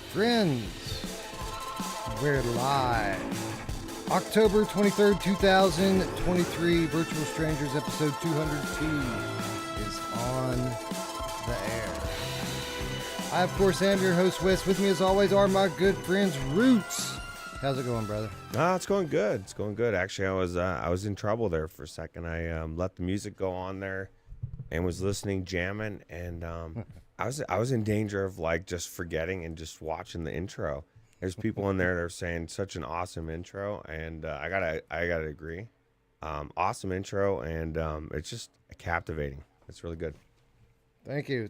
Friends, we're live. October 23rd, 2023, Virtual Strangers episode 202 is on the air. I, of course, am your host, Wes. With me, as always, are my good friends, Ruuts. How's it going, brother? It's going good. It's going good. Actually, I was in trouble there for a second. I let the music go on there and was listening, jamming, and I was in danger of like just forgetting and just watching the intro. There's people in there that are saying such an awesome intro, and I gotta agree. Awesome intro, and it's just captivating. It's really good. Thank you.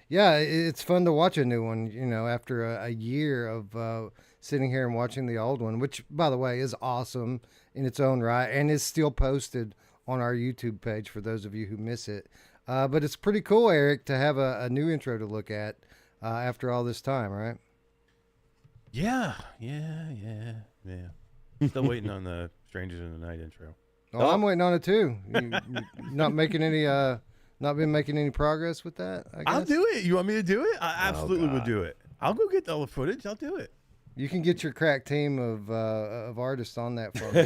Yeah, it's fun to watch a new one, after a year of sitting here and watching the old one, which, by the way, is awesome in its own right and is still posted on our YouTube page for those of you who miss it. But it's pretty cool, Eric, to have a new intro to look at after all this time, right? Yeah. Still waiting on the Strangers in the Night intro. Oh, I'm waiting on it too. You not been making any progress with that, I guess? I'll do it. You want me to do it? I absolutely would do it. I'll go get all the footage. I'll do it. You can get your crack team of artists on that for me.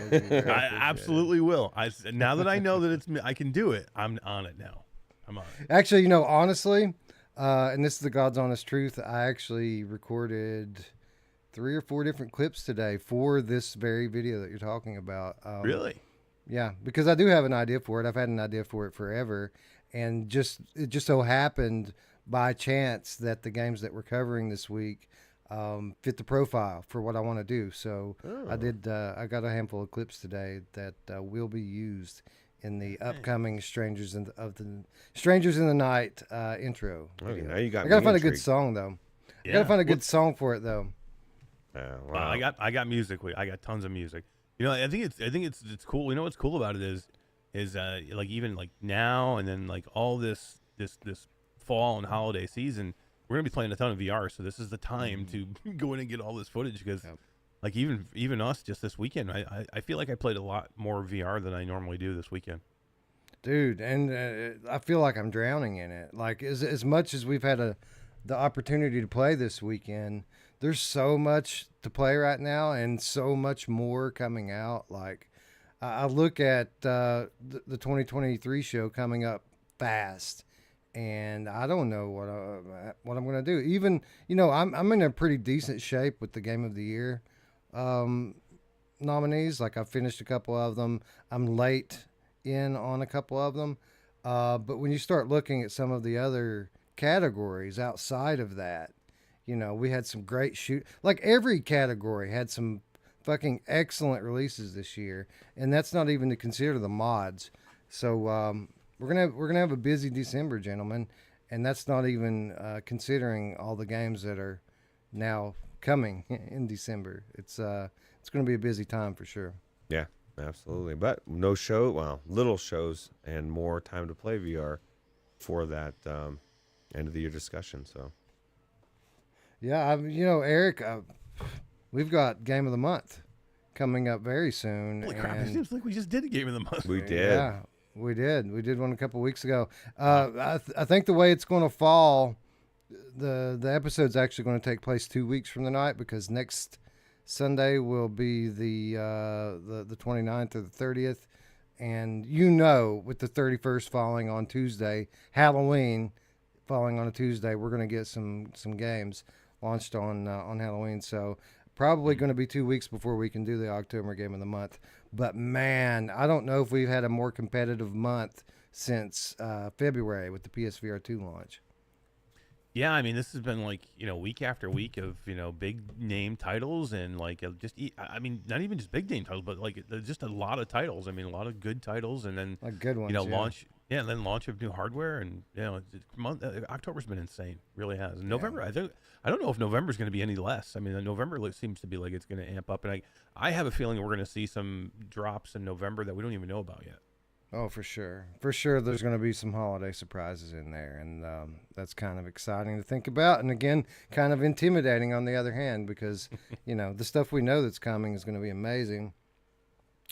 I absolutely will. Now that I know that it's me, I can do it. I'm on it now. I'm on it. Actually, honestly, and this is the God's honest truth, I actually recorded 3 or 4 different clips today for this very video that you're talking about. Really? Yeah, because I do have an idea for it. I've had an idea for it forever, and it just so happened by chance that the games that we're covering this week fit the profile for what I want to do. So I got a handful of clips today that will be used in the upcoming Strangers in the Night intro. Okay, video. now you got. I gotta me find a intrigued. good song though. Yeah. I gotta find a good song for it though. Wow. I got music. I got tons of music. I think it's cool. You know what's cool about it is like even like now and then like all this fall and holiday season, we're gonna be playing a ton of VR. So this is the time to go in and get all this footage because like even us just this weekend, I feel like I played a lot more VR than I normally do this weekend. Dude, and I feel like I'm drowning in it. Like as much as we've had the opportunity to play this weekend, there's so much to play right now and so much more coming out. Like I look at the 2023 show coming up fast, and I don't know what I'm going to do. Even, I'm in a pretty decent shape with the Game of the Year nominees. Like I've finished a couple of them. I'm late in on a couple of them. But when you start looking at some of the other categories outside of that, we had some great like every category had some fucking excellent releases this year, and that's not even to consider the mods. So we're gonna have a busy December, gentlemen, and that's not even considering all the games that are now coming in December. It's gonna be a busy time for sure. Yeah, absolutely. But little shows and more time to play VR for that end of the year discussion. So. Yeah, Eric, we've got Game of the Month coming up very soon. Holy crap, it seems like we just did a Game of the Month. We did. Yeah, we did. We did one a couple weeks ago. I think the way it's going to fall, the episode's actually going to take place 2 weeks from tonight because next Sunday will be the 29th or the 30th. And with the 31st falling on Tuesday, Halloween falling on a Tuesday, we're going to get some games launched on Halloween. So probably going to be 2 weeks before we can do the October Game of the Month. But man, I don't know if we've had a more competitive month since February with the PSVR2 launch. Yeah, I mean, this has been like, week after week of, big name titles and like not even just big name titles, but like just a lot of titles. I mean, a lot of good titles and then, like good ones, launch. Yeah, and then launch of new hardware, and October's been insane, really has. And November, I don't know if November's going to be any less. I mean, November seems to be like it's going to amp up, and I have a feeling we're going to see some drops in November that we don't even know about yet. Oh, for sure, there's going to be some holiday surprises in there, and that's kind of exciting to think about, and again, kind of intimidating on the other hand because the stuff we know that's coming is going to be amazing.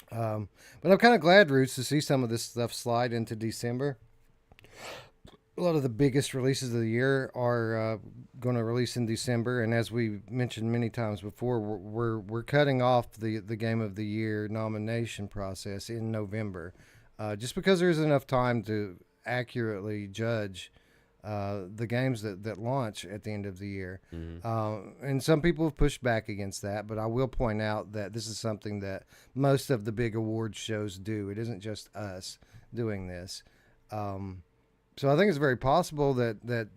But I'm kind of glad, Ruuts, to see some of this stuff slide into December. a lot of the biggest releases of the year are going to release in December, and as we mentioned many times before, we're cutting off the Game of the Year nomination process in November, just because there's enough time to accurately judge the games that launch at the end of the year. And some people have pushed back against that, but I will point out that this is something that most of the big award shows do. It isn't just us doing this. So I think it's very possible that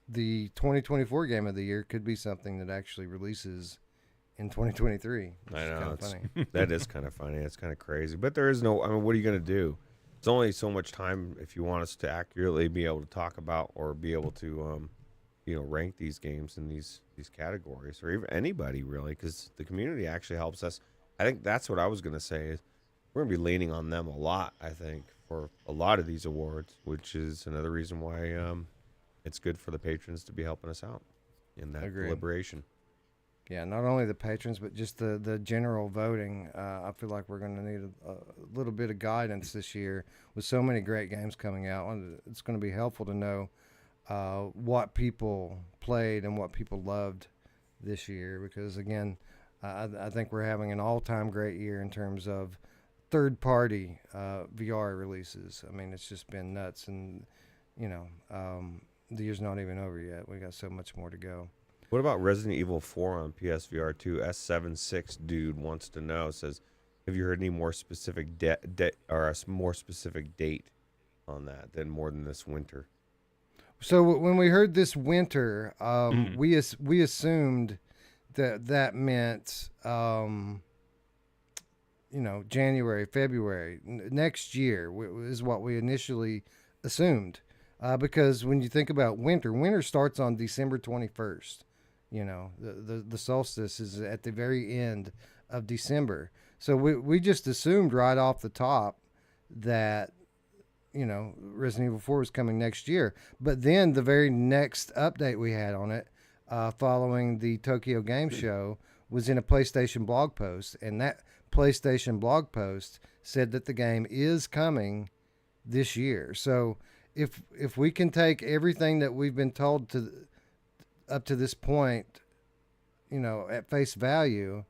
the 2024 Game of the Year could be something that actually releases in 2023. I know. It's kind of funny. That is kind of funny. It's kind of crazy. But there is no, I mean, what are you going to do? It's only so much time if you want us to accurately be able to talk about or be able to, rank these games in these categories, or even anybody really, because the community actually helps us. I think that's what I was going to say is we're going to be leaning on them a lot, I think, for a lot of these awards, which is another reason why it's good for the patrons to be helping us out in that deliberation. Yeah, not only the patrons, but just the general voting. I feel like we're going to need a little bit of guidance this year with so many great games coming out. It's going to be helpful to know what people played and what people loved this year, because, again, I think we're having an all-time great year in terms of third-party VR releases. I mean, it's just been nuts, and, the year's not even over yet. We got so much more to go. What about Resident Evil 4 on PSVR2? S76 dude wants to know, says, have you heard any more specific or a more specific date on that than more than this winter? So when we heard this winter, we assumed that meant January, February next year is what we initially assumed, because when you think about winter starts on December 21st. The solstice is at the very end of December. So we just assumed right off the top that, Resident Evil 4 was coming next year. But then the very next update we had on it, following the Tokyo Game Show, was in a PlayStation blog post. And that PlayStation blog post said that the game is coming this year. So if we can take everything that we've been told up to this point, at face value,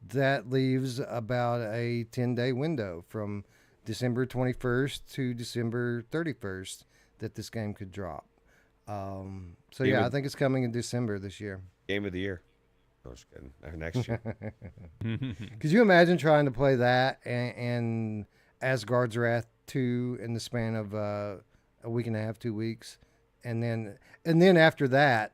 that leaves about a 10-day window from December 21st to December 31st that this game could drop. I think it's coming in December this year. Game of the Year. No, just kidding. Next year. Could you imagine trying to play that and Asgard's Wrath 2 in the span of a week and a half, 2 weeks, and then after that,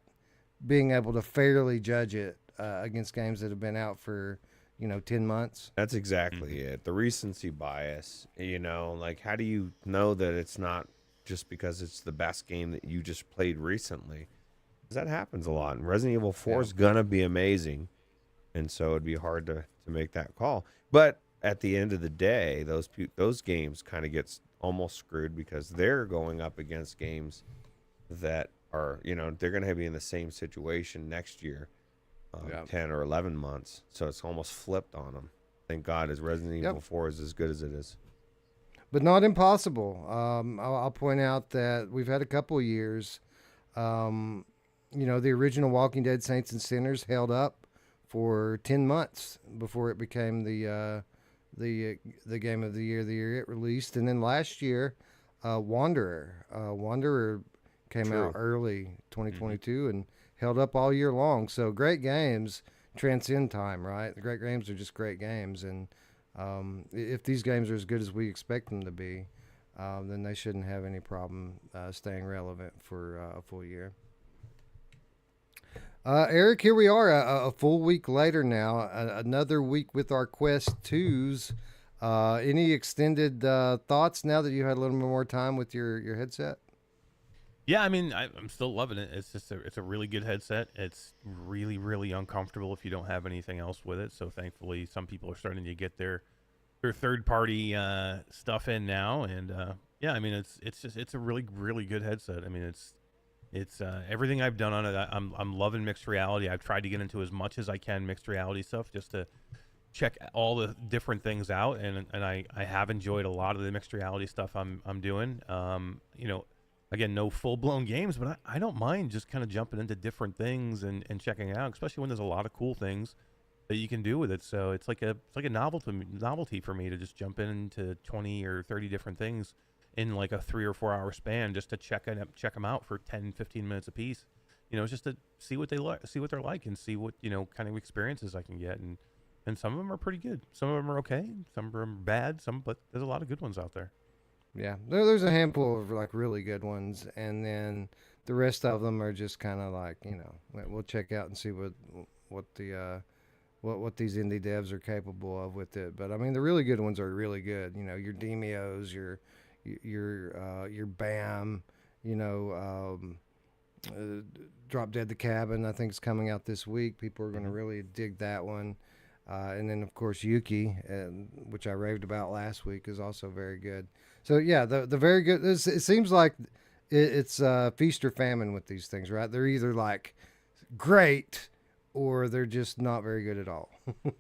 being able to fairly judge it against games that have been out for 10 months? That's exactly it. The recency bias, how do you know that it's not just because it's the best game that you just played recently? Because that happens a lot. And Resident Evil 4 is going to be amazing, and so it'd be hard to make that call. But at the end of the day, those games kind of gets almost screwed because they're going up against games that are, they're going to be in the same situation next year, 10 or 11 months. So it's almost flipped on them. Thank God as Resident Evil 4 is as good as it is. But not impossible. I'll point out that we've had a couple of years. The original Walking Dead Saints and Sinners held up for 10 months before it became the Game of the year it released. And then last year, Wanderer came out early 2022 and held up all year long. So great games transcend time, right? The great games are just great games, and if these games are as good as we expect them to be, then they shouldn't have any problem staying relevant for a full year. Eric, here we are a full week later now, another week with our Quest 2s. Any extended thoughts now that you had a little more time with your headset? Yeah, I mean, I'm still loving it. It's just it's a really good headset. It's really, really uncomfortable if you don't have anything else with it. So thankfully, some people are starting to get their third-party stuff in now. And yeah, I mean, it's a really, really good headset. I mean, it's everything I've done on it. I'm loving mixed reality. I've tried to get into as much as I can mixed reality stuff just to check all the different things out, and I have enjoyed a lot of the mixed reality stuff I'm doing. again, no full blown games, but I don't mind just kind of jumping into different things and checking it out, especially when there's a lot of cool things that you can do with it. So it's like a novelty for me to just jump into 20 or 30 different things in like a 3 or 4 hour span just to check them out for 10, 15 minutes a piece. It's just to see what see what they're like, and see what kind of experiences I can get. And some of them are pretty good. Some of them are okay. Some of them are bad. But there's a lot of good ones out there. Yeah, there's a handful of like really good ones, and then the rest of them are just kind of like we'll check out and see what the what these indie devs are capable of with it. But I mean, the really good ones are really good. Your Demios, your BAM, Drop Dead the Cabin. I think is coming out this week. People are going to really dig that one. And then of course Yuki, which I raved about last week, is also very good. So yeah, the very good. It seems like it's feast or famine with these things, right? They're either like great or they're just not very good at all.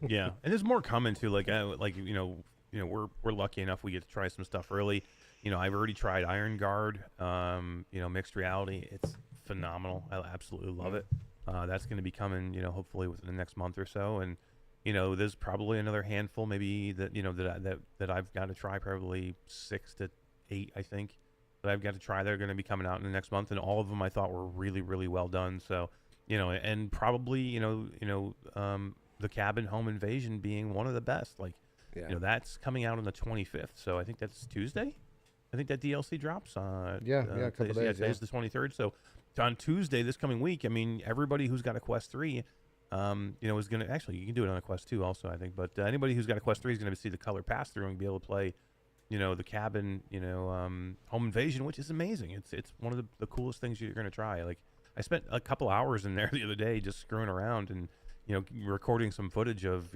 Yeah, and there's more coming too. We're lucky enough we get to try some stuff early. I've already tried Iron Guard. Mixed reality. It's phenomenal. I absolutely love it. That's going to be coming. Hopefully within the next month or so, and. There's probably another handful, maybe that I've got to try. Probably 6 to 8, I think, that I've got to try. They're going to be coming out in the next month, and all of them I thought were really, really well done. So, and probably the Cabin Home Invasion being one of the best. That's coming out on the 25th. So I think that's Tuesday. I think that DLC drops. A couple days. Yeah, today's the 23rd. So on Tuesday this coming week, I mean, everybody who's got a Quest 3. Is going to actually, you can do it on a Quest 2 also, I think. But anybody who's got a Quest 3 is going to see the color pass through and be able to play, the Cabin, Home Invasion, which is amazing. It's one of the coolest things you're going to try. Like, I spent a couple hours in there the other day just screwing around and, recording some footage of,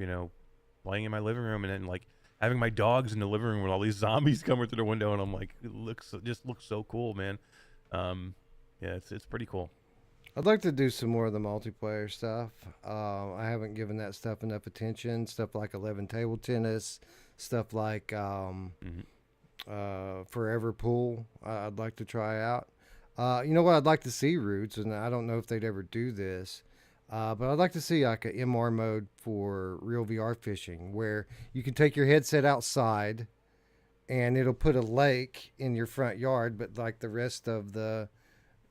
playing in my living room, and then like having my dogs in the living room with all these zombies coming through the window, and I'm like, it looks so cool, man. It's pretty cool. I'd like to do some more of the multiplayer stuff. I haven't given that stuff enough attention. Stuff like 11 Table Tennis, stuff like Forever Pool. I'd like to try out. You know what? I'd like to see Ruuts, and I don't know if they'd ever do this, but I'd like to see like an MR mode for real VR fishing, where you can take your headset outside, and it'll put a lake in your front yard, but like the rest of the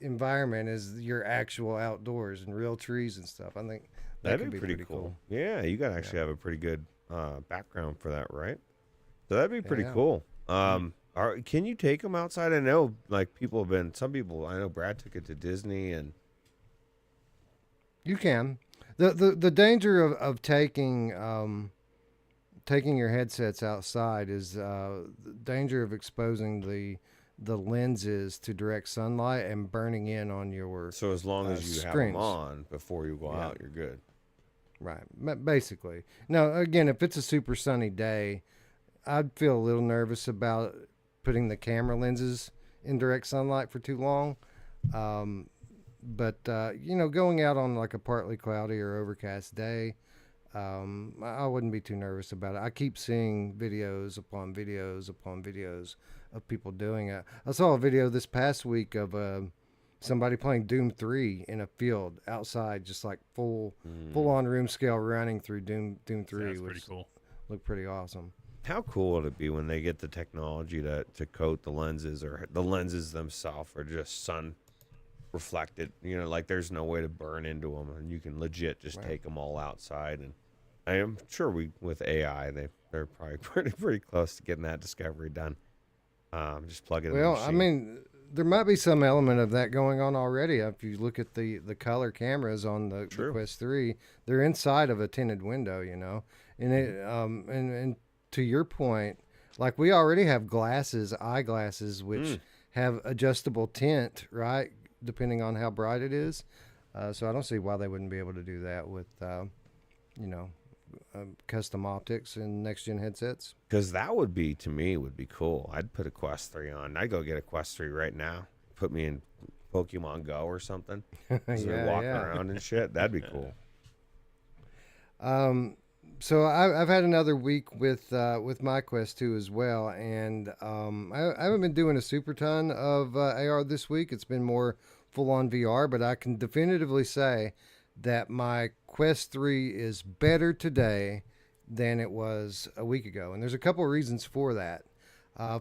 environment is your actual outdoors and real trees and stuff. I think that'd be pretty cool. Yeah, you gotta actually have a pretty good background for that, right? So that'd be pretty cool. Can you take them outside? I know like some people I know Brad took it to Disney, and you can. The danger of taking your headsets outside is the danger of exposing the lenses to direct sunlight and burning in on your so as long as you have them on before you go out, you're good. Right, basically. Now, again, if it's a super sunny day, I'd feel a little nervous about putting the camera lenses in direct sunlight for too long. But going out on like a partly cloudy or overcast day, I wouldn't be too nervous about it. I keep seeing videos upon videos upon videos of people doing it. I saw a video this past week of somebody playing Doom 3 in a field outside, just like full on room scale running through Doom 3. That's pretty cool. Looked pretty awesome. How cool would it be when they get the technology to coat the lenses, or the lenses themselves are just sun reflected? Like there's no way to burn into them, and you can legit just take them all outside. And I am sure with AI, they're probably pretty close to getting that discovery done. Just plug it in. Well, I mean, there might be some element of that going on already. If you look at the color cameras on the Quest 3, they're inside of a tinted window, and it and to your point, like we already have eyeglasses, which have adjustable tint, right, depending on how bright it is. So I don't see why they wouldn't be able to do that with, custom optics and next gen headsets. Because that to me would be cool. I'd put a Quest 3 on. I'd go get a Quest 3 right now. Put me in Pokemon Go or something. So walking around and shit. That'd be cool. So I've had another week with my Quest 2 as well, and I haven't been doing a super ton of AR this week. It's been more full on VR, but I can definitively say that my Quest 3 is better today than it was a week ago, and there's a couple of reasons for that.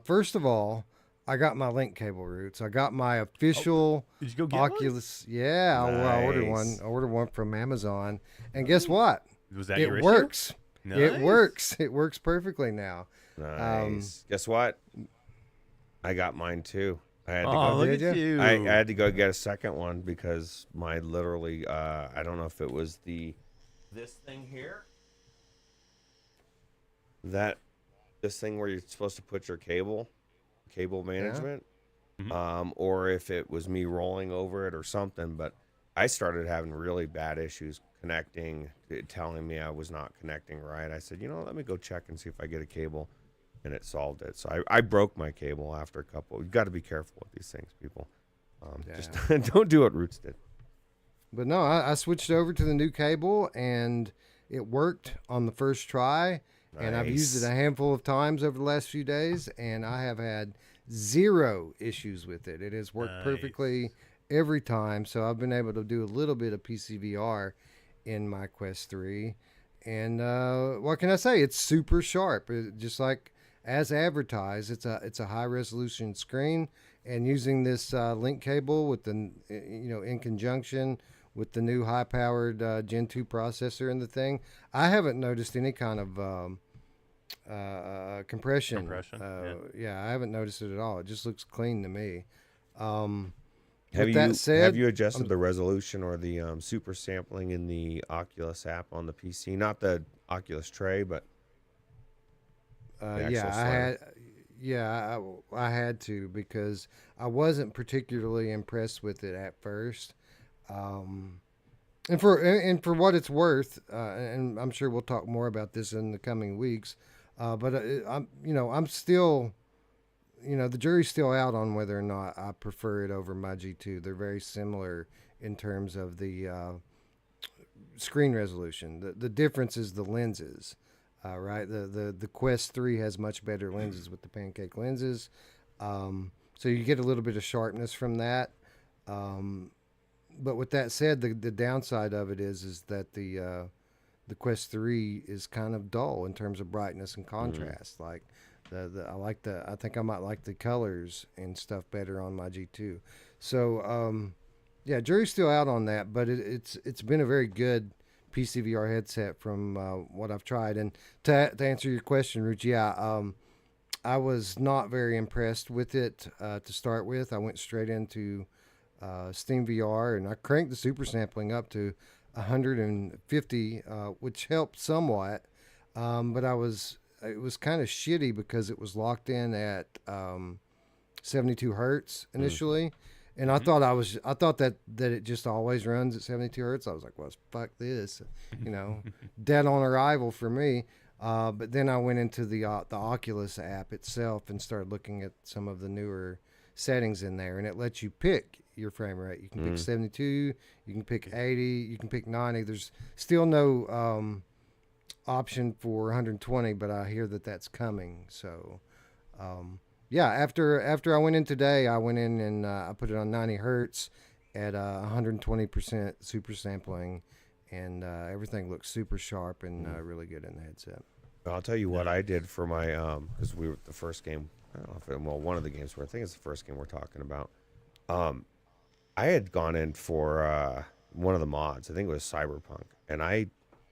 First of all, I got my link cable routes. I got my official Did you go get Oculus. Yeah, I ordered one. Nice. I ordered one from Amazon, and guess what? one? Was that It your issue? works. It Nice. works. It works perfectly now. Nice. Guess what? I got mine too. I had to Oh, go. look Did at ya? you! I had to go get a second one because my literally. I don't know if it was this thing here. This thing where you're supposed to put your cable management, or if it was me rolling over it or something. But I started having really bad issues connecting, it telling me I was not connecting right. I said, let me go check and see if I get a cable, and it solved it. So I broke my cable after a couple. You got to be careful with these things, people. Just don't do what Ruuts did. But no, I switched over to the new cable, and it worked on the first try. And I've used it a handful of times over the last few days, and I have had zero issues with it. It has worked perfectly every time. So I've been able to do a little bit of PCVR in my Quest 3. And what can I say? It's super sharp. Just like as advertised, it's a high resolution screen. And using this link cable with the in conjunction with the new high powered Gen 2 processor in the thing, I haven't noticed any kind of compression. Yeah, I haven't noticed it at all. It just looks clean to me. Have you adjusted the resolution or the super sampling in the Oculus app on the PC? Not the Oculus Tray, but the actual slider. I had to because I wasn't particularly impressed with it at first. And for what it's worth, and I'm sure we'll talk more about this in the coming weeks. But I'm still, the jury's still out on whether or not I prefer it over my G2. They're very similar in terms of the screen resolution. The difference is the lenses, right? The Quest 3 has much better lenses with the pancake lenses, so you get a little bit of sharpness from that. But with that said, the downside of it is that the Quest 3 is kind of dull in terms of brightness and contrast. Like I think I might like the colors and stuff better on my G2. So jury's still out on that, but it's been a very good PCVR headset from what I've tried. And to answer your question, Ruuts, I was not very impressed with it to start with. I went straight into Steam VR and I cranked the super sampling up to 150, which helped somewhat, but it was kind of shitty because it was locked in at 72 hertz initially, and I thought that it just always runs at 72 hertz. I was like, well, fuck this, dead on arrival for me. But then I went into the Oculus app itself and started looking at some of the newer settings in there, and it lets you pick your frame rate. You can pick 72, you can pick 80, you can pick 90. There's still no option for 120, but I hear that that's coming. So after I went in today, I went in and I put it on 90 hertz at 120% super sampling, and everything looks super sharp and really good in the headset. I'll tell you what I did for my because we were the first game. I don't know if one of the games I think it's the first game we're talking about. I had gone in for one of the mods. I think it was Cyberpunk, and I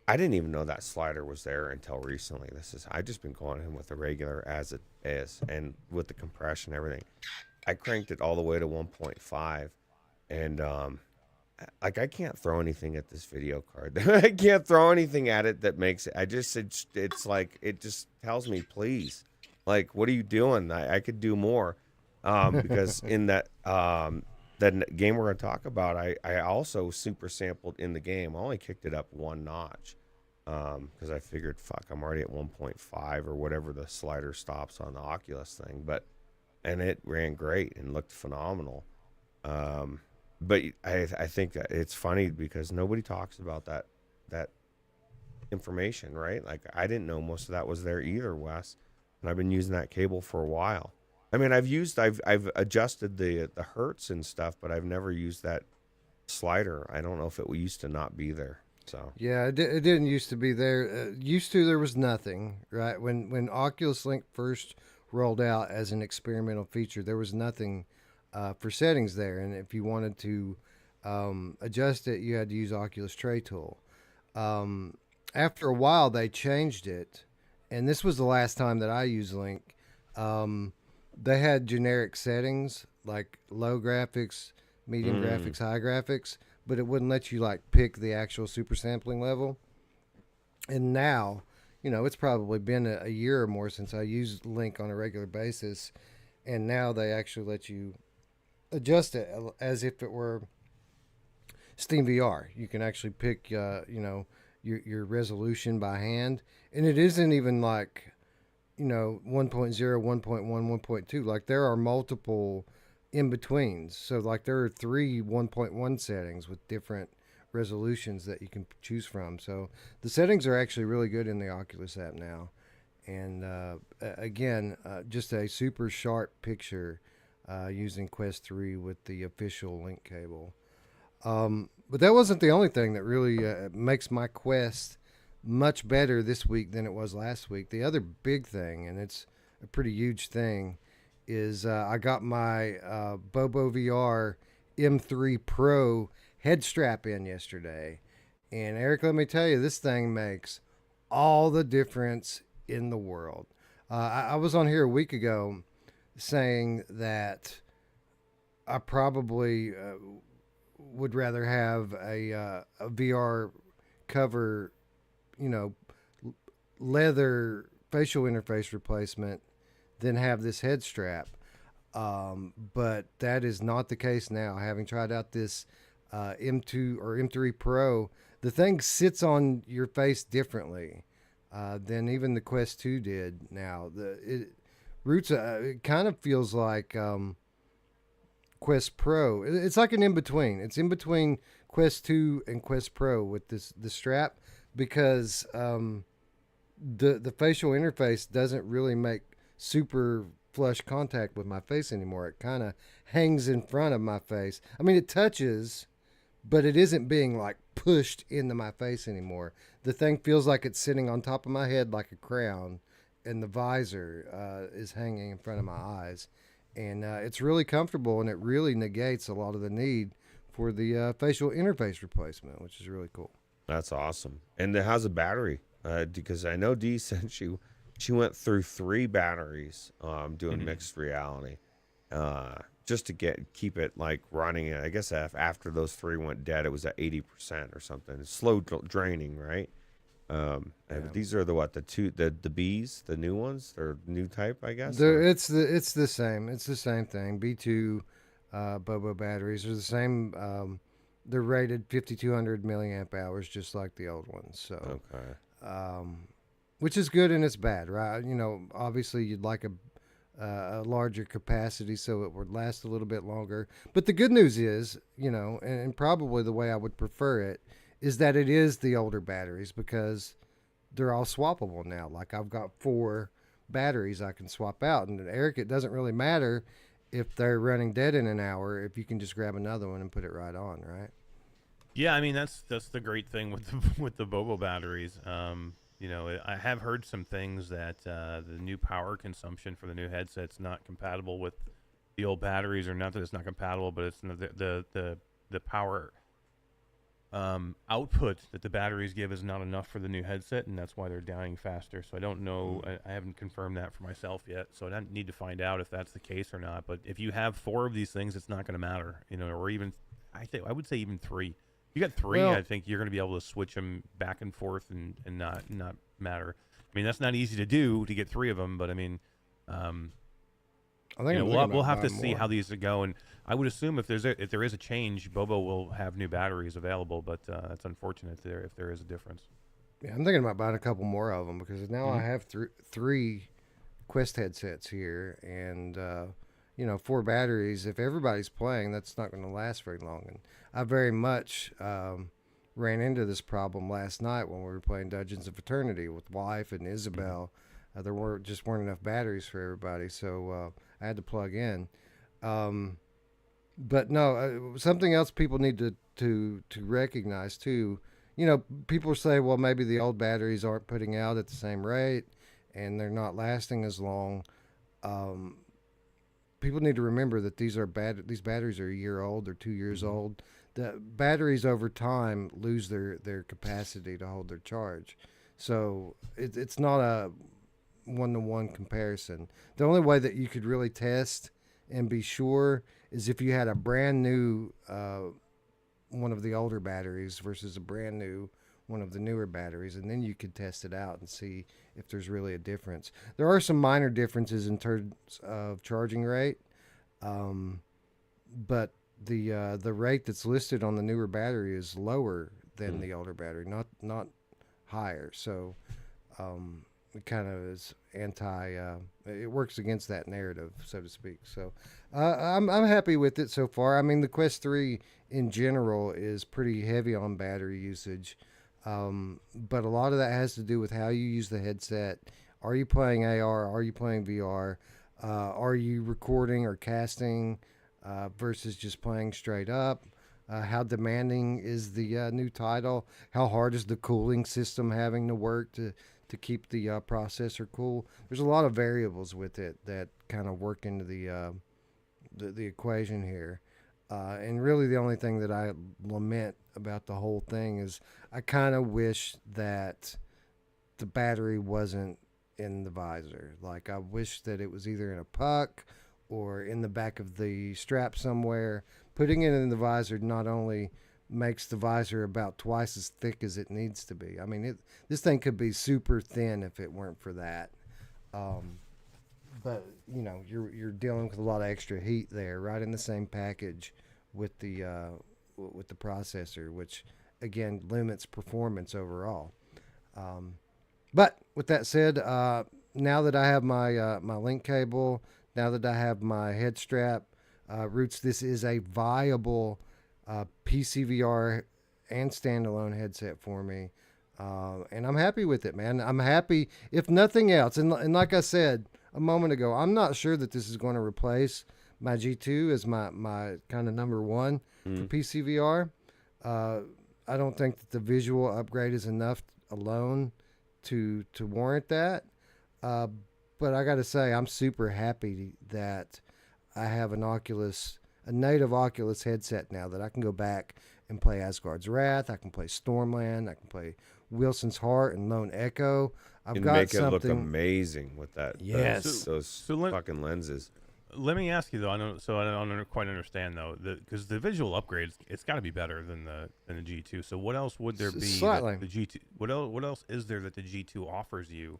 didn't even know that slider was there until recently. I just been going in with the regular as it is, and with the compression and everything. I cranked it all the way to 1.5, and I can't throw anything at this video card. I can't throw anything at it that makes it. It's like it just tells me, please, like, what are you doing? I could do more, because in that that game we're going to talk about, I also super sampled in the game. I only kicked it up one notch because I figured, fuck, I'm already at 1.5 or whatever the slider stops on the Oculus thing. And it ran great and looked phenomenal. But I think that it's funny because nobody talks about that information, right? Like I didn't know most of that was there either, Wes. And I've been using that cable for a while. I mean, I've adjusted the hertz and stuff, but I've never used that slider. I don't know if it used to not be there. So Yeah, it didn't used to be there. Used to there was nothing, right? When Oculus Link first rolled out as an experimental feature, there was nothing for settings there, and if you wanted to adjust it, you had to use Oculus Tray Tool. After a while, they changed it, and this was the last time that I used Link. They had generic settings like low graphics, medium graphics, high graphics, but it wouldn't let you like pick the actual super sampling level. And now, it's probably been a year or more since I used Link on a regular basis, and now they actually let you adjust it as if it were Steam VR. You can actually pick, your resolution by hand, and it isn't even like, 1.0, 1.1, 1.2. Like there are multiple in betweens. So like there are 3 1.1 settings with different resolutions that you can choose from. So the settings are actually really good in the Oculus app now. And again, just a super sharp picture using Quest 3 with the official Link cable. But that wasn't the only thing that really makes my Quest much better this week than it was last week. The other big thing, and it's a pretty huge thing, is I got my Bobo VR M3 Pro head strap in yesterday. And Eric, let me tell you, this thing makes all the difference in the world. I was on here a week ago saying that I probably would rather have a VR cover, leather facial interface replacement than have this head strap. But that is not the case now. Having tried out this M2 or M3 Pro, the thing sits on your face differently than even the Quest 2 did now. Ruuts, it kind of feels like Quest Pro. It's like an in-between. It's in between Quest 2 and Quest Pro with the strap, because the facial interface doesn't really make super flush contact with my face anymore. It kind of hangs in front of my face. I mean, it touches, but it isn't being like pushed into my face anymore. The thing feels like it's sitting on top of my head like a crown, and the visor is hanging in front of my eyes. And it's really comfortable, and it really negates a lot of the need for the facial interface replacement, which is really cool. that's awesome. And how's the battery? Because I know Dee said she went through 3 batteries doing mixed reality just to keep it like running. I guess after those 3 went dead, it was at 80% or something. It's slow draining, right? Yeah. These are the Bs, the new ones. They're new type, I guess. It's the same. It's the same thing. B2 Bobo batteries are the same. They're rated 5,200 milliamp hours, just like the old ones. So, okay. Which is good and it's bad, right? Obviously you'd like a larger capacity so it would last a little bit longer. But the good news is, and probably the way I would prefer it, is that it is the older batteries, because they're all swappable now. Like I've got 4 batteries I can swap out. And Eric, it doesn't really matter if they're running dead in an hour, if you can just grab another one and put it right on, right? Yeah, I mean that's the great thing with with the Bobo batteries. I have heard some things that the new power consumption for the new headset's not compatible with the old batteries, or not that it's not compatible, but it's the power output that the batteries give is not enough for the new headset, and that's why they're dying faster. So I don't know. I haven't confirmed that for myself yet, so I don't need to find out if that's the case or not. But if you have 4 of these things, it's not going to matter, or even I would say even 3. You got 3, Well, I think you're going to be able to switch them back and forth and not matter. I mean, that's not easy to do, to get 3 of them, but I mean, I think we'll have to buying see more. how these go. And I would assume if there is a change, Bobo will have new batteries available, but it's unfortunate if there is a difference. Yeah, I'm thinking about buying a couple more of them, because now I Mhm. have 3 Quest headsets here, and 4 batteries. If everybody's playing, that's not going to last very long. And I very much ran into this problem last night when we were playing Dungeons of Eternity with wife and Isabel. There weren't enough batteries for everybody, so I had to plug in. But no, something else people need to recognize too. You know, people say, well, maybe the old batteries aren't putting out at the same rate, and they're not lasting as long. People need to remember that these batteries are a year old or 2 years old. The batteries over time lose their capacity to hold their charge, so it's not a one-to-one comparison. The only way that you could really test and be sure is if you had a brand new one of the older batteries versus a brand new one of the newer batteries, and then you could test it out and see if there's really a difference. There are some minor differences in terms of charging rate, but the rate that's listed on the newer battery is lower than the older battery, not higher. So it kind of is it works against that narrative, so to speak. So I'm happy with it so far. I mean, the Quest 3 in general is pretty heavy on battery usage. But a lot of that has to do with how you use the headset. Are you playing AR? Are you playing VR? Are you recording or casting versus just playing straight up? How demanding is the new title? How hard is the cooling system having to work to keep the processor cool? There's a lot of variables with it that kind of work into the equation here. And really the only thing that I lament about the whole thing is I kind of wish that the battery wasn't in the visor. Like, I wish that it was either in a puck or in the back of the strap somewhere. Putting it in the visor not only makes the visor about twice as thick as it needs to be. I mean, this thing could be super thin if it weren't for that. But you know, you're dealing with a lot of extra heat there, right in the same package with the processor, which again limits performance overall. But with that said, now that I have my my link cable, now that I have my head strap, Ruuts, this is a viable PCVR and standalone headset for me, and I'm happy with it, man. I'm happy, if nothing else. And like I said a moment ago, I'm not sure that this is going to replace my G2 as my kind of number one for PCVR. I don't think that the visual upgrade is enough alone to warrant that. But I got to say, I'm super happy that I have a native Oculus headset now that I can go back and play Asgard's Wrath. I can play Stormland. I can play Wilson's Heart and Lone Echo. I've got make something. it look amazing with that. Yes. those fucking lenses. Let me ask you though. I don't quite understand though, because the visual upgrades, it's got to be better than the G2. So what else would there be? Slightly. The G2. What else is there that the G2 offers you?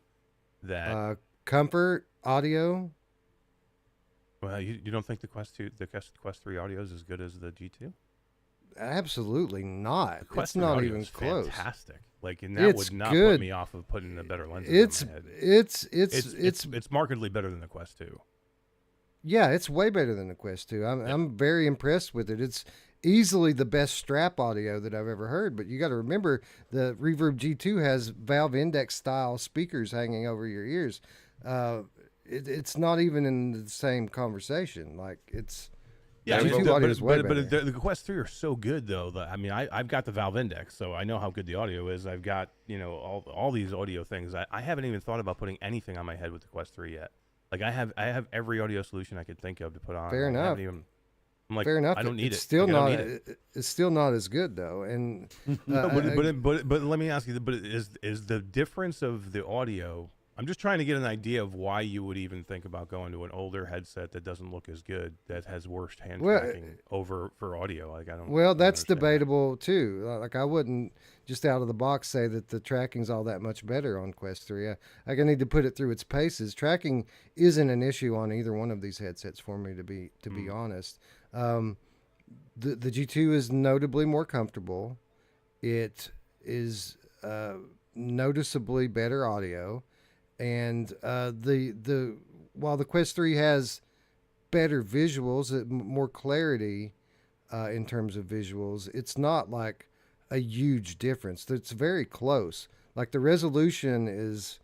That comfort, audio. Well, you don't think the Quest 3 audio is as good as the G2? Absolutely not. The Quest It's not audio even is close. Fantastic. Like, and that It's would not good. put me off of putting the better lenses on my head. It's markedly better than the Quest 2. Yeah, it's way better than the Quest 2. I'm very impressed with it. It's easily the best strap audio that I've ever heard. But you got to remember, the Reverb G2 has Valve Index style speakers hanging over your ears. It's not even in the same conversation. Like, it's Yeah, G2 audio is way but better. the Quest 3 are so good though. I mean, I've got the Valve Index, so I know how good the audio is. I've got all these audio things. I haven't even thought about putting anything on my head with the Quest 3 yet. Like, I have every audio solution I could think of to put on. Fair enough. I'm like, Fair enough. I don't need it's it. Still Like, I don't not. need it. It's still not as good though. And No, but let me ask you. But is the difference of the audio? I'm just trying to get an idea of why you would even think about going to an older headset that doesn't look as good, that has worse hand tracking for audio. Like, I don't. Well, I don't that's understand debatable too. Like, I wouldn't just out of the box say that the tracking's all that much better on Quest 3. I need to put it through its paces. Tracking isn't an issue on either one of these headsets for me, to be honest. The G2 is notably more comfortable. It is noticeably better audio. And while the Quest 3 has better visuals, more clarity in terms of visuals, it's not like a huge difference. It's very close. Like the resolution is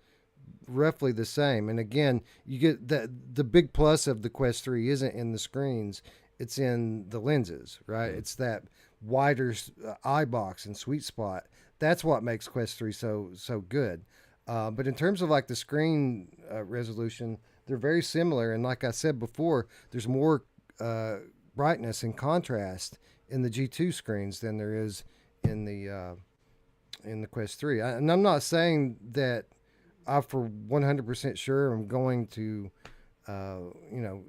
roughly the same. And again, you get the big plus of the Quest 3 isn't in the screens, it's in the lenses, right? It's that wider eye box and sweet spot. That's what makes Quest 3 so good. But in terms of like the screen resolution, they're very similar. And like I said before, there's more brightness and contrast in the G2 screens than there is in the Quest 3. And I'm not saying that I for 100% sure I'm going to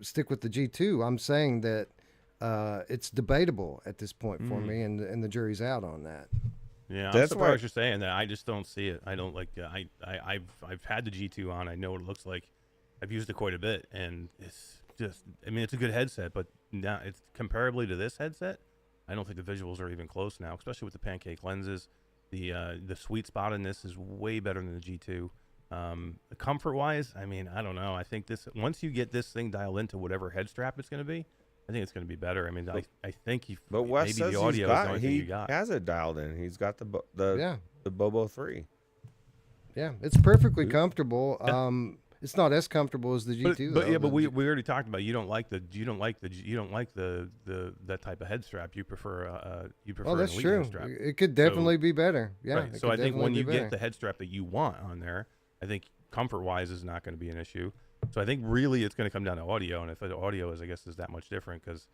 stick with the G2. I'm saying that it's debatable at this point for me, and the jury's out on that. Yeah, I'm That's surprised you're saying that. I just don't see it. I don't like. I've had the G2 on. I know what it looks like. I've used it quite a bit, and it's just. I mean, it's a good headset, but now it's comparably to this headset. I don't think the visuals are even close now, especially with the pancake lenses. The sweet spot in this is way better than the G2. Comfort wise, I mean, I don't know. I think this once you get this thing dialed into whatever head strap it's going to be, I think it's going to be better. I mean, I think But Wes maybe says the audio is the only thing he you got. has it dialed in. He's got the Bobo 3. Yeah, it's perfectly comfortable. It's not as comfortable as the G2. But we already talked about you don't like the that type of head strap. You prefer Oh, that's an Elite true. head strap. It could definitely be better. Yeah. Right. So I think when you get the head strap that you want on there, I think comfort wise is not going to be an issue. So I think really it's going to come down to audio, and if the audio is that much different because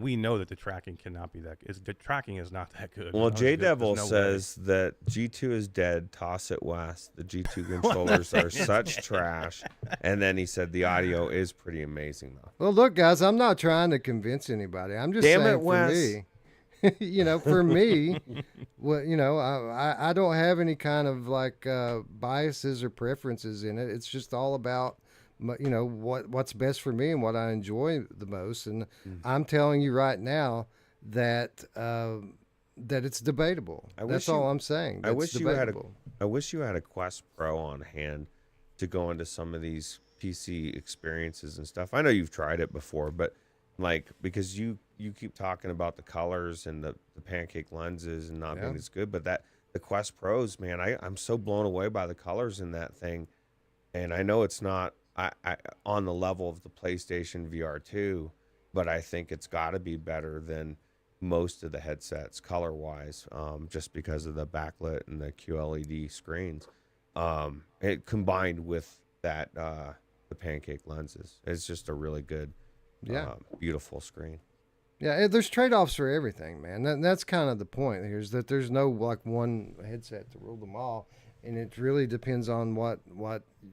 we know that the tracking cannot be that. The tracking is not that good. Well, J Devil says that G2 is dead. Toss it west. The G2 controllers are such trash. And then he said the audio is pretty amazing though. Well, look, guys, I'm not trying to convince anybody. I'm just Damn saying it, Wes. for me. For me, I don't have any kind of like biases or preferences in it. It's just all about what's best for me and what I enjoy the most. And I'm telling you right now that that it's debatable. That's all I'm saying. I wish debatable. you had a Quest Pro on hand to go into some of these PC experiences and stuff. I know you've tried it before, but like because you keep talking about the colors and the pancake lenses and not being as good, but the Quest Pros, man, I'm so blown away by the colors in that thing, and I know it's not I on the level of the PlayStation VR2, but I think it's got to be better than most of the headsets color wise, just because of the backlit and the QLED screens. It combined with that the pancake lenses, it's just a really good. Beautiful screen. Yeah, there's trade-offs for everything, man. That's kind of the point here, is that there's no like one headset to rule them all, and it really depends on what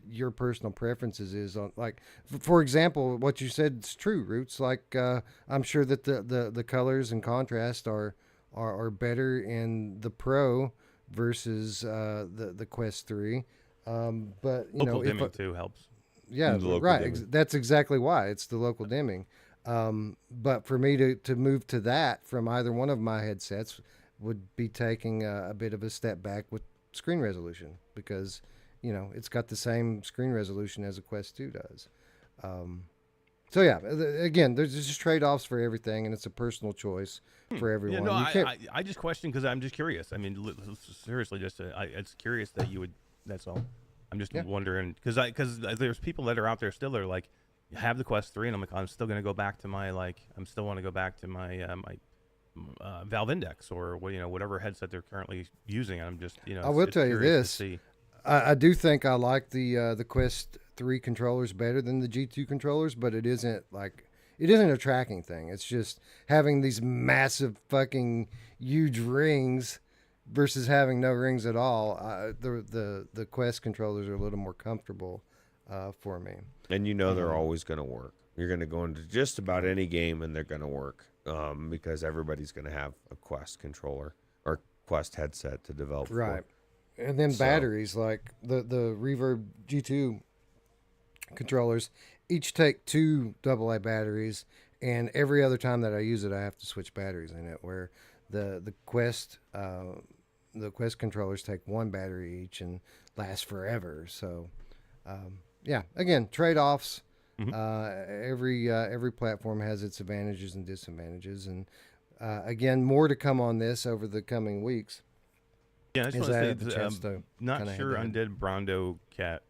your personal preferences is on. Like, for example, what you said is true, Ruuts. Like, I'm sure that the colors and contrast are better in the Pro versus the Quest 3. But local dimming too helps. Yeah, right. That's exactly why it's the local dimming. But for me to move to that from either one of my headsets would be taking a bit of a step back with screen resolution because, it's got the same screen resolution as a Quest 2 does. So yeah, again, there's just trade-offs for everything, and it's a personal choice for everyone. Yeah, no, I just question because I'm just curious. I mean, seriously, it's curious that you would. That's all. I'm just wondering because there's people that are out there still that are like, you have the Quest 3, and I'm like, I'm still going to go back to my my Valve Index or whatever headset they're currently using. I'm just I will tell you this. I do think I like the Quest 3 controllers better than the G2 controllers, but it isn't a tracking thing. It's just having these massive fucking huge rings versus having no rings at all. The Quest controllers are a little more comfortable for me. And they're always going to work. You're going to go into just about any game and they're going to work because everybody's going to have a Quest controller or Quest headset to develop. Right. And then batteries, like the Reverb G2 controllers, each take 2 AA batteries, and every other time that I use it, I have to switch batteries in it, where the Quest controllers take 1 battery each and last forever. So, again, trade-offs. Mm-hmm. Every platform has its advantages and disadvantages, and Again, more to come on this over the coming weeks. Yeah, I just As want I to had the say, chance to not kinda sure. head Undead Brondo Cat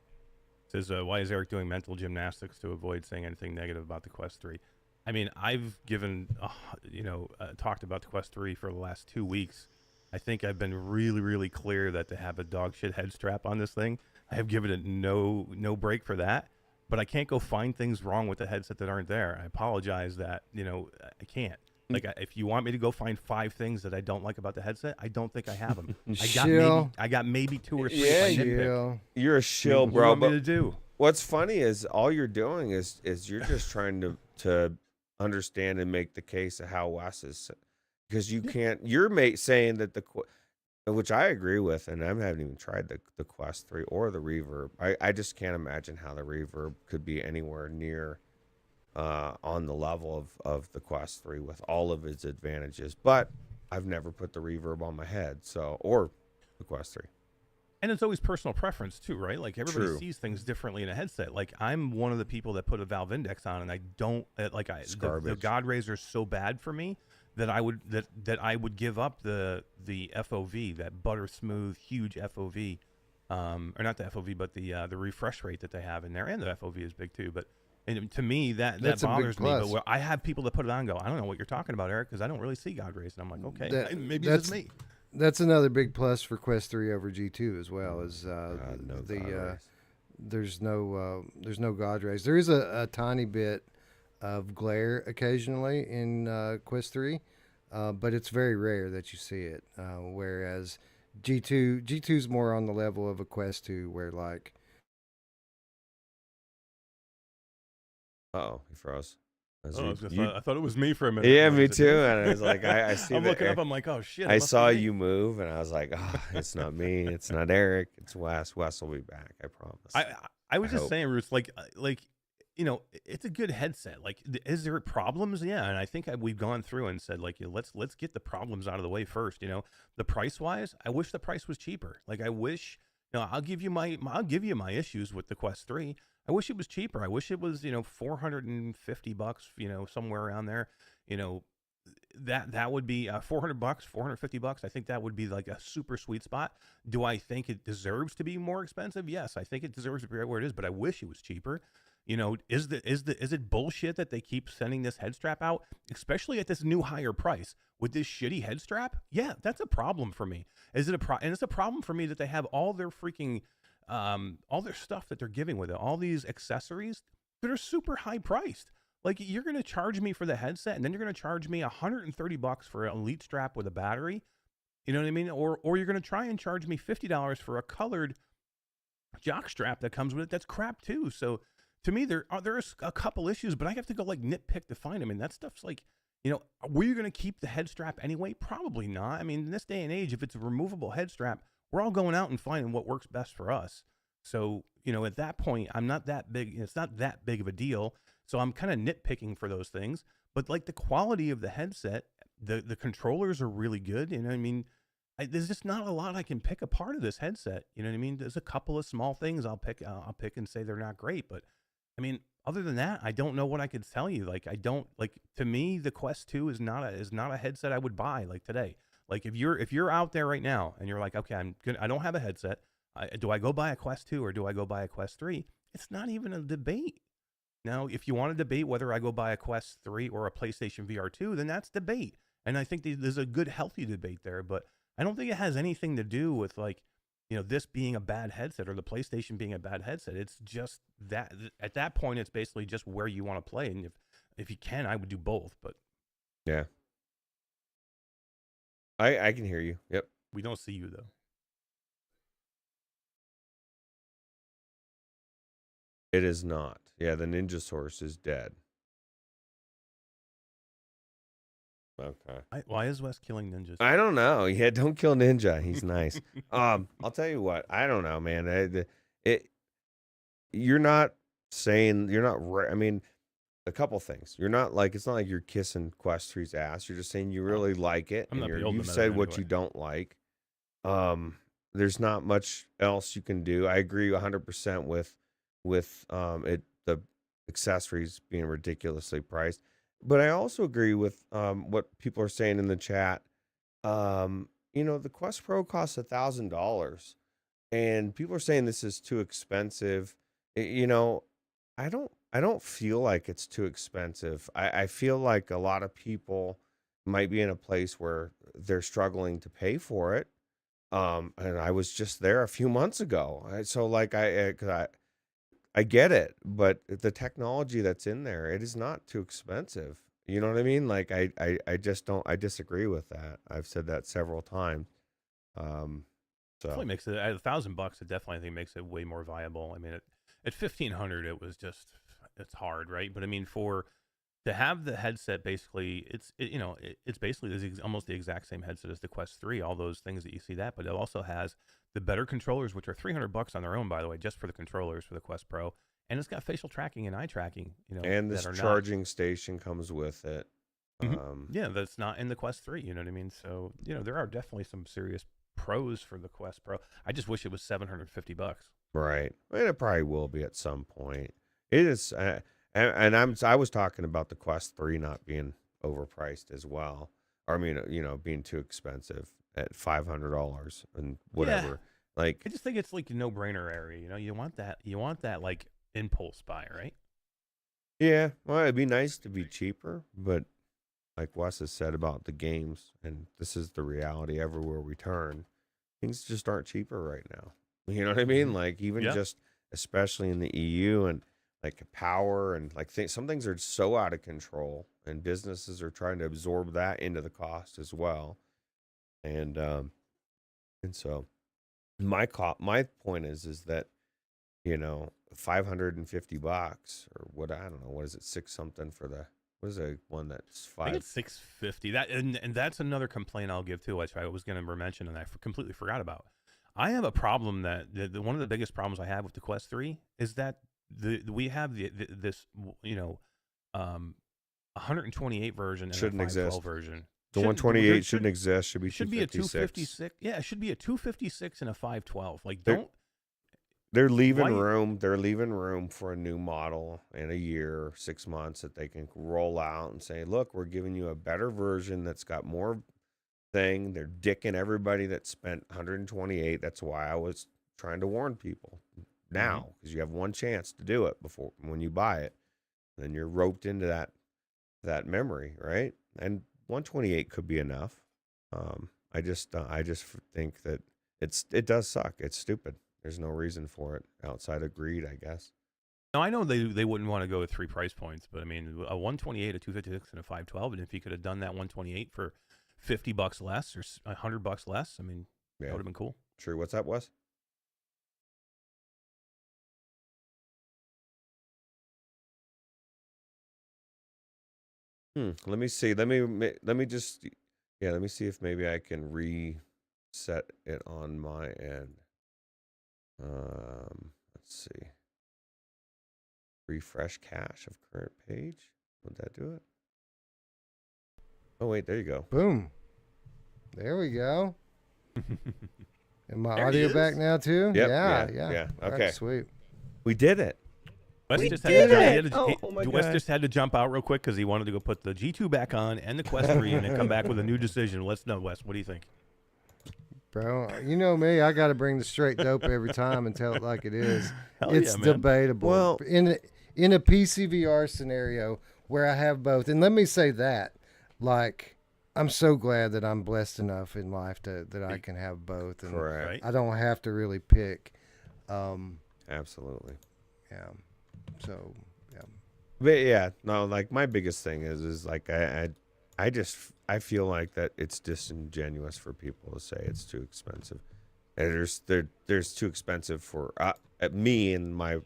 says, "Why is Eric doing mental gymnastics to avoid saying anything negative about the Quest 3?" I mean, I've given, talked about the Quest 3 for the last 2 weeks. I think I've been really, really clear that to have a dog shit head strap on this thing, I have given it no break for that. But I can't go find things wrong with the headset that aren't there. I apologize that I can't. Like, if you want me to go find 5 things that I don't like about the headset, I don't think I have them. I got maybe 2 or 3. Yeah, if I nitpick. You're a shill, What do bro. you want me But to do? what's funny is all you're doing is you're just trying to understand and make the case of how Wes is, because you can't. You're saying that which I agree with, and I haven't even tried the Quest 3 or the Reverb. I just can't imagine how the Reverb could be anywhere near on the level of the Quest 3 with all of its advantages. But I've never put the Reverb on my head, or the Quest 3. And it's always personal preference too, right? Like, everybody True. sees things differently in a headset. Like, I'm one of the people that put a Valve Index on, and I don't It's the garbage. God Razor is so bad for me that I would give up the FOV, that butter smooth huge FOV, or not the FOV, but the refresh rate that they have in there, and the FOV is big too. But to me, that That's a big bothers me. plus. But I have people that put it on and go, I don't know what you're talking about, Eric, because I don't really see God Rays, and I'm like, okay, That- maybe that's- it's me. That's another big plus for Quest 3 over G2 as well. Is No the God rays. there's no God rays. There is a tiny bit of glare occasionally in Quest 3, but it's very rare that you see it. Whereas G2's more on the level of a Quest 2, where like Uh-oh, he froze. As Oh, you- I thought it was me for a minute. yeah, I'm like, me is it too. And I was like, I see I'm the looking air- up. I'm like, oh shit! I it must saw be me. you move, and I was like, oh, it's not me. It's not Eric. It's Wes. Wes will be back. I promise. I was I just hope. saying, Ruuts, it's a good headset. Like, is there problems? Yeah, and I think we've gone through and said, like, let's get the problems out of the way first. The price wise, I wish the price was cheaper. Like, I wish. I'll give you my issues with the Quest 3. I wish it was cheaper. I wish it was $450, somewhere around there. That would be $400, $450. I think that would be like a super sweet spot. Do I think it deserves to be more expensive? Yes, I think it deserves to be right where it is, but I wish it was cheaper. Is it bullshit that they keep sending this head strap out, especially at this new higher price with this shitty head strap? Yeah, that's a problem for me. And it's a problem for me that they have all their freaking all their stuff that they're giving with it, all these accessories that are super high priced. Like, you're going to charge me for the headset, and then you're going to charge me $130 for an Elite strap with a battery. You know what I mean? Or you're going to try and charge me $50 for a colored jock strap that comes with it. That's crap too. So to me, there's a couple issues, but I have to go like nitpick to find them. And that stuff's like, were you going to keep the head strap anyway? Probably not. I mean, in this day and age, if it's a removable head strap, we're all going out and finding what works best for us. So, at that point, I'm not that big. It's not that big of a deal. So I'm kind of nitpicking for those things. But like, the quality of the headset, the controllers are really good. You know what I mean? There's just not a lot I can pick apart of this headset. You know what I mean? There's a couple of small things I'll pick and say they're not great. But I mean, other than that, I don't know what I could tell you. Like, to me, the Quest 2 is not a headset I would buy like today. Like, if you're out there right now and you're like, okay, I don't have a headset. Do I go buy a Quest 2 or do I go buy a Quest 3? It's not even a debate. Now, if you want to debate whether I go buy a Quest 3 or a PlayStation VR2, then that's debate. And I think there's a good, healthy debate there. But I don't think it has anything to do with, like, this being a bad headset or the PlayStation being a bad headset. It's just that at that point, it's basically just where you want to play. And if you can, I would do both. But Yeah. I can hear you. Yep. we don't see you, though. It is not. Yeah, the ninja source is dead. Okay. Why is Wes killing ninjas? I don't know. Yeah, don't kill Ninja. He's nice. I'll tell you what. I don't know, man. You're not saying you're not. I mean, a couple things. You're not like, it's not like you're kissing Quest 3's ass. You're just saying you really like it, I'm and not building you've them said anyway. what you don't like. There's not much else you can do. I agree 100% with the accessories being ridiculously priced. But I also agree with what people are saying in the chat. The Quest Pro costs $1,000, and people are saying this is too expensive. You know, I don't feel like it's too expensive. I feel like a lot of people might be in a place where they're struggling to pay for it. And I was just there a few months ago. So like 'cause I get it, but the technology that's in there, it is not too expensive. You know what I mean? Like I just don't. I disagree with that. I've said that several times. Um, Definitely so makes it at $1,000. It definitely, I think, makes it way more viable. I mean, at 1,500, it was just it's hard, right? But I mean, for to have the headset, basically, it's basically almost the exact same headset as the Quest 3. All those things that you see that, but it also has the better controllers, which are $300 on their own, by the way, just for the controllers for the Quest Pro, and it's got facial tracking and eye tracking. and That this are not. charging station comes with it. Yeah, that's not in the Quest 3. You know what I mean? So there are definitely some serious pros for the Quest Pro. I just wish it was $750. Right. And it probably will be at some point. It is, I was talking about the Quest 3 not being overpriced as well. Or I mean, being too expensive at $500 and whatever. Yeah. Like, I just think it's like a no-brainer area. You want that like impulse buy, right? yeah, well, it'd be nice to be cheaper, but like Wes has said about the games, and this is the reality everywhere we turn, things just aren't cheaper right now. You know what I mean? Like even Yeah. just especially in the EU and like power and like some things are so out of control, and businesses are trying to absorb that into the cost as well. And so my point is that $550 or what, I don't know, what is it, six something for the, what is a one that's I think five? it's 650. And that's another complaint I'll give too, which I was going to mention and I completely forgot about. I have a problem that one of the biggest problems I have with the Quest 3 is that we have this 128 version and Shouldn't a 512 exist. version. The 128 shouldn't exist. Should be Should be a 256. 256. Yeah, it should be a 256 and a 512. Like They're- don't They're leaving Why- room. They're leaving room for a new model in a year, 6 months that they can roll out and say, "Look, we're giving you a better version that's got more thing." They're dicking everybody that spent 128. That's why I was trying to warn people now, because you have one chance to do it before when you buy it, then you're roped into that memory, right? And 128 could be enough. I just think that it does suck. It's stupid. There's no reason for it outside of greed, I guess. Now I know they wouldn't want to go with 3 price points, but I mean a 128, a 256, and a 512, and if you could have done that 128 for $50 less or $100 less, I mean that Yeah, would have been cool. true. What's that, Wes? Let me see. Let me just, yeah. Let me see if maybe I can reset it on my end. Let's see. Refresh cache of current page. Would that do it? Oh wait, there you go. Boom. There we go. And my There he audio back is. now too? Yep, Yeah. yeah. All right, Okay. sweet. We did it. Wes We just did had it! to, Oh my Wes God. just had to jump out real quick because he wanted to go put the G2 back on and the Quest 3 and then come back with a new decision. Let's know, Wes. What do you think? Bro, you know me, I got to bring the straight dope every time and tell it like it is. Hell It's yeah, man. debatable. Well- in a PCVR scenario where I have both, and let me say that, like, I'm so glad that I'm blessed enough in life that I can have both, and Correct. Right? I don't have to really pick. Absolutely. Yeah. So yeah. But yeah, no, like my biggest thing is like I feel like that it's disingenuous for people to say it's too expensive. And there's too expensive for me in my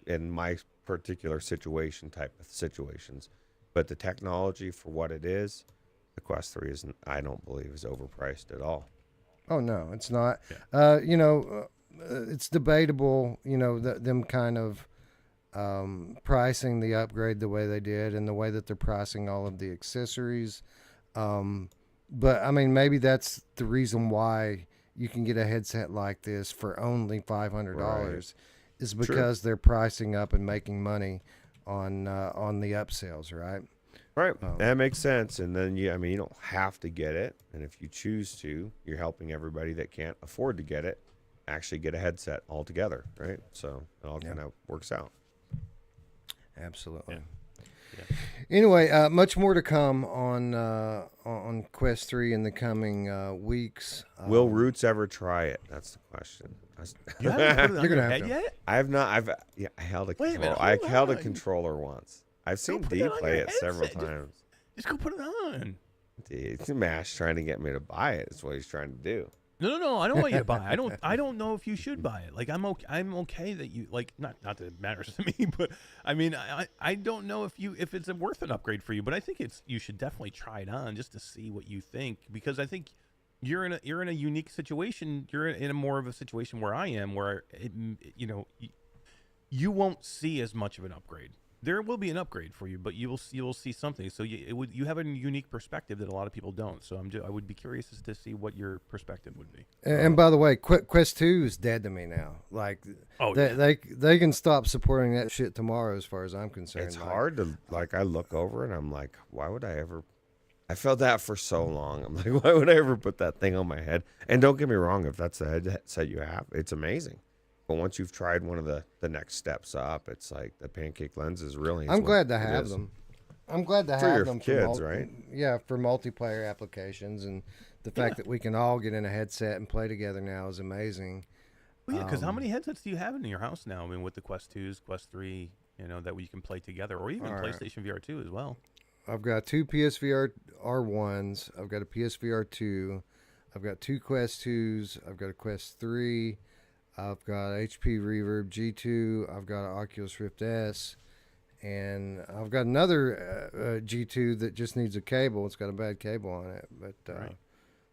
particular type of situations. But the technology for what it is, the Quest 3 isn't, I don't believe, is overpriced at all. Oh no, it's not. Yeah. It's debatable. Them kind of pricing the upgrade the way they did, and the way that they're pricing all of the accessories. But I mean, maybe that's the reason why you can get a headset like this for only $500, Right. is because they're pricing up and making money on the upsells, right? Right. That makes sense. And then I mean, you don't have to get it. And if you choose to, you're helping everybody that can't afford to get it actually get a headset altogether, right? So it all kind of works out. Absolutely. Yeah. Anyway, much more to come on Quest 3 in the coming weeks. Will Ruuts ever try it? That's the question. You haven't put it on You're gonna your have head to. yet? I have not. I held a Wait a minute, controller. I hold held a on. controller once. I've seen put D that on play your it several headset. times. Just go put it on. It's Mash trying to get me to buy it. That's what he's trying to do. No. I don't want you to buy it. I don't know if you should buy it. Like I'm okay that you like not that it matters to me, but I mean I don't know if it's worth an upgrade for you. But I think you should definitely try it on just to see what you think, because I think you're in a unique situation. You're in a more of a situation where I am, where you won't see as much of an upgrade. There will be an upgrade for you, but you will see something. So you have a unique perspective that a lot of people don't. So I would be curious as to see what your perspective would be. And by the way, Quest 2 is dead to me now. Like, they can stop supporting that shit tomorrow, as far as I'm concerned. It's hard to I look over and I'm like, why would I ever? I felt that for so long. I'm like, why would I ever put that thing on my head? And don't get me wrong, if that's the headset you have, it's amazing. But once you've tried one of the next steps up, it's like the pancake lenses really. I'm glad to have them. I'm glad to for have your them kids, for right? Yeah, for multiplayer applications, and the fact that we can all get in a headset and play together now is amazing. Well, yeah, because how many headsets do you have in your house now? I mean, with the Quest 2s, Quest 3, that we can play together, or even PlayStation VR2 as well. I've got 2 PSVR R1s. I've got a PSVR 2. I've got 2 Quest 2s. I've got a Quest 3. I've got HP Reverb G2. I've got an Oculus Rift S. And I've got another G2 that just needs a cable. It's got a bad cable on it. But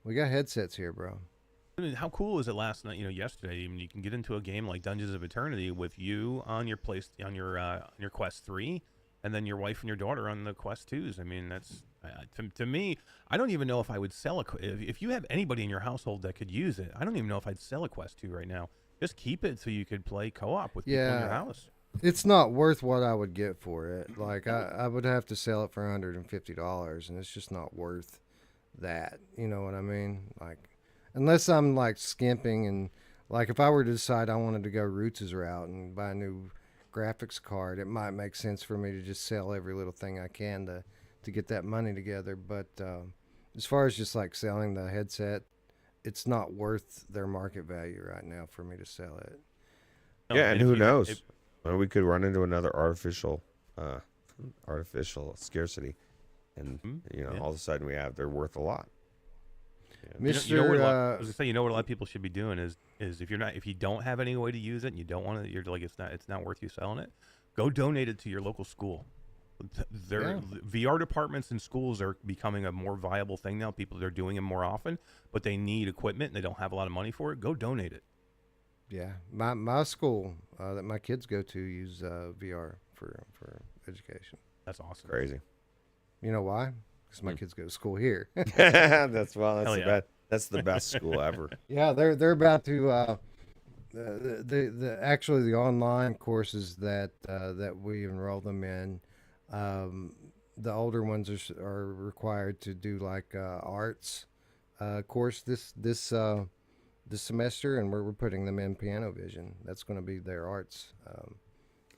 we got headsets here, bro. I mean, how cool is it last night, yesterday, even you can get into a game like Dungeons of Eternity with you on your your Quest 3, and then your wife and your daughter on the Quest 2s. I mean, that's to me, I don't even know if I would sell if you have anybody in your household that could use it. I don't even know if I'd sell a Quest 2 right now. Just keep it so you could play co-op with people in your house. It's not worth what I would get for it. Like I would have to sell it for $150, and it's just not worth that. You know what I mean? Like, unless I'm like skimping, and like if I were to decide I wanted to go Ruuts' route and buy a new graphics card, it might make sense for me to just sell every little thing I can to get that money together. But as far as just like selling the headset, it's not worth their market value right now for me to sell it. Yeah, and who knows? We could run into another artificial scarcity, and all of a sudden they're worth a lot. Yeah. I was gonna say, what a lot of people should be doing is if you don't have any way to use it and you don't want to, you're like it's not worth you selling it, go donate it to your local school. VR departments in schools are becoming a more viable thing now. People are doing them more often, but they need equipment and they don't have a lot of money for it. Go donate it. Yeah, my school that my kids go to use VR for education. That's awesome. Crazy. You know why? Because my kids go to school here. That's the best school ever. Yeah, they're about to the online courses that we enroll them in. The older ones are required to do like arts course this semester, and we're putting them in piano vision. That's going to be their arts.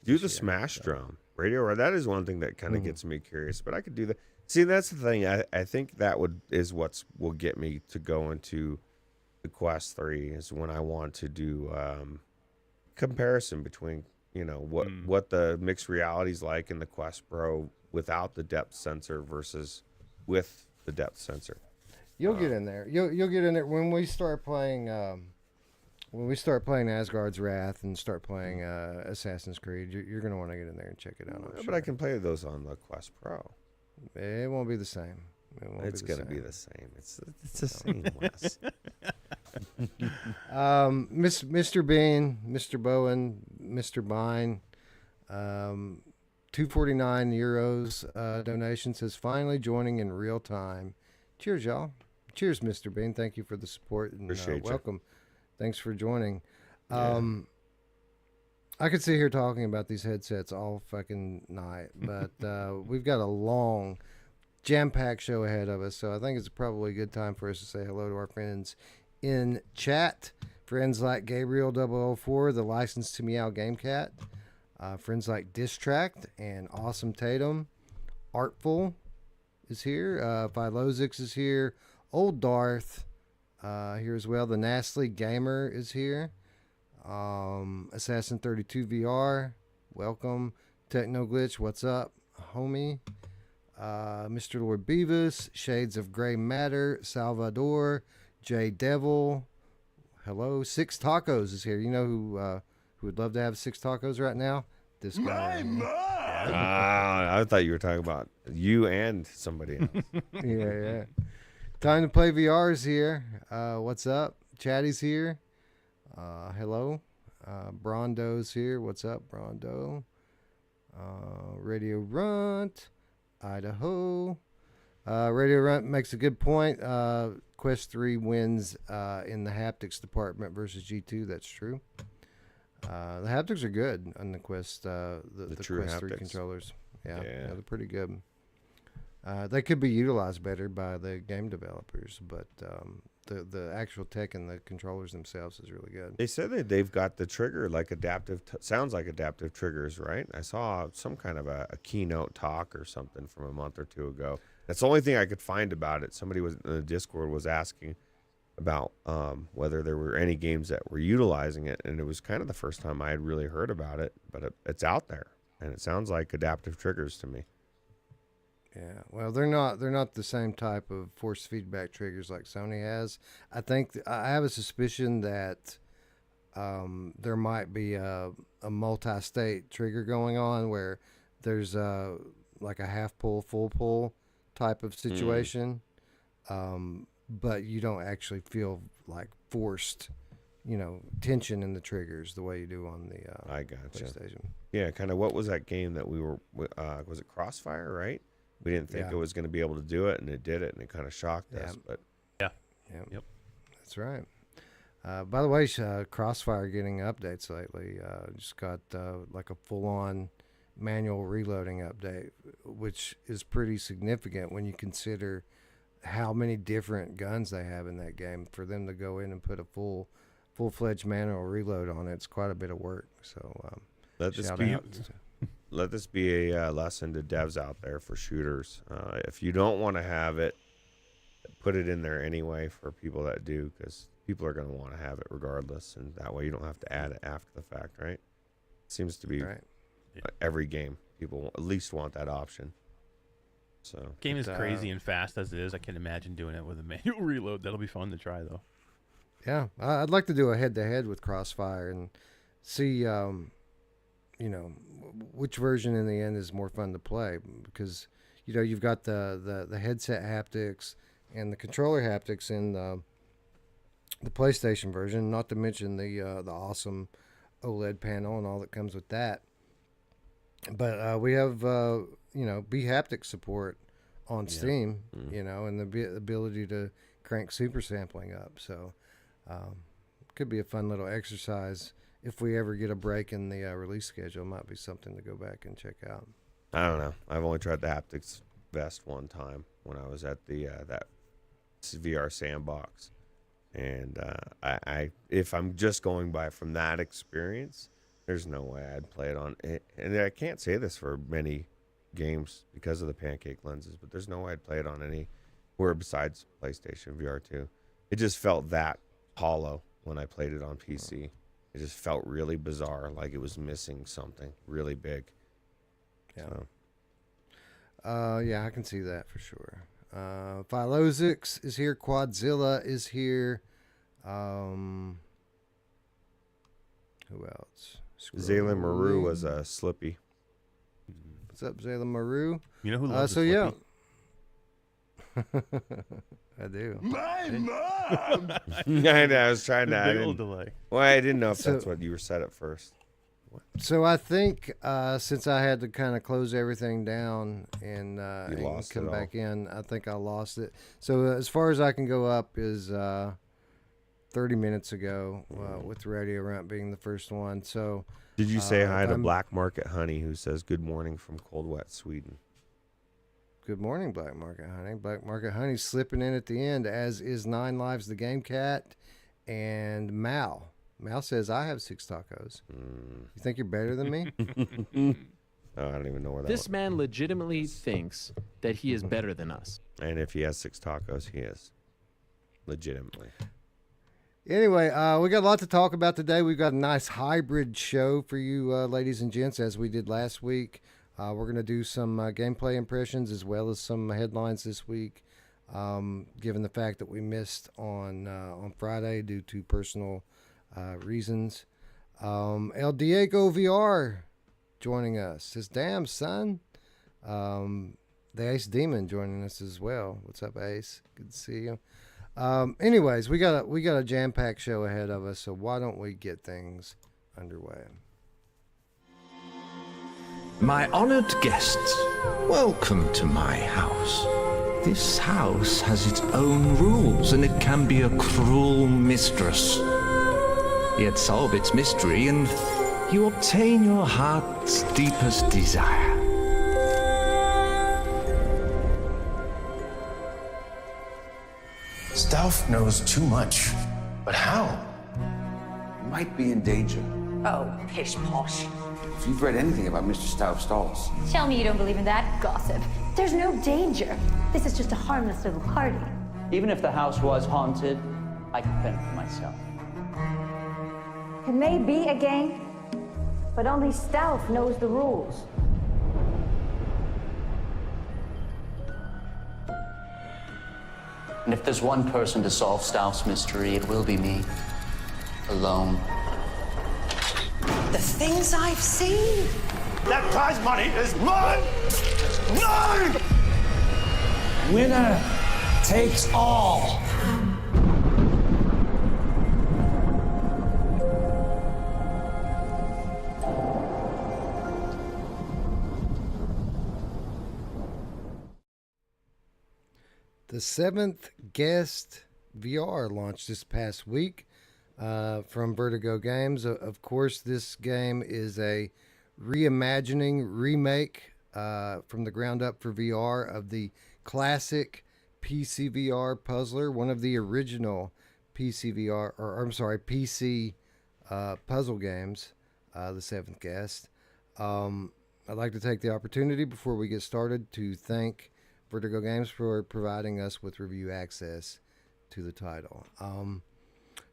Do the Smash Drum radio. That is one thing that kind of gets me curious. But I could do that. See, that's the thing. I think that will get me to go into the Quest 3 is when I want to do comparison between what the mixed reality is like in the Quest Pro without the depth sensor versus with the depth sensor. You'll get in there. You'll get in there when we start playing. When we start playing Asgard's Wrath and start playing Assassin's Creed, you're going to want to get in there and check it out. But I can play those on the Quest Pro. It won't be the same. It's going to be the same. It's the same, Wes. Mr. Bean, Mr. Bowen, Mr. Bine, 249 euros donation says finally joining in real time. Cheers, y'all. Cheers, Mr. Bean. Thank you for the support and welcome. Thanks for joining. I could sit here talking about these headsets all fucking night, but we've got a long jam-packed show ahead of us. So I think it's probably a good time for us to say hello to our friends in chat. Friends like Gabriel 004, the License to Meow Game Cat. Friends like Distract and Awesome Tatum. Artful is here. Philozix is here. Old Darth here as well. The Nastly Gamer is here. Assassin 32 VR, welcome. Techno Glitch, what's up, homie? Mr. Lord Beavis, Shades of Gray Matter, Salvador, J Devil, hello. Six Tacos is here. You know who would love to have 6 tacos right now? This guy. I thought you were talking about you and somebody else. Yeah. Time to Play VR is here. What's up? Chatty's here. Hello. Brondo's here. What's up, Brondo? Radio Runt. Idaho. Radio Runt makes a good point. Quest 3 wins in the haptics department versus G2. That's true. The haptics are good on the Quest. The true Quest 3 haptics. controllers. Yeah, they're pretty good. They could be utilized better by the game developers, but the actual tech and the controllers themselves is really good. They said that they've got the trigger like adaptive, sounds like adaptive triggers, right? I saw some kind of a keynote talk or something from a month or two ago. That's the only thing I could find about it. Somebody was in the Discord was asking about whether there were any games that were utilizing it, and it was kind of the first time I had really heard about it, but it's out there, and it sounds like adaptive triggers to me. Yeah, well, they're not the same type of force feedback triggers like Sony has. I think I have a suspicion that there might be a multi-state trigger going on where there's like a half pull, full pull type of situation, but you don't actually feel like forced, tension in the triggers the way you do on the I gotcha. PlayStation. Yeah, kind of. What was that game that we were? Was it Crossfire? Right. We didn't think it was going to be able to do it, and it did it, and it kind of shocked us. But Yep. That's right. By the way, Crossfire getting updates lately. Just got like a full-on manual reloading update, which is pretty significant when you consider how many different guns they have in that game. For them to go in and put a full-fledged manual reload on it, it's quite a bit of work. So let this be a lesson to devs out there for shooters. If you don't want to have it, put it in there anyway for people that do, because people are going to want to have it regardless, and that way you don't have to add it after the fact, right? Seems to be every game. People at least want that option. So game is crazy and fast as it is. I can imagine doing it with a manual reload. That'll be fun to try, though. Yeah, I'd like to do a head-to-head with Crossfire and see, which version in the end is more fun to play, because you've got the headset haptics and the controller haptics in the PlayStation version, not to mention the awesome OLED panel and all that comes with that. But we have B-haptic support on Steam, and the ability to crank super sampling up. So could be a fun little exercise. If we ever get a break in the release schedule, it might be something to go back and check out. I don't know. I've only tried the haptics vest one time when I was at the that VR sandbox, and I if I'm just going by from that experience, there's no way I'd play it on it. And I can't say this for many games because of the pancake lenses, but there's no way I'd play it on anywhere besides PlayStation VR2. It just felt that hollow when I played it on PC. It just felt really bizarre, like it was missing something really big. Yeah. I can see that for sure. Philozix is here. Quadzilla is here. Who else? Zayla Maru was a Slippy. What's up, Zayla Maru? You know who loves so a yeah. Slippy? I do. My mom! I was trying to. Big old delay. Well, I didn't know if that's what you were set at first. So I think since I had to kind of close everything down and come back in, I think I lost it. So as far as I can go up is 30 minutes ago with Radio Runt being the first one. So did you say hi to Black Market Honey, who says good morning from cold, wet Sweden? Good morning, Black Market Honey. Black Market Honey slipping in at the end, as is Nine Lives the Game Cat and Mal. Mal says, I have 6 tacos. You think you're better than me? Oh, I don't even know where that This was. man legitimately thinks that he is better than us. And if he has 6 tacos, he is. Legitimately. Anyway, we got a lot to talk about today. We've got a nice hybrid show for you, ladies and gents, as we did last week. We're going to do some gameplay impressions as well as some headlines this week, given the fact that we missed on Friday due to personal reasons. El Diego VR joining us. Says, damn, son. The Ace Demon joining us as well. What's up, Ace? Good to see you. Anyways, we got a jam-packed show ahead of us, so why don't we get things underway? My honored guests, welcome to my house. This house has its own rules, and it can be a cruel mistress. Yet solve its mystery, and you obtain your heart's deepest desire. Stauf knows too much. But how? Might be in danger. Oh, pish posh. If you've read anything about Mr. Stauf's dolls. Tell me you don't believe in that gossip. There's no danger. This is just a harmless little party. Even if the house was haunted, I can fend for myself. It may be a game, but only Stauf knows the rules. And if there's one person to solve Stauf's mystery, it will be me. Alone. The things I've seen. That prize money is mine! Mine! Winner takes all. The 7th Guest VR launched this past week from Vertigo Games. Of course, this game is a reimagining, remake from the ground up for VR of the classic PCVR puzzler, one of the original PCVR, or I'm sorry, PC puzzle games, the 7th Guest. I'd like to take the opportunity before we get started to thank Vertigo Games for providing us with review access to the title.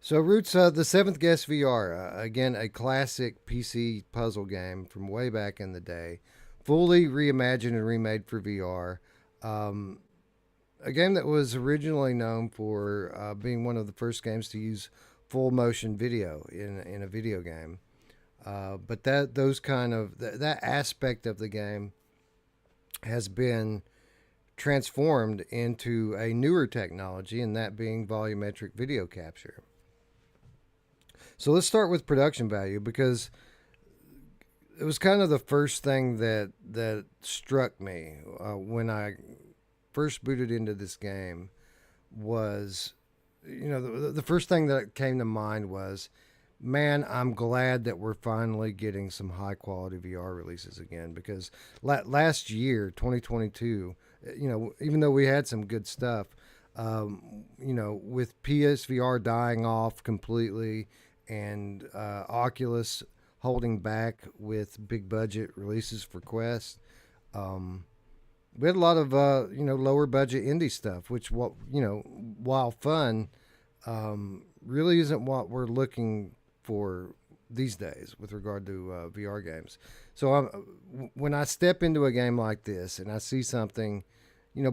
So Ruuts, the 7th Guest VR, again, a classic PC puzzle game from way back in the day, fully reimagined and remade for VR. A game that was originally known for being one of the first games to use full motion video in a video game. But that aspect of the game has been transformed into a newer technology, and that being volumetric video capture. So let's start with production value, because it was kind of the first thing that struck me when I first booted into this game. Was, the first thing that came to mind was, man, I'm glad that we're finally getting some high quality VR releases again, because last year, 2022, even though we had some good stuff, with PSVR dying off completely and Oculus holding back with big budget releases for Quest, we had a lot of lower budget indie stuff, which while fun, really isn't what we're looking for these days with regard to VR games. So when I step into a game like this and I see something,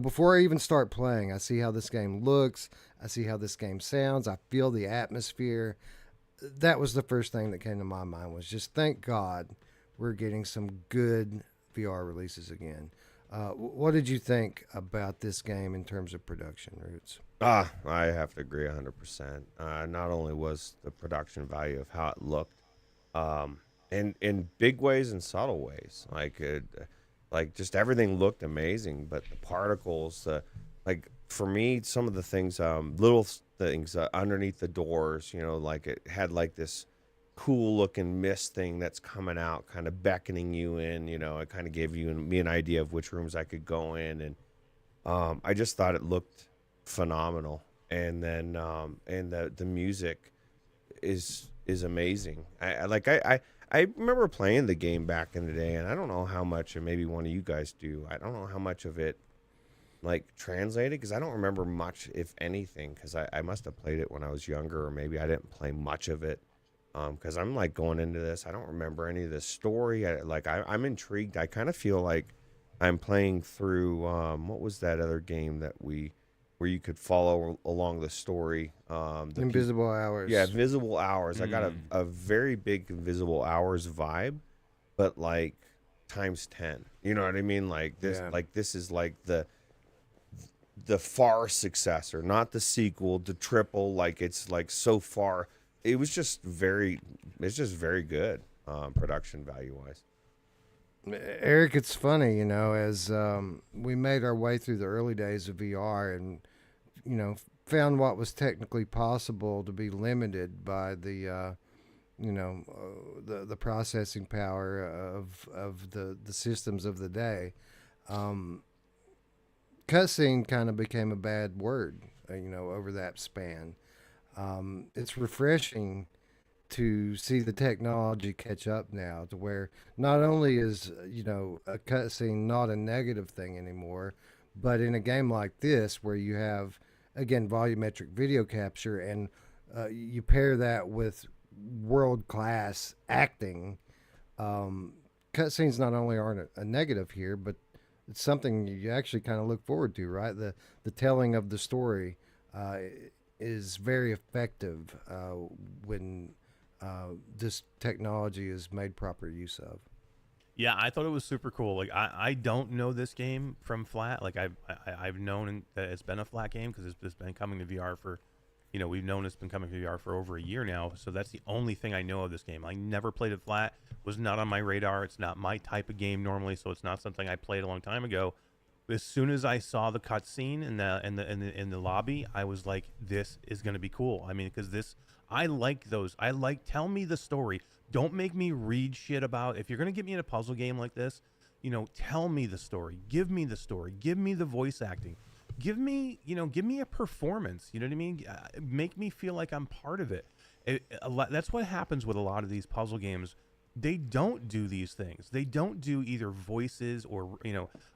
before I even start playing, I see how this game looks, I see how this game sounds, I feel the atmosphere. That was the first thing that came to my mind, was just thank God we're getting some good VR releases again. What did you think about this game in terms of production, Ruuts? I have to agree 100%. Not only was the production value of how it looked, in big ways and subtle ways, like just everything looked amazing, but the particles, for me, some of the things, little things underneath the doors, it had this cool looking mist thing that's coming out, kind of beckoning you in. It kind of gave me an idea of which rooms I could go in, and I just thought it looked phenomenal, and then and the music is amazing. I remember playing the game back in the day, and I don't know how much, and maybe one of you guys do. I don't know how much of it like translated, because I don't remember much, if anything, because I must have played it when I was younger, or maybe I didn't play much of it. Because I'm like going into this, I don't remember any of the story. I'm intrigued. I kind of feel like I'm playing through what was that other game that where you could follow along the story? Invisible Hours. Yeah, Invisible Hours. I got a very big Invisible Hours vibe, but like times 10. You know what I mean? Like this, this is like the far successor, not the sequel, the triple. Like it's like so far. It was just very good, production value wise. Eric, it's funny, as we made our way through the early days of VR and, found what was technically possible to be limited by the processing power of the systems of the day. Cutscene kind of became a bad word, over that span. It's refreshing to see the technology catch up now to where not only is, a cutscene not a negative thing anymore, but in a game like this where you have, again, volumetric video capture and you pair that with world-class acting, cutscenes not only aren't a negative here, but it's something you actually kind of look forward to, right? The telling of the story is very effective when this technology is made proper use of. Yeah, I thought it was super cool. Like I don't know this game from Flat. Like I've known that it's been a Flat game because it's been coming to VR for, we've known it's been coming to VR for over a year now. So that's the only thing I know of this game. I never played it Flat. Was not on my radar. It's not my type of game normally, so it's not something I played a long time ago. As soon as I saw the cutscene in the lobby, I was like, "This is gonna be cool." I mean, because I like those. Tell me the story. Don't make me read shit about. If you're gonna get me in a puzzle game like this, tell me the story. Give me the story. Give me the voice acting. Give me a performance. You know what I mean? Make me feel like I'm part of it. That's what happens with a lot of these puzzle games. They don't do these things. They don't do either voices or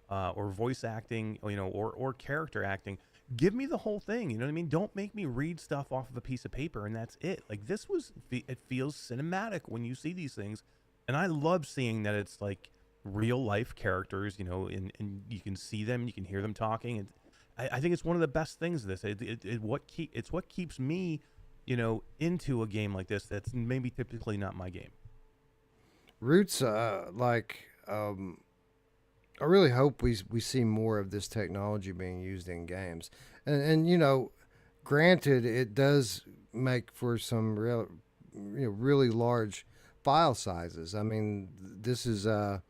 voice acting, or character acting. Give me the whole thing. You know what I mean? Don't make me read stuff off of a piece of paper and that's it. Like it feels cinematic when you see these things, and I love seeing that it's like real life characters, and you can see them, you can hear them talking, and I think it's one of the best things of this. It's what keeps me, into a game like this. That's maybe typically not my game. Ruuts, I really hope we see more of this technology being used in games, and granted, it does make for some really large file sizes. I mean, this is I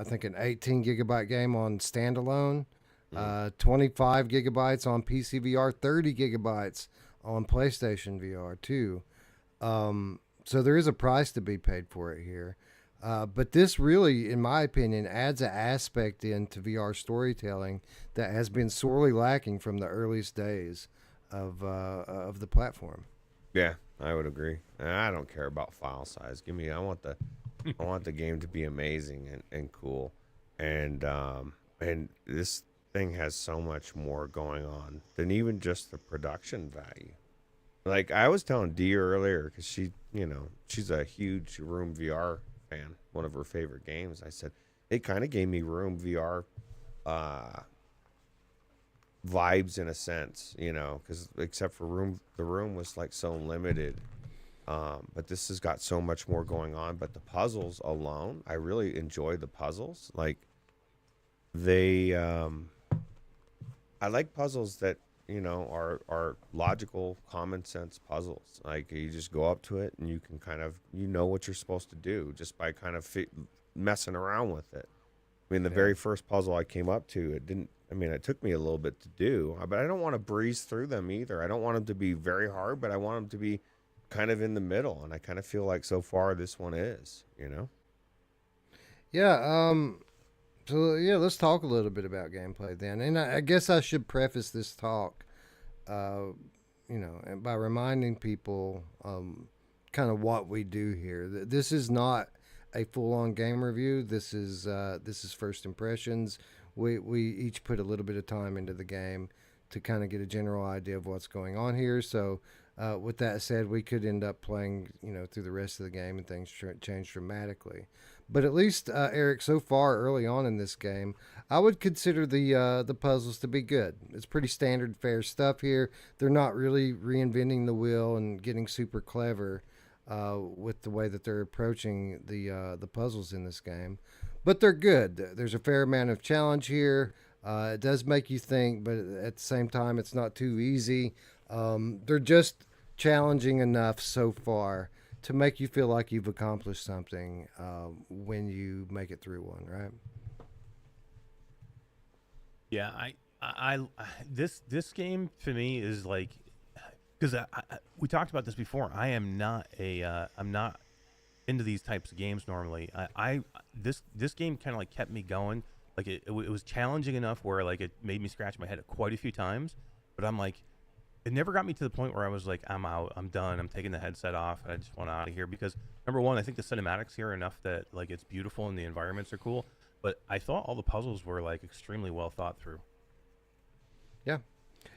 think an 18 gigabyte game on standalone, 25 gigabytes on PC VR, 30 gigabytes on PlayStation VR 2. So there is a price to be paid for it here. But this really, in my opinion, adds an aspect into VR storytelling that has been sorely lacking from the earliest days of the platform. Yeah, I would agree. I don't care about file size. I want the game to be amazing and cool, and this thing has so much more going on than even just the production value. Like I was telling Dee earlier, because she's a huge Room VR fan, one of her favorite games. I said it kind of gave me Room VR vibes in a sense, because except for the room was like so limited, but this has got so much more going on. But the puzzles alone, I really enjoy the puzzles. Like I like puzzles that are logical, common sense puzzles. Like you just go up to it and you can kind of what you're supposed to do just by kind of messing around with it. I mean, the very first puzzle I came up to, it took me a little bit to do, but I don't want to breeze through them either. I don't want them to be very hard, but I want them to be kind of in the middle, and I kind of feel like so far this one is, Yeah, So yeah, let's talk a little bit about gameplay then. And I guess I should preface this talk, and by reminding people kind of what we do here. This is not a full-on game review. This is first impressions. We each put a little bit of time into the game to kind of get a general idea of what's going on here. So with that said, we could end up playing through the rest of the game and things change dramatically. But at least Eric, so far early on in this game, I would consider the puzzles to be good. It's pretty standard fare stuff here. They're not really reinventing the wheel and getting super clever with the way that they're approaching the puzzles in this game, but they're good. There's a fair amount of challenge here. It does make you think, but at the same time, it's not too easy. They're just challenging enough so far to make you feel like you've accomplished something when you make it through one, right? Yeah, this game for me is like, because we talked about this before. I'm not into these types of games normally. This game kind of like kept me going. Like it was challenging enough where like it made me scratch my head quite a few times. But I'm like, it never got me to the point where I was like, I'm out, I'm done, I'm taking the headset off, I just want out of here. Because number one, I think the cinematics here are enough that like it's beautiful and the environments are cool. But I thought all the puzzles were like extremely well thought through.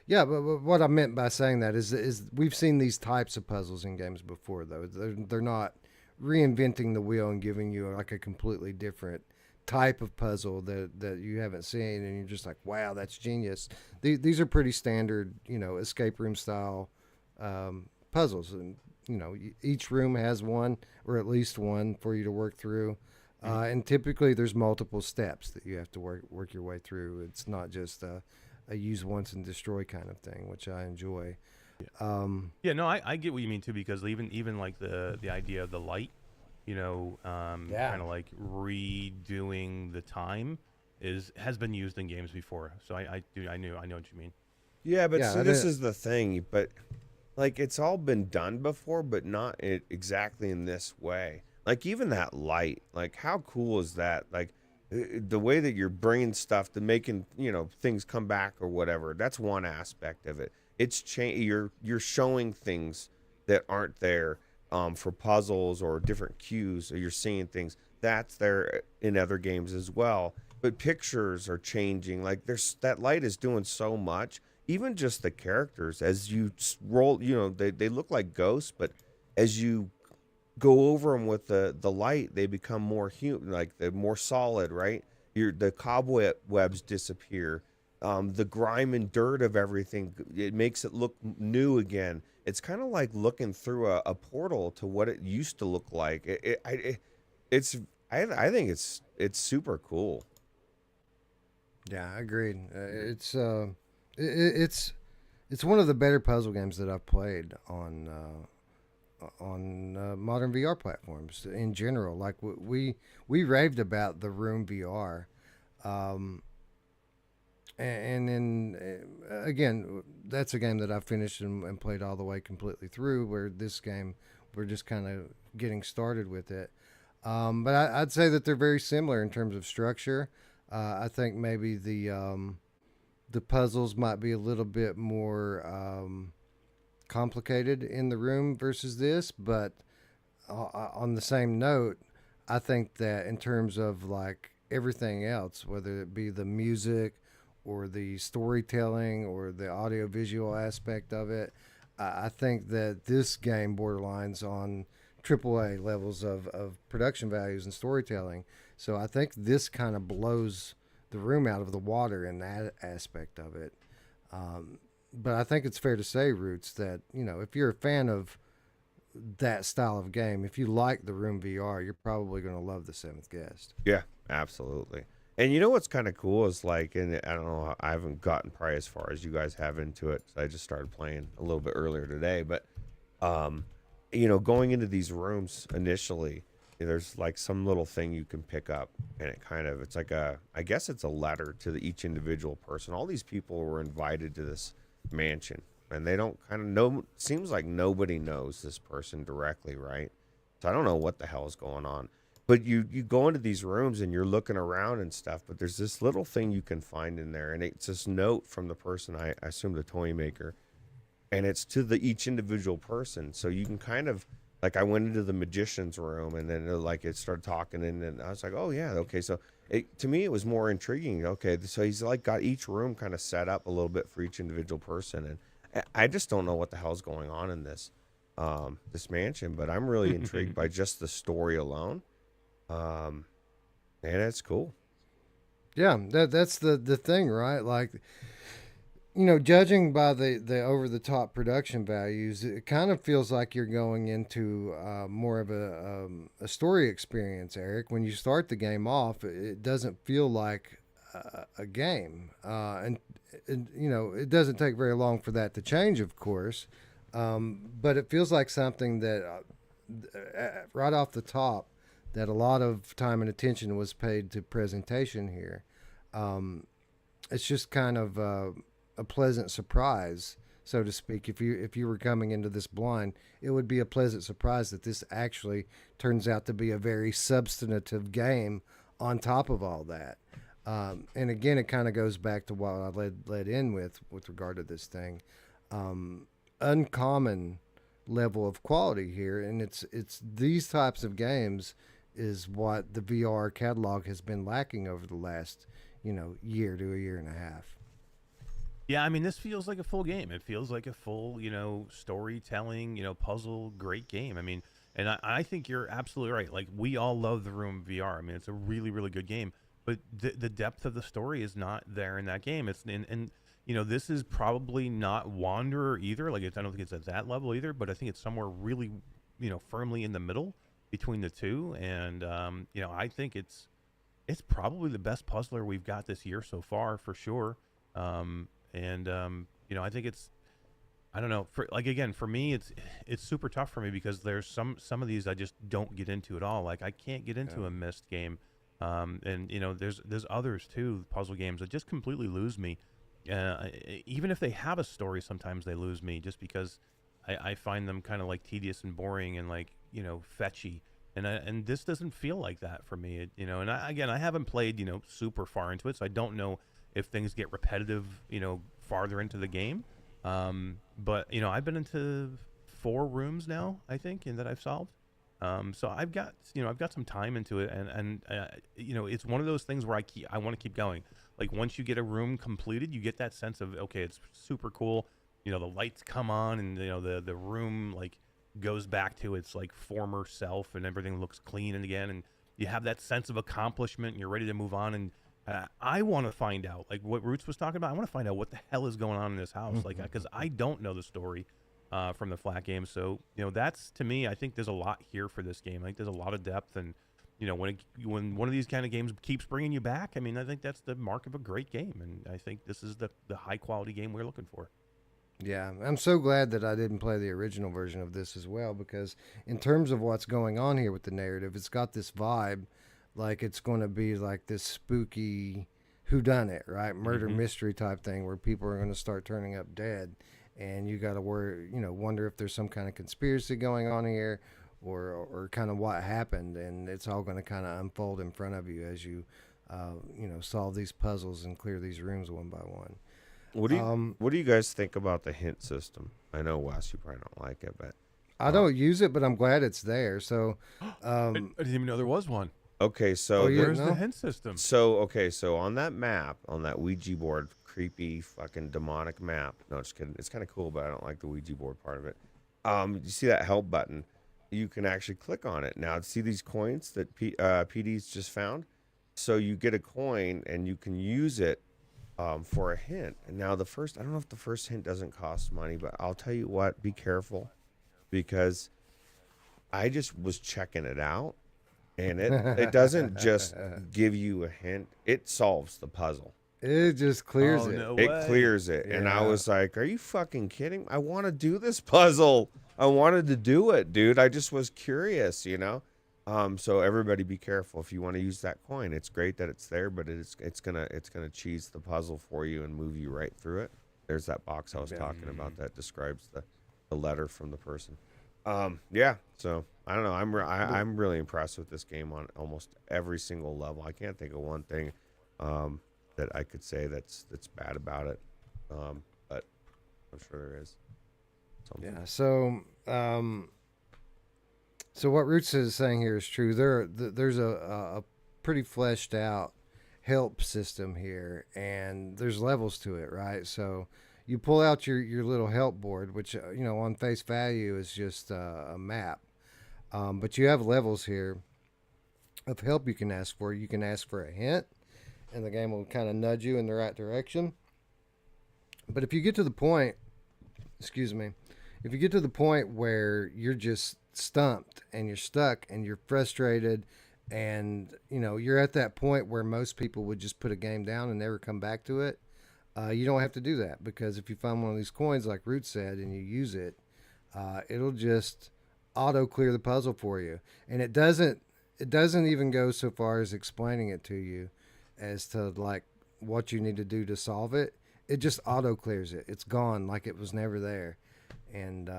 Yeah, but what I meant by saying that is we've seen these types of puzzles in games before, though. They're not reinventing the wheel and giving you like a completely different type of puzzle that you haven't seen, and you're just like, wow, that's genius. These are pretty standard, escape room style puzzles, and each room has one or at least one for you to work through. And typically there's multiple steps that you have to work your way through. It's not just a use once and destroy kind of thing, which I enjoy. No, I get what you mean too, because even like the idea of the light, kind of like redoing the time has been used in games before. So I know what you mean. Yeah, but see, this is the thing. But like it's all been done before, but not exactly in this way. Like even that light, like how cool is that? Like the way that you're bringing stuff to making things come back or whatever. That's one aspect of it. It's you're showing things that aren't there for puzzles or different cues, or you're seeing things that's there in other games as well. But pictures are changing. Like that light is doing so much. Even just the characters as you roll, they look like ghosts, but as you go over them with the light, they become more human, like they're more solid, right? The cobwebs disappear. The grime and dirt of everything, it makes it look new again. It's kind of like looking through a portal to what it used to look like. I think it's super cool. Yeah, I agreed. It's one of the better puzzle games that I've played on modern VR platforms in general. Like we raved about the Room VR. And then again, that's a game that I finished and played all the way completely through, where this game, we're just kind of getting started with it. But I'd say that they're very similar in terms of structure. I think maybe the puzzles might be a little bit more complicated in the Room versus this, but on the same note, I think that in terms of like everything else, whether it be the music or the storytelling or the audio-visual aspect of it, I think that this game borderlines on AAA levels of production values and storytelling. So I think this kind of blows the Room out of the water in that aspect of it. But I think it's fair to say, Ruuts, that, if you're a fan of that style of game, if you like the Room VR, you're probably going to love the Seventh Guest. Yeah, absolutely. And you know what's kind of cool is like, and I don't know, I haven't gotten probably as far as you guys have into it. I just started playing a little bit earlier today, but going into these rooms initially, there's like some little thing you can pick up, and it's like I guess it's a letter to each individual person. All these people were invited to this mansion, and they don't kind of know. Seems like nobody knows this person directly, right? So I don't know what the hell is going on. But you go into these rooms and you're looking around and stuff, but there's this little thing you can find in there, and it's this note from the person, I assume the toy maker, and it's to each individual person. So you can kind of, like, I went into the magician's room, and then it started talking, and then I was like, oh yeah, okay. So to me it was more intriguing. Okay, so he's like got each room kind of set up a little bit for each individual person, and I just don't know what the hell's going on in this mansion, but I'm really intrigued by just the story alone. And it's cool. Yeah, that's the thing, right? Like, judging by the over the top production values, it kind of feels like you're going into more of a story experience, Eric. When you start the game off, it doesn't feel like a game, and it doesn't take very long for that to change, of course. But it feels like something that right off the top, that a lot of time and attention was paid to presentation here. It's just kind of a pleasant surprise, so to speak. If you were coming into this blind, it would be a pleasant surprise that this actually turns out to be a very substantive game on top of all that. And again, it kind of goes back to what I led in with regard to this thing. Uncommon level of quality here, and it's these types of games is what the VR catalog has been lacking over the last year to a year and a half. Yeah, I mean, this feels like a full game. It feels like a full, storytelling, puzzle, great game. I mean, and I think you're absolutely right. Like, we all love the Room VR. I mean, it's a really, really good game. But the depth of the story is not there in that game. It's and this is probably not Wanderer either. Like, I don't think it's at that level either. But I think it's somewhere really, firmly in the middle between the two. And I think it's probably the best puzzler we've got this year so far, for sure. I think it's, I don't know, for me, it's super tough for me because there's some of these I just don't get into at all. Like, I can't get into a Myst game. There's others too, puzzle games that just completely lose me. Even if they have a story, sometimes they lose me just because I find them kind of like tedious and boring and like, fetchy. And this doesn't feel like that for me, and I haven't played, super far into it, so I don't know if things get repetitive, farther into the game. But I've been into 4 rooms now, I think, and that I've solved. So I've got some time into it, and it's one of those things where I want to keep going. Like, once you get a room completed, you get that sense of, okay, it's super cool. The lights come on, and the room like goes back to its like former self, and everything looks clean and again, and you have that sense of accomplishment, and you're ready to move on. And I want to find out, like what Ruuts was talking about. I want to find out what the hell is going on in this house, like, because I don't know the story from the flat game. So that's, to me, I think there's a lot here for this game. I think there's a lot of depth, and when one of these kind of games keeps bringing you back, I mean, I think that's the mark of a great game, and I think this is the high quality game we're looking for. Yeah, I'm so glad that I didn't play the original version of this as well, because in terms of what's going on here with the narrative, it's got this vibe like it's going to be like this spooky whodunit, right? Murder mystery type thing where people are going to start turning up dead, and you got to wonder if there's some kind of conspiracy going on here, or kind of what happened, and it's all going to kind of unfold in front of you as you solve these puzzles and clear these rooms one by one. What do you guys think about the hint system? I know, Wes, you probably don't like it, but I don't use it, but I'm glad it's there. So I didn't even know there was one. Okay, so where's the hint system? So on that map, on that Ouija board, creepy fucking demonic map. No, just kidding. It's kind of cool, but I don't like the Ouija board part of it. You see that help button? You can actually click on it. Now, see these coins that PD's just found? So you get a coin and you can use it for a hint. And now I don't know if the first hint doesn't cost money, but I'll tell you what, be careful, because I just was checking it out, and it doesn't just give you a hint, it solves the puzzle. It just clears it. No it way. Clears it. Yeah. And I was like, are you fucking kidding? I want to do this puzzle. I wanted to do it, dude. I just was curious, So everybody be careful if you want to use that coin. It's great that it's there, but it's gonna cheese the puzzle for you and move you right through it. There's that box I was talking about that describes the letter from the person. Yeah. So I don't know. I'm really impressed with this game on almost every single level. I can't think of one thing that I could say that's bad about it. But I'm sure there is something. Yeah. So what Ruuts is saying here is true. There's a pretty fleshed out help system here, and there's levels to it, right? So you pull out your little help board, which on face value is just a map, but you have levels here of help you can ask for. You can ask for a hint, and the game will kind of nudge you in the right direction. But if you get to the point, if you get to the point where you're just stumped and you're stuck and you're frustrated, and you're at that point where most people would just put a game down and never come back to it, you don't have to do that, because if you find one of these coins like Root said and you use it, it'll just auto clear the puzzle for you. And it doesn't even go so far as explaining it to you as to like what you need to do to solve it. It just auto clears it. It's gone like it was never there. And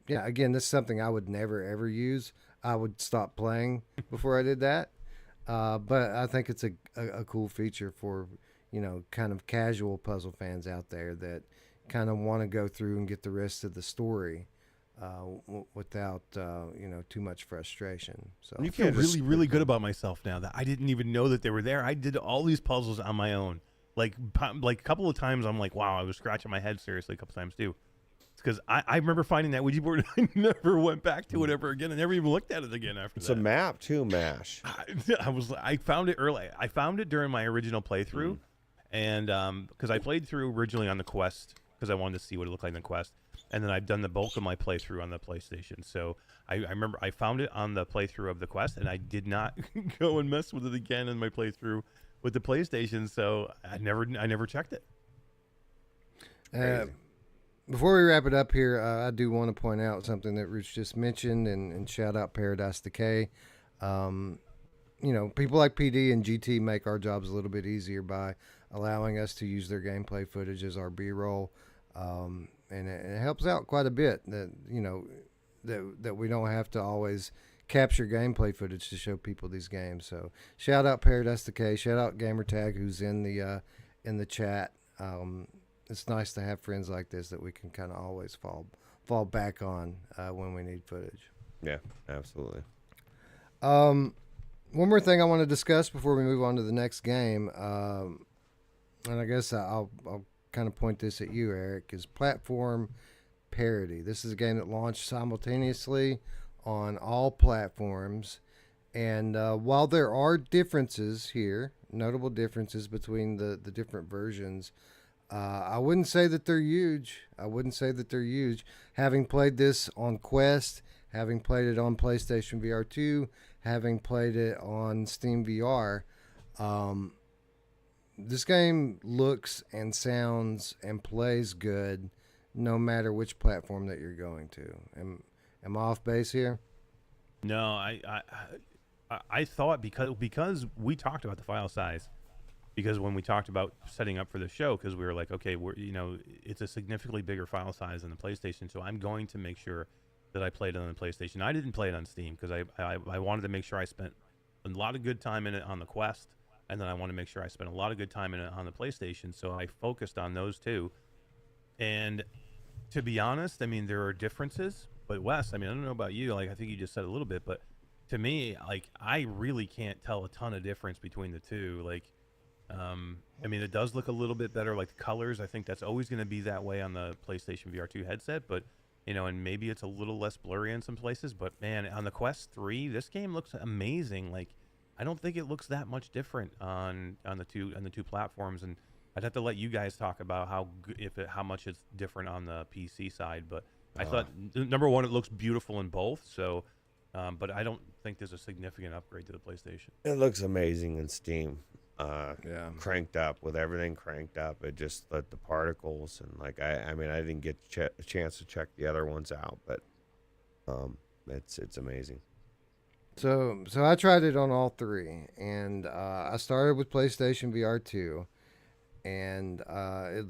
yeah, again, this is something I would never ever use. I would stop playing before I did that. But I think it's a cool feature for kind of casual puzzle fans out there that kind of want to go through and get the rest of the story without too much frustration. So I feel really, really good about myself now that I didn't even know that they were there. I did all these puzzles on my own. Like a couple of times, I'm like, wow, I was scratching my head seriously a couple times too. It's because I remember finding that Ouija board and I never went back to it ever again. I never even looked at it again after that. It's a map too, Mash. I found it early. I found it during my original playthrough, and because I played through originally on the Quest because I wanted to see what it looked like on the Quest, and then I've done the bulk of my playthrough on the PlayStation. So I remember I found it on the playthrough of the Quest, and I did not go and mess with it again in my playthrough with the PlayStation. So I never checked it. Before we wrap it up here, I do want to point out something that Rich just mentioned, and shout out Paradise Decay. People like PD and GT make our jobs a little bit easier by allowing us to use their gameplay footage as our B-roll, and it helps out quite a bit that that we don't have to always capture gameplay footage to show people these games. So shout out Paradise Decay, shout out Gamertag, who's in the chat. It's nice to have friends like this that we can kind of always fall back on when we need footage. Yeah, absolutely. One more thing I want to discuss before we move on to the next game, and I guess I'll kind of point this at you, Eric, is platform parity. This is a game that launched simultaneously on all platforms, and while there are differences here, notable differences between the different versions, I wouldn't say that they're huge. Having played this on Quest, having played it on PlayStation VR2, having played it on Steam VR, this game looks and sounds and plays good no matter which platform that you're going to. Am I off base here? No, I thought because we talked about the file size. Because when we talked about setting up for the show, because we were like, okay, it's a significantly bigger file size than the PlayStation, so I'm going to make sure that I played it on the PlayStation. I didn't play it on Steam because I wanted to make sure I spent a lot of good time in it on the Quest, and then I want to make sure I spent a lot of good time in it on the PlayStation, so I focused on those two. And to be honest, I mean, there are differences, but Wes, I mean, I don't know about you, like I think you just said a little bit, but to me, like I really can't tell a ton of difference between the two. Like, I mean, it does look a little bit better, like the colors. I think that's always going to be that way on the PlayStation VR2 headset, but and maybe it's a little less blurry in some places. But man, on the Quest 3, this game looks amazing. Like, I don't think it looks that much different on the two platforms. And I'd have to let you guys talk about how much it's different on the PC side. But I thought number one, it looks beautiful in both. So, but I don't think there's a significant upgrade to the PlayStation. It looks amazing in Steam. Cranked up with everything cranked up. It just let the particles and like I mean I didn't get a chance to check the other ones out, but it's amazing. So I tried it on all three, and I started with PlayStation VR2, and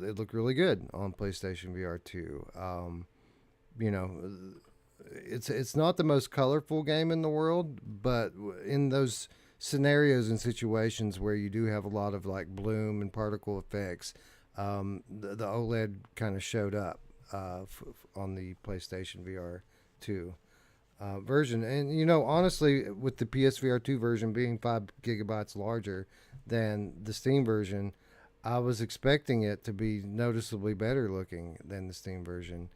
it looked really good on PlayStation VR2. it's not the most colorful game in the world, but in those scenarios and situations where you do have a lot of like bloom and particle effects, the OLED kind of showed up on the PlayStation VR2 version. And you know, honestly, with the PSVR2 version being 5 gigabytes larger than the Steam version, I was expecting it to be noticeably better looking than the Steam version.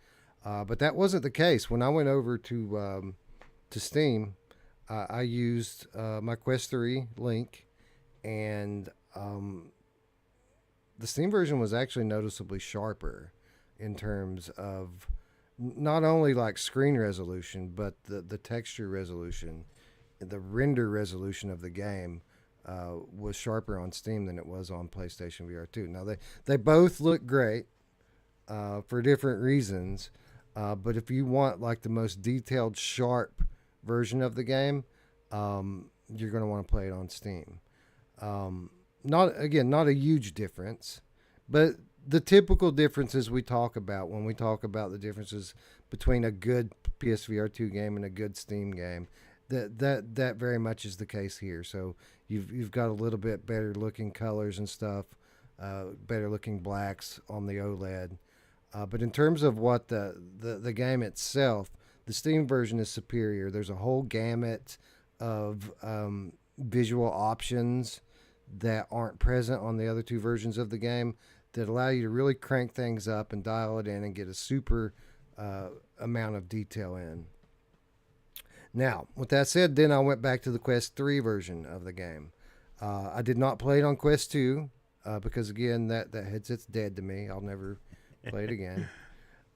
But that wasn't the case. When I went over to Steam, I used my Quest 3 link, and the Steam version was actually noticeably sharper in terms of not only like screen resolution, but the texture resolution, the render resolution of the game was sharper on Steam than it was on PlayStation VR2. Now they both look great for different reasons. But if you want like the most detailed, sharp version of the game, you're going to want to play it on Steam. Not a huge difference, but the typical differences we talk about when we talk about the differences between a good PSVR2 game and a good Steam game, that very much is the case here. So you've got a little bit better looking colors and stuff, better looking blacks on the OLED. But in terms of what the game itself, the Steam version is superior. There's a whole gamut of visual options that aren't present on the other two versions of the game that allow you to really crank things up and dial it in and get a super amount of detail in. Now, with that said, then I went back to the Quest 3 version of the game. I did not play it on Quest 2 because, again, that headset's dead to me. I'll never play it again.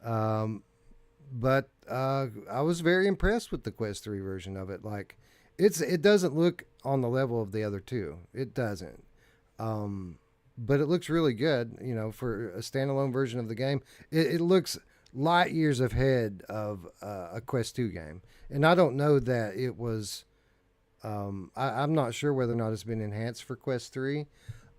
But I was very impressed with the Quest 3 version of it. Like, it doesn't look on the level of the other two. It doesn't. But it looks really good, you know, for a standalone version of the game. It looks light years ahead of a Quest 2 game. And I don't know that it was... I'm not sure whether or not it's been enhanced for Quest 3.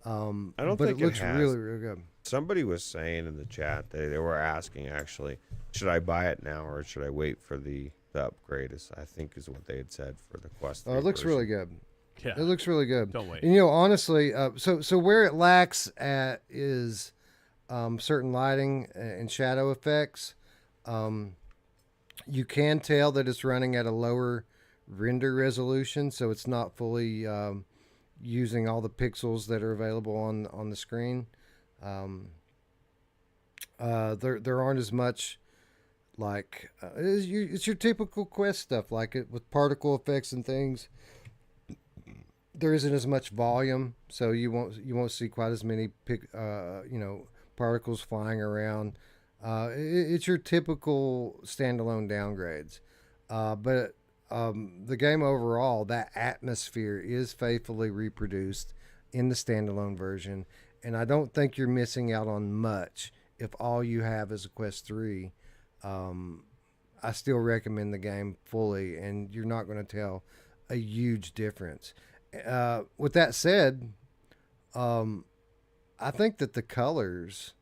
I don't but think it looks has. really, really good. Somebody was saying in the chat, they were asking actually, should I buy it now or should I wait for the upgrade? I think is what they had said for the Quest 3 Oh, it looks version. really good. Yeah. It looks really good. Don't wait. And, you know, honestly, so where it lacks at is certain lighting and shadow effects. You can tell that it's running at a lower render resolution, so it's not fully using all the pixels that are available on the screen. There aren't as much like it's your typical Quest stuff, like it with particle effects and things. There isn't as much volume, so you won't see quite as many particles flying around. It's your typical standalone downgrades, but the game overall, that atmosphere is faithfully reproduced in the standalone version, and I don't think you're missing out on much if all you have is a Quest 3. I still recommend the game fully, and you're not going to tell a huge difference. With that said, I think that the colors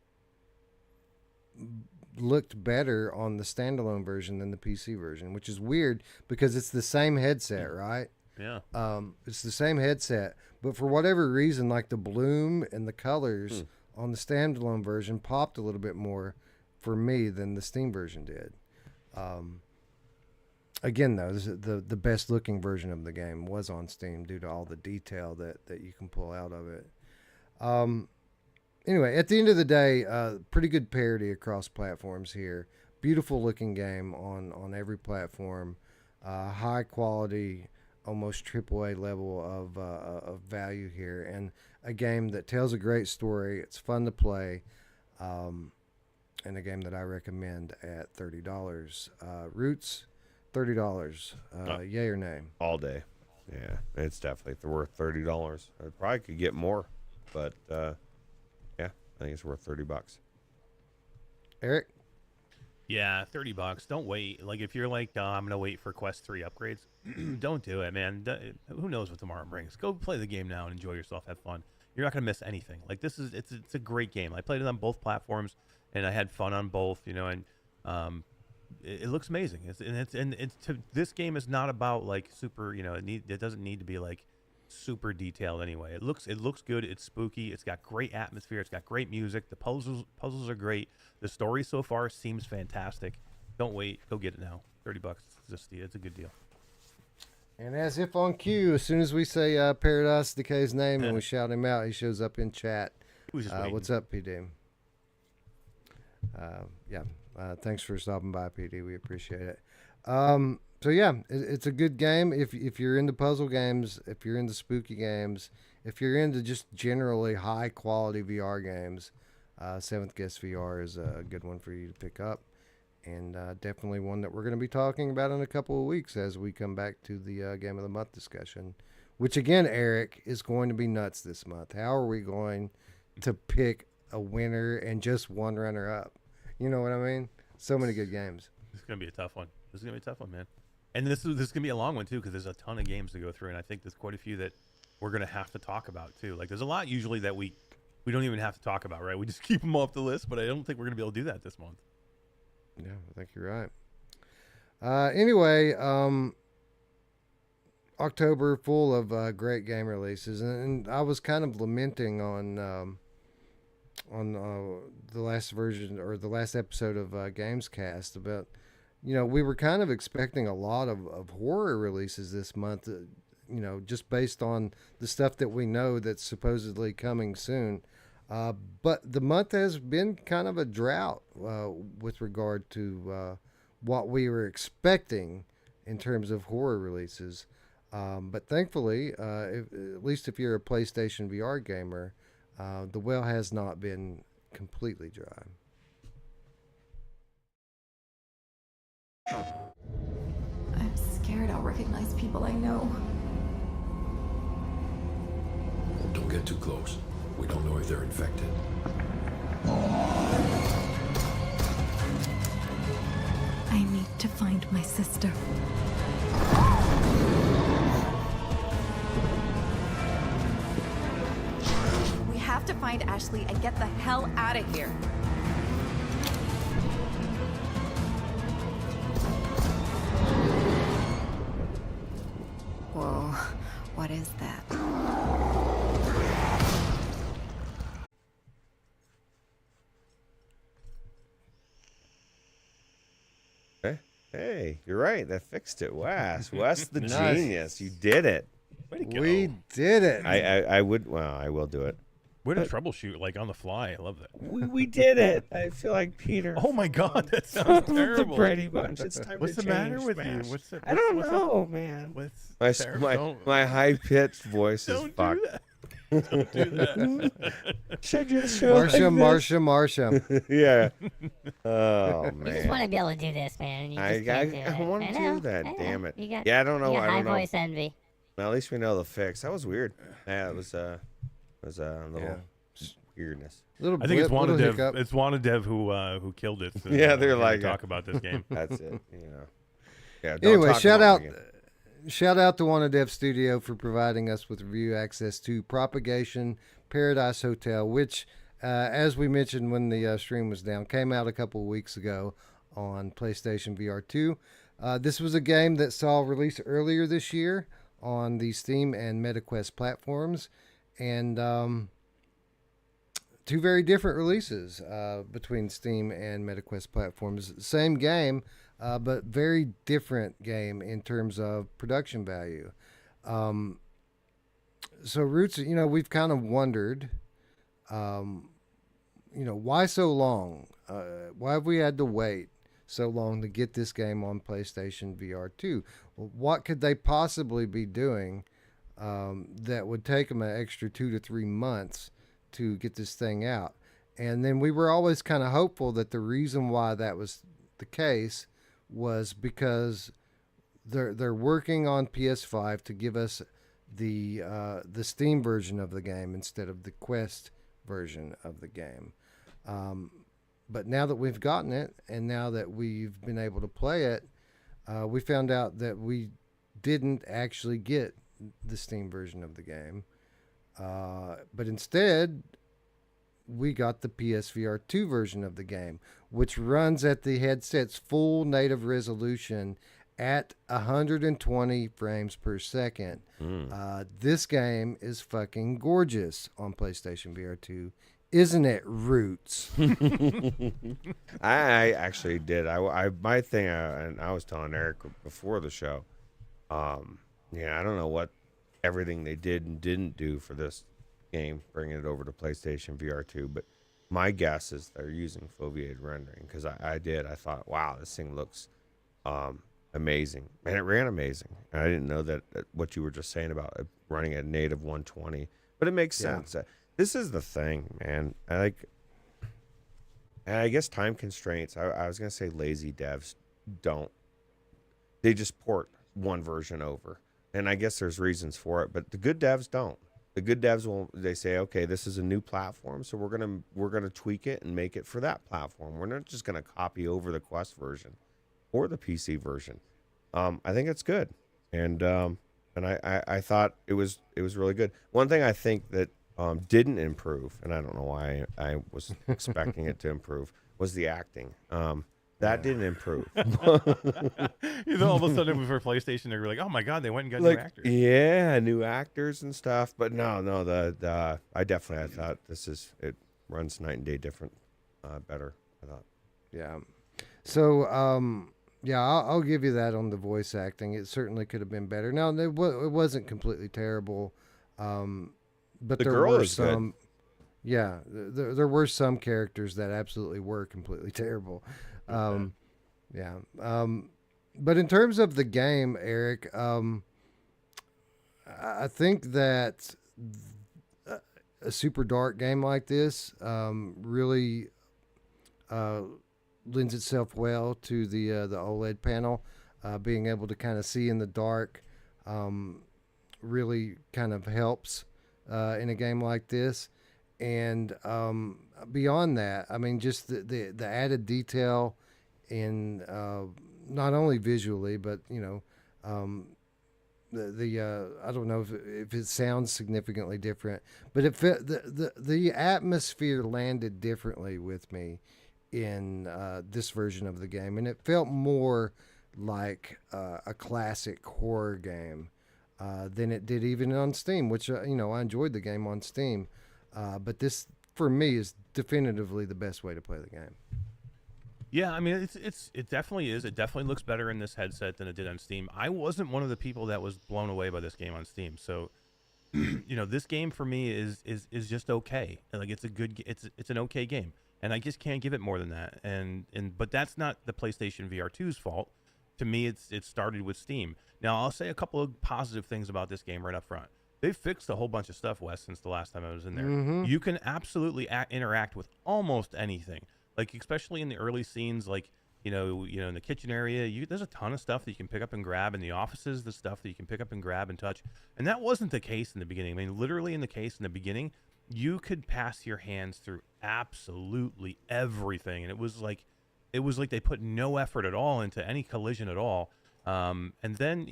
looked better on the standalone version than the PC version, which is weird because it's the same headset, right? Yeah. It's the same headset, but for whatever reason, like the bloom and the colors on the standalone version popped a little bit more for me than the Steam version did. Again, though, the best looking version of the game was on Steam due to all the detail that you can pull out of it. Anyway, at the end of the day, pretty good parity across platforms here. Beautiful looking game on every platform. High quality, almost AAA level of value here, and a game that tells a great story. It's fun to play, and a game that I recommend at $30. Ruuts, $30. Yay or nay? All day. Yeah, it's definitely worth $30. I probably could get more, but yeah, I think it's worth $30. Eric? Yeah, $30. Don't wait. Like if you're like, I'm gonna wait for Quest 3 upgrades, don't do it, man. Who knows what tomorrow brings? Go play the game now and enjoy yourself. Have fun. You're not gonna miss anything. Like it's a great game. I played it on both platforms and I had fun on both. You know, and it looks amazing. This game is not about like super. It doesn't need to be like super detailed anyway. It looks good. It's spooky. It's got great atmosphere. It's got great music. The puzzles are great. The story so far seems fantastic. Don't wait. Go get it now. $30. It's a good deal. And as if on cue, as soon as we say Paradise Decay's name and we shout him out, he shows up in chat. What's up, PD? Thanks for stopping by, PD. We appreciate it. So yeah, it's a good game. If you're into puzzle games, if you're into spooky games, if you're into just generally high quality VR games, Seventh Guest VR is a good one for you to pick up. And definitely one that we're going to be talking about in a couple of weeks as we come back to the Game of the Month discussion, which again, Eric, is going to be nuts this month. How are we going to pick a winner and just one runner-up? You know what I mean? So many good games. This is going to be a tough one. Man. And this is going to be a long one, too, because there's a ton of games to go through, and I think there's quite a few that we're going to have to talk about, too. Like, there's a lot usually that we don't even have to talk about, right? We just keep them off the list, but I don't think we're going to be able to do that this month. Yeah, I think you're right. Anyway, October full of great game releases, and I was kind of lamenting on the last version or the last episode of Gamescast about, we were kind of expecting a lot of horror releases this month, just based on the stuff that we know that's supposedly coming soon. But the month has been kind of a drought with regard to what we were expecting in terms of horror releases. But thankfully, at least if you're a PlayStation VR gamer, the well has not been completely dry. I'm scared I'll recognize people I know. Don't get too close. We don't know if they're infected. I need to find my sister. We have to find Ashley and get the hell out of here. Whoa, what is that? Hey, you're right. That fixed it. Wes the Nice. genius. You did it. Way to go. We did it. I will do it. Way to troubleshoot, like on the fly. I love that. We did it. I feel like Peter. Oh my God, that sounds terrible. The Brady Bunch. It's time What's to the matter change, with Smash. you? I don't know, man. My high pitched voice is fucked. Don't do that. Should just show Marsha. Yeah. Oh man. You just want to be able to do this, man. You just can't do it. I want to know, do that. I know. Damn it. You got, I don't know. You got I don't high know. voice envy. Well, at least we know the fix. That was weird. Yeah, it was a little weirdness. I think it's WandaDev. It's WandaDev who killed it. So yeah, they're we're like gonna talk about this game. That's it. Yeah. Anyway, shout out to WandaDev Studio for providing us with review access to Propagation Paradise Hotel, which, as we mentioned when the stream was down, came out a couple of weeks ago on PlayStation VR2. This was a game that saw release earlier this year on the Steam and MetaQuest platforms, and two very different releases between Steam and MetaQuest platforms. Same game, but very different game in terms of production value. So Ruuts, we've kind of wondered, why so long? Why have we had to wait so long to get this game on PlayStation VR2? Well, what could they possibly be doing that would take them an extra 2 to 3 months to get this thing out? And then we were always kind of hopeful that the reason why that was the case was because they're working on PS5 to give us the Steam version of the game instead of the Quest version of the game. But now that we've gotten it, and now that we've been able to play it, we found out that we didn't actually get the Steam version of the game. But instead, we got the PSVR2 version of the game, which runs at the headset's full native resolution at 120 frames per second. This game is fucking gorgeous on PlayStation VR2. Isn't it, Ruuts? I actually did. My thing, and I was telling Eric before the show, I don't know what everything they did and didn't do for this game, bringing it over to PlayStation VR2, but my guess is they're using foveated rendering, because I thought, wow, this thing looks amazing, and it ran amazing. And I didn't know that what you were just saying about it running at native 120, but it makes sense. This is the thing, man. And I guess time constraints. I was gonna say lazy devs don't. They just port one version over, and I guess there's reasons for it. But the good devs don't. The good devs will. They say, okay, this is a new platform, so we're gonna tweak it and make it for that platform. We're not just gonna copy over the Quest version or the PC version. I think it's good, and I thought it was really good. One thing I think that didn't improve, and I don't know why I was expecting it to improve, was the acting. That didn't improve. All of a sudden for PlayStation, they were like, "Oh my god, they went and got new actors." Yeah, new actors and stuff. But no, I thought it runs night and day different, better. I thought. Yeah. So I'll give you that on the voice acting. It certainly could have been better. Now it wasn't completely terrible. But there were some, there were some characters that absolutely were completely terrible. But in terms of the game, Eric, I think that a super dark game like this really lends itself well to the OLED panel. Being able to kind of see in the dark really kind of helps in a game like this. And beyond that, I mean, just the added detail in not only visually, but I don't know if it sounds significantly different, but the atmosphere landed differently with me in this version of the game, and it felt more like a classic horror game than it did even on Steam, which I enjoyed the game on Steam, but this for me is definitively the best way to play the game. Yeah, I mean it definitely is. It definitely looks better in this headset than it did on Steam. I wasn't one of the people that was blown away by this game on Steam, so this game for me is just okay. Like it's an okay game, and I just can't give it more than that. But that's not the PlayStation VR2's fault. To me, it started with Steam. Now, I'll say a couple of positive things about this game right up front. They've fixed a whole bunch of stuff, Wes, since the last time I was in there. Mm-hmm. You can absolutely interact with almost anything. Like, especially in the early scenes, like, in the kitchen area, there's a ton of stuff that you can pick up and grab. In the offices, the stuff that you can pick up and grab and touch. And that wasn't the case in the beginning. I mean, literally in the case in the beginning, you could pass your hands through absolutely everything. And it was like they put no effort at all into any collision at all. And then,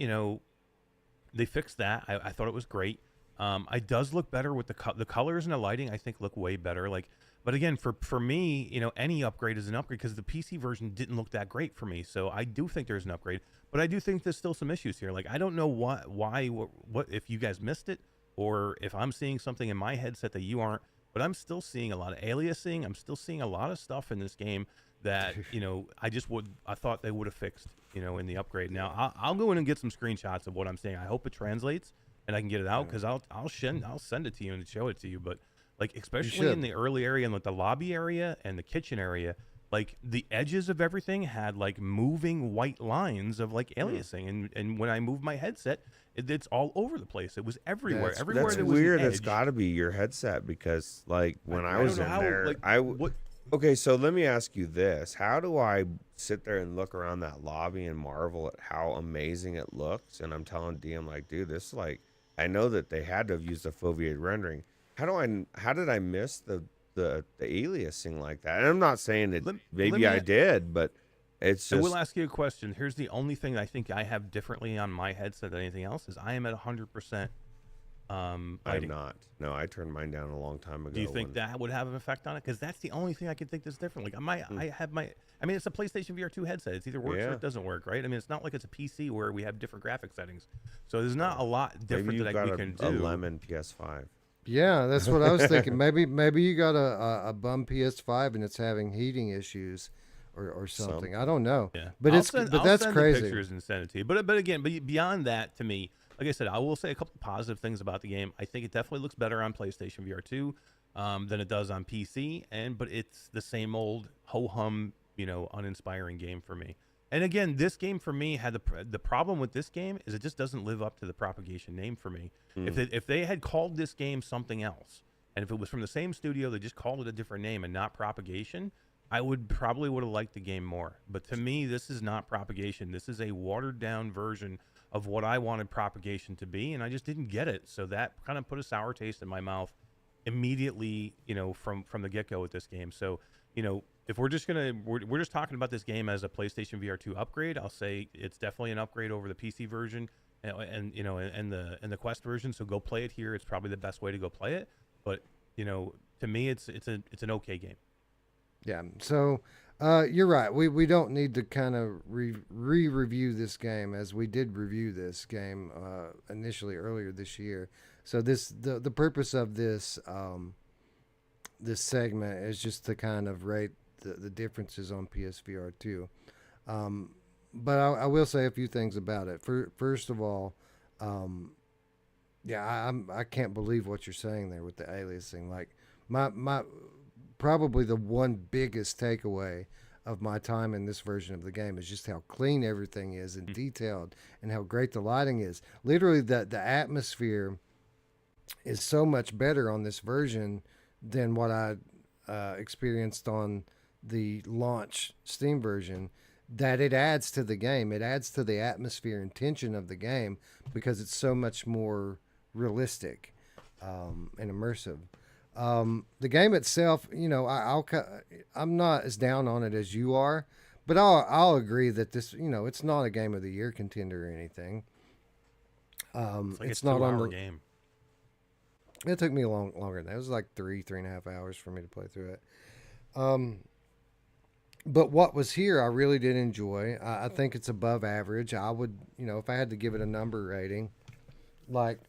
they fixed that. I thought it was great. It does look better with the colors and the lighting. I think look way better. But again, for me, any upgrade is an upgrade, because the PC version didn't look that great for me. So I do think there's an upgrade, but I do think there's still some issues here. Like, I don't know what if you guys missed it, or if I'm seeing something in my headset that you aren't, but I'm still seeing a lot of aliasing. I'm still seeing a lot of stuff in this game that, I thought they would have fixed, in the upgrade. Now I'll go in and get some screenshots of what I'm saying. I hope it translates and I can get it out, because I'll send it to you and show it to you. But like, especially in the early area and like the lobby area and the kitchen area, like the edges of everything had like moving white lines of like aliasing, and when I moved my headset, it's all over the place. It was everywhere. Everywhere that's there was weird. an edge. It's got to be your headset, because like when I was in there, what. Okay, so let me ask you this. How do I sit there and look around that lobby and marvel at how amazing it looks? And I'm telling DM, like, dude, this, like, I know that they had to have used the foveated rendering. How did I miss the aliasing like that? And I'm not saying that maybe I did, but it's just... I will ask you a question. Here's the only thing I think I have differently on my headset than anything else is I am at 100% I'm not. No, I turned mine down a long time ago. Do you think that would have an effect on it? Because that's the only thing I can think that's different. Like I have my. I mean, it's a PlayStation VR2 headset. It's either works or it doesn't work, right? I mean, it's not like it's a PC where we have different graphic settings. So there's not a lot different that we can do. A lemon PS5. Yeah, that's what I was thinking. Maybe you got a bum PS5 and it's having heating issues, or something. I don't know. Yeah, but I'll that's send crazy. The pictures and send it to you. But again, beyond that, to me, like I said, I will say a couple positive things about the game. I think it definitely looks better on PlayStation VR2 than it does on PC. But it's the same old ho hum, uninspiring game for me. And again, this game for me had the problem with this game is it just doesn't live up to the Propagation name for me. If they had called this game something else, and if it was from the same studio, they just called it a different name and not Propagation, I probably would have liked the game more. But to me, this is not Propagation. This is a watered down version of what I wanted Propagation to be, and I just didn't get it. So that kind of put a sour taste in my mouth immediately, from the get go with this game. So, if we're just we're just talking about this game as a PlayStation VR2 upgrade, I'll say it's definitely an upgrade over the PC version and the Quest version. So go play it here. It's probably the best way to go play it. But to me, it's an okay game. Yeah. So you're right. We don't need to kind of re-review this game as we did review this game initially earlier this year. So the purpose of this this segment is just to kind of rate the differences on PSVR2. But I will say a few things about it. First of all, I can't believe what you're saying there with the aliasing. Like my probably the one biggest takeaway of my time in this version of the game is just how clean everything is and detailed, and how great the lighting is. Literally, the atmosphere is so much better on this version than what I experienced on the launch Steam version, that it adds to the game. It adds to the atmosphere and tension of the game because it's so much more realistic and immersive. The game itself, I'm not as down on it as you are, but I'll agree that this, it's not a Game of the Year contender or anything. It's not on the game. It took me longer than that. It was like 3.5 hours for me to play through it. But what was here, I really did enjoy. I think it's above average. I would, if I had to give it a number rating, like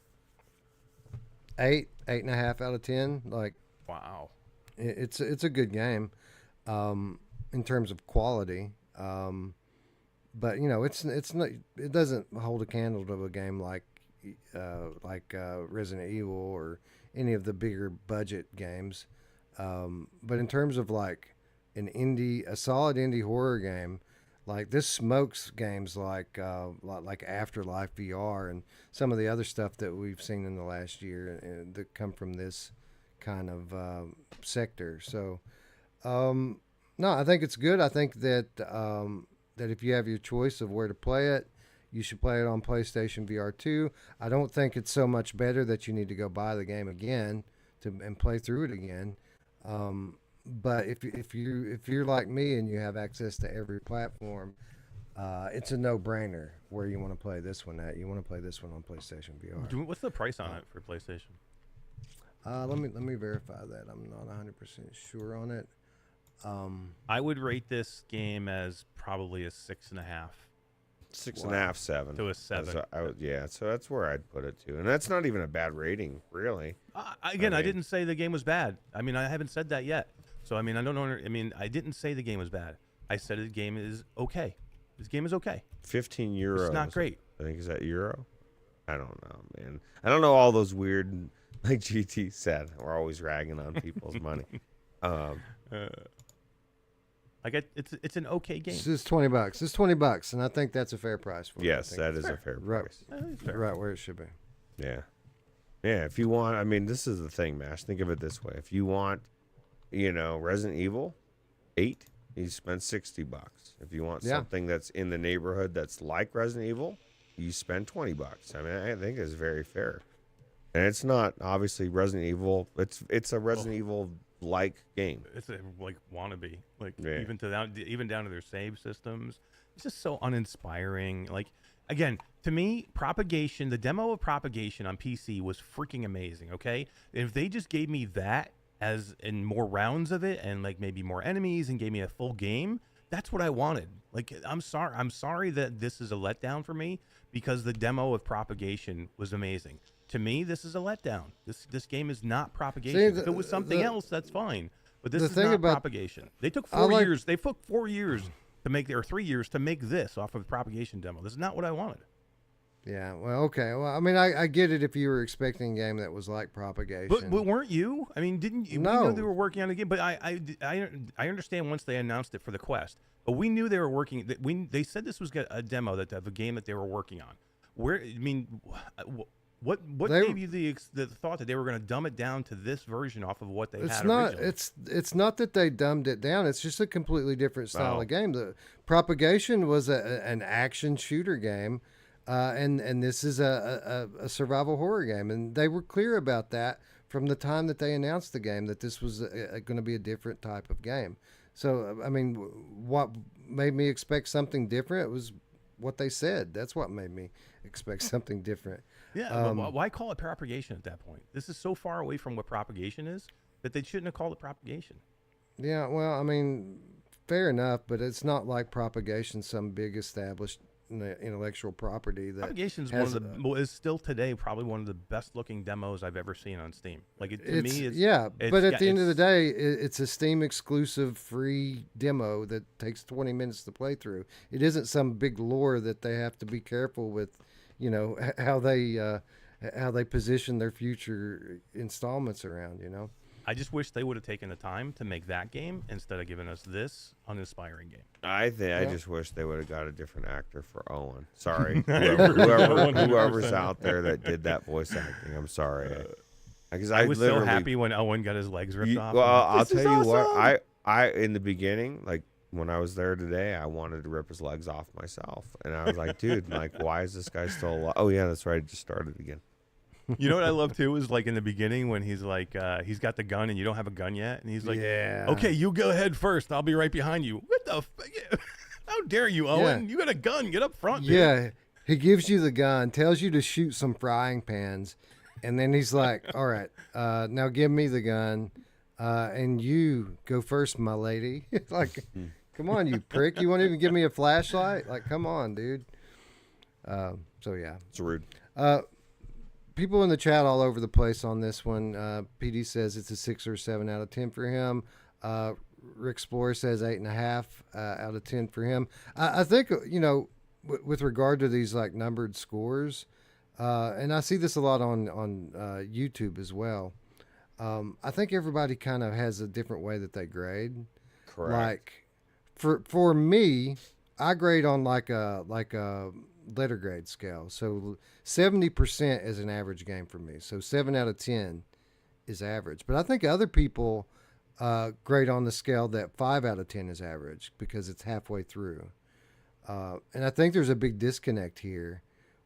8.5 out of 10. Like, wow, it's a good game, in terms of quality. But it's not. It doesn't hold a candle to a game like Resident Evil or any of the bigger budget games. But in terms of like a solid indie horror game, like this smokes games like Afterlife VR and some of the other stuff that we've seen in the last year and that come from this kind of sector. So no, I think it's good. I think that that if you have your choice of where to play it, you should play it on PlayStation VR2. I don't think it's so much better that you need to go buy the game again and play through it again. But if you're like me and you have access to every platform, it's a no-brainer where you want to play this one at. You want to play this one on PlayStation VR. What's the price on it for PlayStation? Let me verify that. I'm not 100% sure on it. I would rate this game as probably a 6.5. 6.5, 7. To a 7. So that's where I'd put it to, and that's not even a bad rating, really. I didn't say the game was bad. I mean, I haven't said that yet. So I mean, I don't know. I mean, I didn't say the game was bad. I said the game is okay. This game is okay. 15 euros. It's not great. I think is that euro. I don't know, man. I don't know all those weird, like GT said. We're always ragging on people's money. It's an okay game. It's $20. It's $20, and I think that's a fair price for it. Yes, that is a fair price. Right where it should be. Yeah. If you want, I mean, this is the thing, Mash. Think of it this way: if you want, Resident Evil 8, you spend $60. If you want something that's in the neighborhood that's like Resident Evil, you spend $20. I mean, I think it's very fair. And it's not obviously Resident Evil. It's a Resident Evil like game. It's a wannabe, even down to their save systems. It's just so uninspiring. Like again, to me, Propagation, the demo of Propagation on PC was freaking amazing. Okay, if they just gave me that as in more rounds of it and like maybe more enemies and gave me a full game, that's what I wanted. Like, I'm sorry that this is a letdown for me because the demo of Propagation was amazing. To me, this is a letdown. This game is not Propagation. See, if it was something else, that's fine. But this is thing not about Propagation. They took 4 years. They took 4 years to make, or 3 years to make this off of the Propagation demo. This is not what I wanted. Yeah, well, okay. Well, I mean, I get it if you were expecting a game that was like Propagation. But weren't you? I mean, didn't you? No. We knew they were working on a game, but I understand once they announced it for the Quest. But we knew they were working. They said this was a demo of a game that they were working on. Where, I mean, what gave you the thought that they were going to dumb it down to this version off of what they had originally? It's not that they dumbed it down. It's just a completely different style of game. The Propagation was an action shooter game. And this is a survival horror game, and they were clear about that from the time that they announced the game, that this was going to be a different type of game. So, I mean, what made me expect something different was what they said. That's what made me expect something different. Yeah, why call it Propagation at that point? This is so far away from what Propagation is that they shouldn't have called it Propagation. Yeah, well, I mean, fair enough, but it's not like Propagation, some big established intellectual property that Propagation's is still today probably one of the best looking demos I've ever seen on Steam. Like but at the end of the day, it's a Steam exclusive free demo that takes 20 minutes to play through. It isn't some big lore that they have to be careful with, how they position their future installments around, I just wish they would have taken the time to make that game instead of giving us this uninspiring game. I just wish they would have got a different actor for Owen. Sorry, whoever's out there that did that voice acting. I'm sorry. Because I was so happy when Owen got his legs ripped off. Well, I'll tell you what. I in the beginning, like when I was there today, I wanted to rip his legs off myself, and I was like, dude, like, why is this guy still alive? Oh yeah, that's right. It just started again. You know what I love too is like in the beginning when he's like he's got the gun and you don't have a gun yet, and he's like, okay, you go ahead first, I'll be right behind you. What the how dare you, Owen? You got a gun, get up front, dude. Yeah, he gives you the gun, tells you to shoot some frying pans, and then he's like, all right, now give me the gun, and you go first, my lady. Like, come on, you prick, you won't even give me a flashlight? Like, come on, dude. So yeah, it's rude. People in the chat all over the place on this one. PD says it's a 6 or 7 out of 10 for him. Rick Explorer says 8.5 out of 10 for him. I think, with regard to these like numbered scores, and I see this a lot on YouTube as well. I think everybody kind of has a different way that they grade. Correct. Like for me, I grade on like a letter grade scale. So 70% is an average game for me. So 7 out of 10 is average. But I think other people grade on the scale that 5 out of 10 is average because it's halfway through. And I think there's a big disconnect here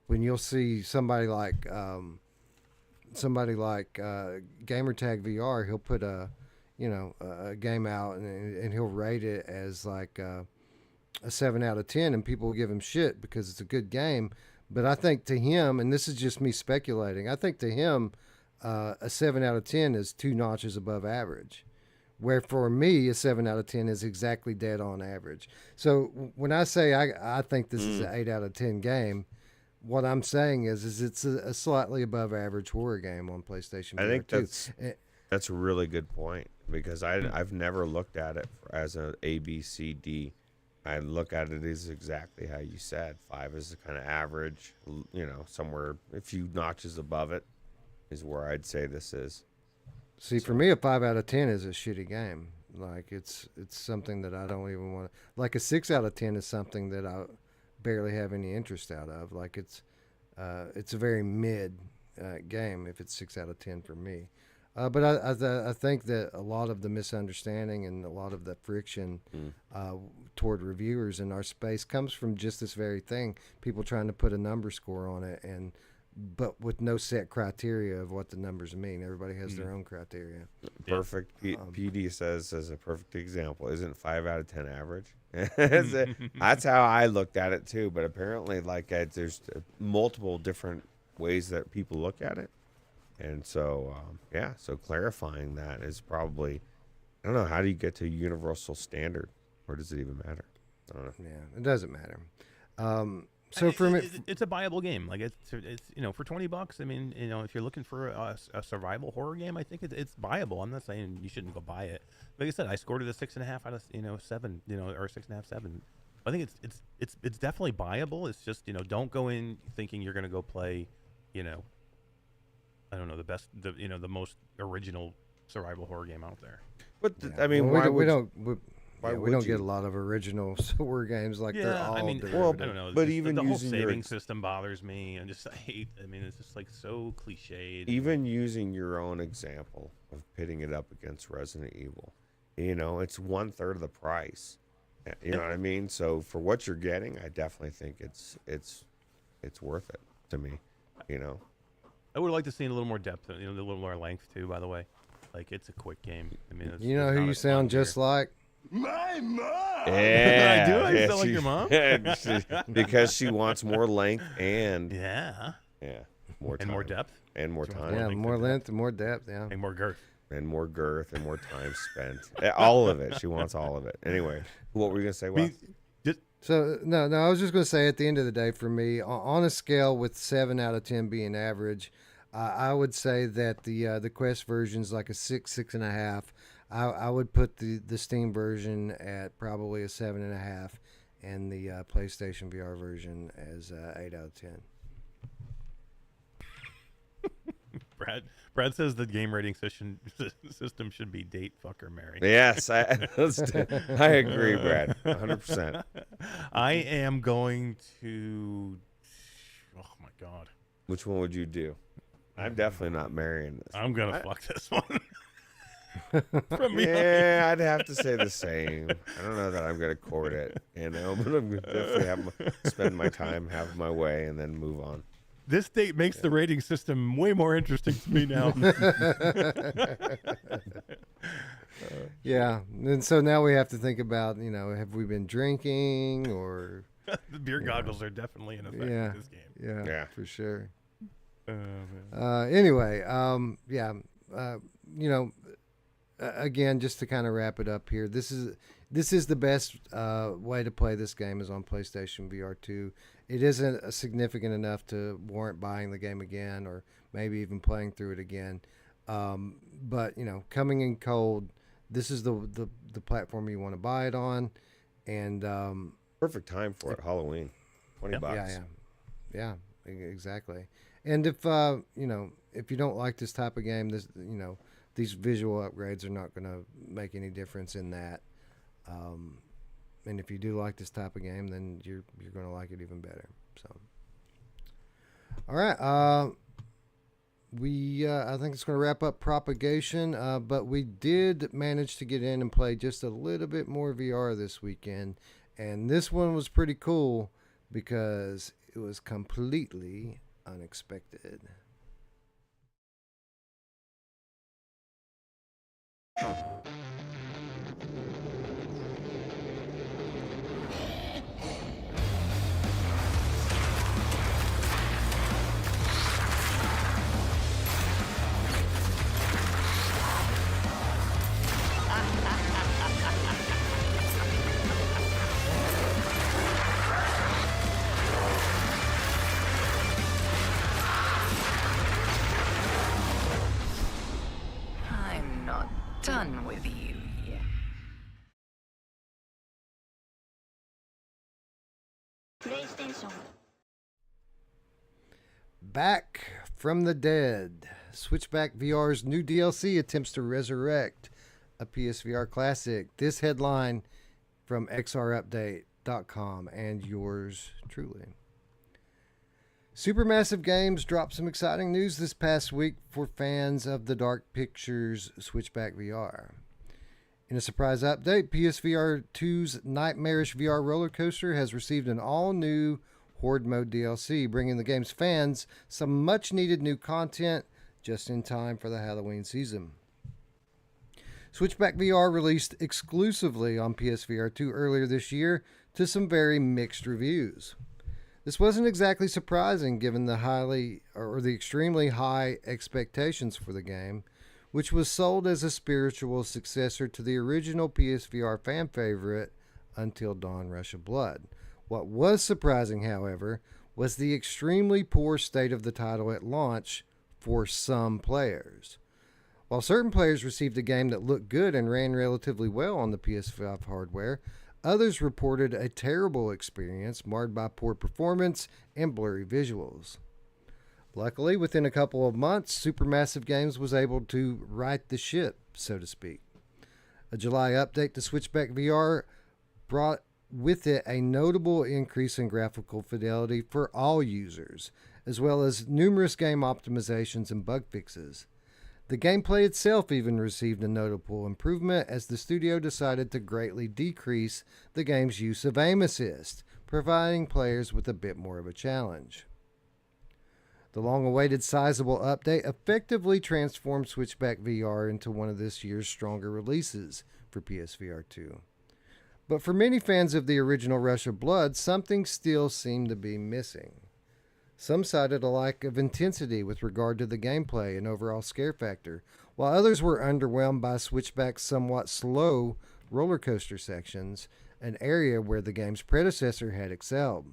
when you'll see somebody like Gamertag VR. He'll put a game out and he'll rate it as like a 7 out of 10, and people will give him shit because it's a good game. But I think to him, and this is just me speculating, I think to him, a 7 out of 10 is 2 notches above average. Where for me, a 7 out of 10 is exactly dead on average. So when I say I think this is an 8 out of 10 game, what I'm saying is it's a slightly above average horror game on PlayStation VR2. I think that's a really good point because I've never looked at it as an A, B, C, D. I look at it as exactly how you said. 5 is the kind of average, somewhere a few notches above it is where I'd say this is. See, for me, a 5 out of 10 is a shitty game. Like it's something that I don't even want to. Like a 6 out of 10 is something that I barely have any interest out of. Like it's a very mid game if it's 6 out of 10 for me. But I think that a lot of the misunderstanding and a lot of the friction toward reviewers in our space comes from just this very thing. People trying to put a number score on it, but with no set criteria of what the numbers mean. Everybody has their own criteria. Perfect. PD says as a perfect example, isn't 5 out of 10 average? That's how I looked at it too. But apparently, like, there's multiple different ways that people look at it, and so so clarifying that is probably, I don't know, how do you get to a universal standard, or does it even matter? I don't know. Yeah, it doesn't matter. So for me, it's a buyable game. Like it's for $20. I mean, if you're looking for a survival horror game, I think it's buyable. I'm not saying you shouldn't go buy it. Like I said, I scored it a 6.5 out of 7. Or 6.5, 7. I think it's definitely buyable. It's just don't go in thinking you're gonna go play, I don't know, the most original survival horror game out there. But I mean, we don't get a lot of original horror games like they're all. I mean, derivative. I don't know. But just even the whole using saving system bothers me, and I hate. I mean, it's just like so cliched. Even using your own example of pitting it up against Resident Evil, it's 1/3 of the price. You know what I mean? So for what you're getting, I definitely think it's worth it to me. I would like to see a little more depth, a little more length too. By the way, like it's a quick game. I mean, you know who you sound just like? My mom. Yeah, I do. I sound like your mom. Because she wants more length and more time. And more depth and more time. Yeah, more length and more depth. Yeah, and more girth. And more girth and more time spent. All of it. She wants all of it. Anyway, what were you gonna say? Wes? So no, I was just gonna say at the end of the day, for me, on a scale with 7 out of 10 being average, I would say that the Quest version is like a 6.5. I would put the Steam version at probably a 7.5, and the PlayStation VR version as 8 out of 10. Brad says the game rating system should be date, fuck, or marry. Yes, I agree, Brad, 100%. I am going to. Oh my god. Which one would you do? I'm definitely not marrying this. I'm gonna fuck this one. From me. Yeah, I'd have to say the same. I don't know that I'm gonna court it, but I'm gonna definitely spend my time, have my way, and then move on. This date makes the rating system way more interesting to me now. Yeah, and so now we have to think about, have we been drinking or the beer goggles are definitely in effect in this game. Yeah, for sure. Man. Again, just to kind of wrap it up here, this is the best way to play this game is on PlayStation VR2. It isn't significant enough to warrant buying the game again, or maybe even playing through it again. But coming in cold, this is the platform you want to buy it on, and perfect time for it. Halloween, $20. Yeah, exactly. And if if you don't like this type of game, these visual upgrades are not going to make any difference in that. And if you do like this type of game, then you're going to like it even better. So, all right. I think it's going to wrap up Propagation, but we did manage to get in and play just a little bit more VR this weekend. And this one was pretty cool because it was completely unexpected. I'm not done with you yet. PlayStation. Back from the dead. Switchback VR's new DLC attempts to resurrect a PSVR classic. This headline from xrupdate.com and yours truly. Supermassive Games dropped some exciting news this past week for fans of the Dark Pictures Switchback VR. In a surprise update, PSVR 2's nightmarish VR roller coaster has received an all-new Horde Mode DLC, bringing the game's fans some much-needed new content just in time for the Halloween season. Switchback VR released exclusively on PSVR2 earlier this year to some very mixed reviews. This wasn't exactly surprising given the extremely high expectations for the game, which was sold as a spiritual successor to the original PSVR fan favorite Until Dawn Rush of Blood. What was surprising, however, was the extremely poor state of the title at launch for some players. While certain players received a game that looked good and ran relatively well on the PS5 hardware, others reported a terrible experience marred by poor performance and blurry visuals. Luckily, within a couple of months, Supermassive Games was able to right the ship, so to speak. A July update to Switchback VR brought with it a notable increase in graphical fidelity for all users, as well as numerous game optimizations and bug fixes. The gameplay itself even received a notable improvement as the studio decided to greatly decrease the game's use of aim assist, providing players with a bit more of a challenge. The long-awaited sizable update effectively transformed Switchback VR into one of this year's stronger releases for PSVR 2. But for many fans of the original Rush of Blood, something still seemed to be missing. Some cited a lack of intensity with regard to the gameplay and overall scare factor, while others were underwhelmed by Switchback's somewhat slow roller coaster sections, an area where the game's predecessor had excelled.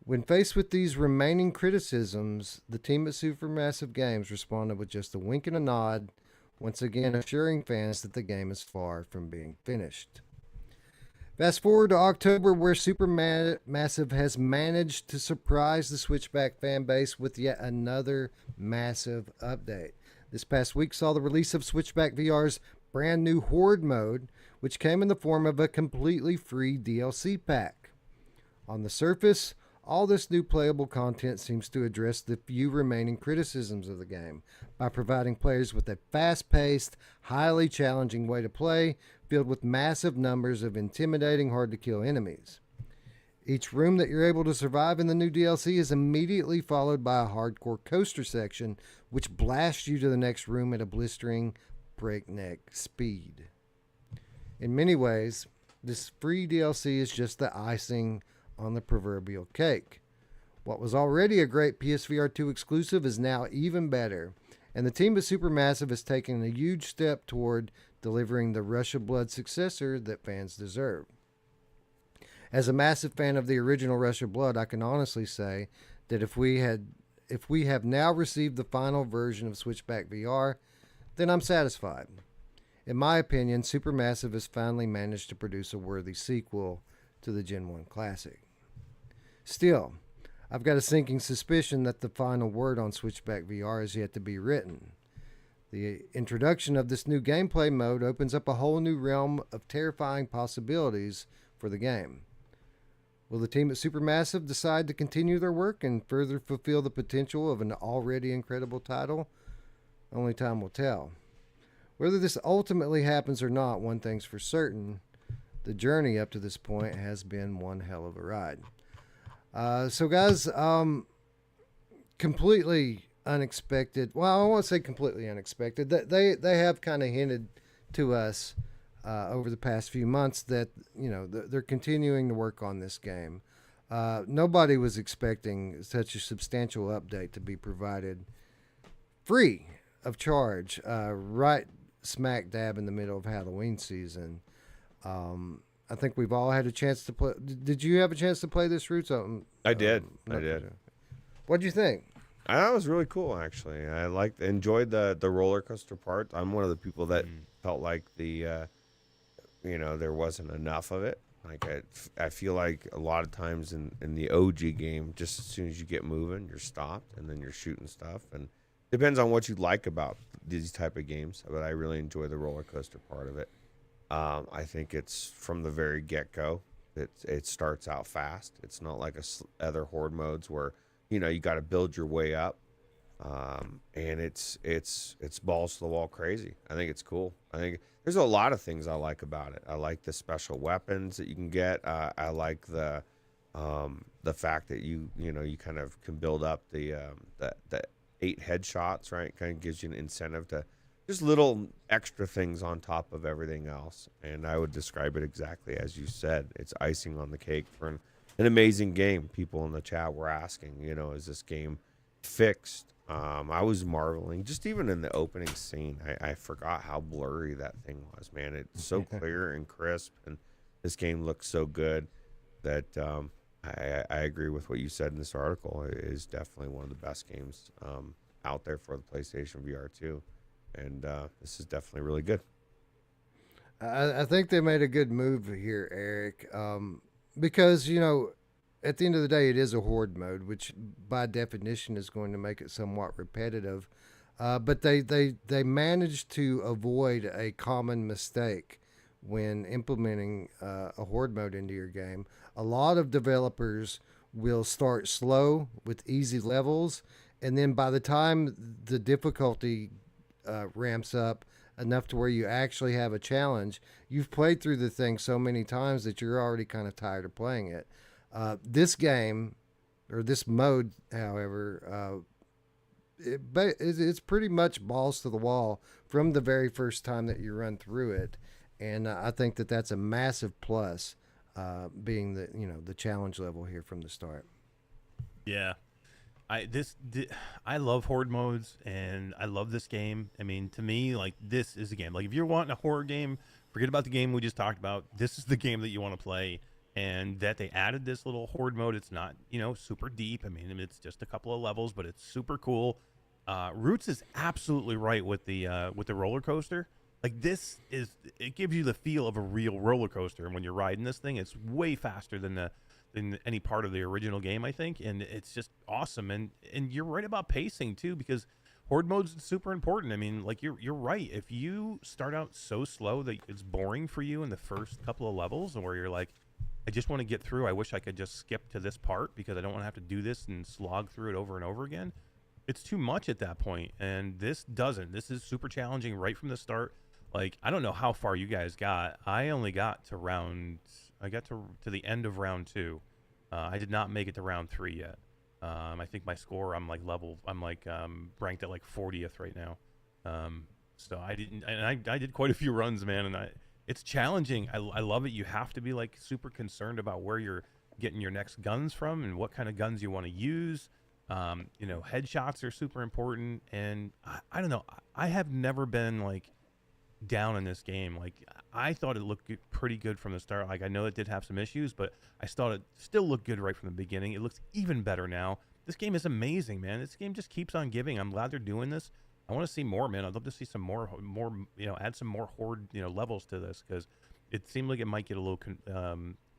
When faced with these remaining criticisms, the team at Supermassive Games responded with just a wink and a nod, once again assuring fans that the game is far from being finished. Fast forward to October, where Supermassive has managed to surprise the Switchback fan base with yet another massive update. This past week saw the release of Switchback VR's brand new Horde mode, which came in the form of a completely free DLC pack. On the surface, all this new playable content seems to address the few remaining criticisms of the game by providing players with a fast-paced, highly challenging way to play, filled with massive numbers of intimidating, hard-to-kill enemies. Each room that you're able to survive in the new DLC is immediately followed by a hardcore coaster section, which blasts you to the next room at a blistering, breakneck speed. In many ways, this free DLC is just the icing on the proverbial cake. What was already a great PSVR 2 exclusive is now even better, and the team at Supermassive has taken a huge step toward delivering the Rush of Blood successor that fans deserve. As a massive fan of the original Rush of Blood, I can honestly say that if we have now received the final version of Switchback VR, then I'm satisfied. In my opinion, Supermassive has finally managed to produce a worthy sequel to the Gen 1 classic. Still, I've got a sinking suspicion that the final word on Switchback VR is yet to be written. The introduction of this new gameplay mode opens up a whole new realm of terrifying possibilities for the game. Will the team at Supermassive decide to continue their work and further fulfill the potential of an already incredible title? Only time will tell. Whether this ultimately happens or not, one thing's for certain: the journey up to this point has been one hell of a ride. So guys, completely unexpected. Well, I won't say completely unexpected. They have kind of hinted to us over the past few months that, you know, they're continuing to work on this game. Nobody was expecting such a substantial update to be provided free of charge, right smack dab in the middle of Halloween season. I think we've all had a chance to play. Did you have a chance to play this, Ruuts? I did. I did. What'd you think? I thought it was really cool, actually. I enjoyed the roller coaster part. I'm one of the people that felt like there wasn't enough of it. Like I feel like a lot of times in the OG game, just as soon as you get moving, you're stopped and then you're shooting stuff. And depends on what you like about these type of games. But I really enjoy the roller coaster part of it. I think it's from the very get-go. It starts out fast. It's not like other Horde modes where, you know, you got to build your way up. And it's balls to the wall crazy. I think it's cool. I think there's a lot of things I like about it. I like the special weapons that you can get. I like the fact that you kind of can build up the 8 headshots, right? Kind of gives you an incentive to just little extra things on top of everything else. And I would describe it exactly as you said. It's icing on the cake for an amazing game. People in the chat were asking, is this game fixed? I was marveling, just even in the opening scene. I forgot how blurry that thing was, man. It's so clear and crisp, and this game looks so good that I agree with what you said in this article. It is definitely one of the best games out there for the PlayStation VR2, and this is definitely really good. I think they made a good move here, Eric, because, at the end of the day, it is a horde mode, which by definition is going to make it somewhat repetitive. But they managed to avoid a common mistake when implementing a horde mode into your game. A lot of developers will start slow with easy levels, and then by the time the difficulty ramps up enough to where you actually have a challenge, you've played through the thing so many times that you're already kind of tired of playing it. This game, or this mode, however, it's pretty much balls to the wall from the very first time that you run through it, and I think that that's a massive plus, being the challenge level here from the start. Yeah, I love horde modes, and I love this game. I mean, to me, like, this is a game. Like, if you're wanting a horror game, forget about the game we just talked about. This is the game that you want to play. And that they added this little horde mode. It's not, super deep. I mean, it's just a couple of levels, but it's super cool. Ruuts is absolutely right with the roller coaster. Like, it gives you the feel of a real roller coaster. And when you're riding this thing, it's way faster than any part of the original game, I think. And it's just awesome. And you're right about pacing too, because horde mode's super important. I mean, like, you're right. If you start out so slow that it's boring for you in the first couple of levels, where you're like, I just want to get through. I wish I could just skip to this part because I don't want to have to do this and slog through it over and over again. It's too much at that point, and this doesn't. This is super challenging right from the start. Like, I don't know how far you guys got. I only got to to the end of round 2. I did not make it to round 3 yet. I think my score, I'm ranked at like 40th right now. So I didn't, and I did quite a few runs, man, and it's challenging. I love it. You have to be like super concerned about where you're getting your next guns from and what kind of guns you want to use. Headshots are super important. And I don't know. I have never been like down in this game. Like, I thought it looked pretty good from the start. Like, I know it did have some issues, but I thought it still looked good right from the beginning. It looks even better now. This game is amazing, man. This game just keeps on giving. I'm glad they're doing this. I want to see more, man. I'd love to see some more, add some more horde, levels to this, because it seemed like it might get a little,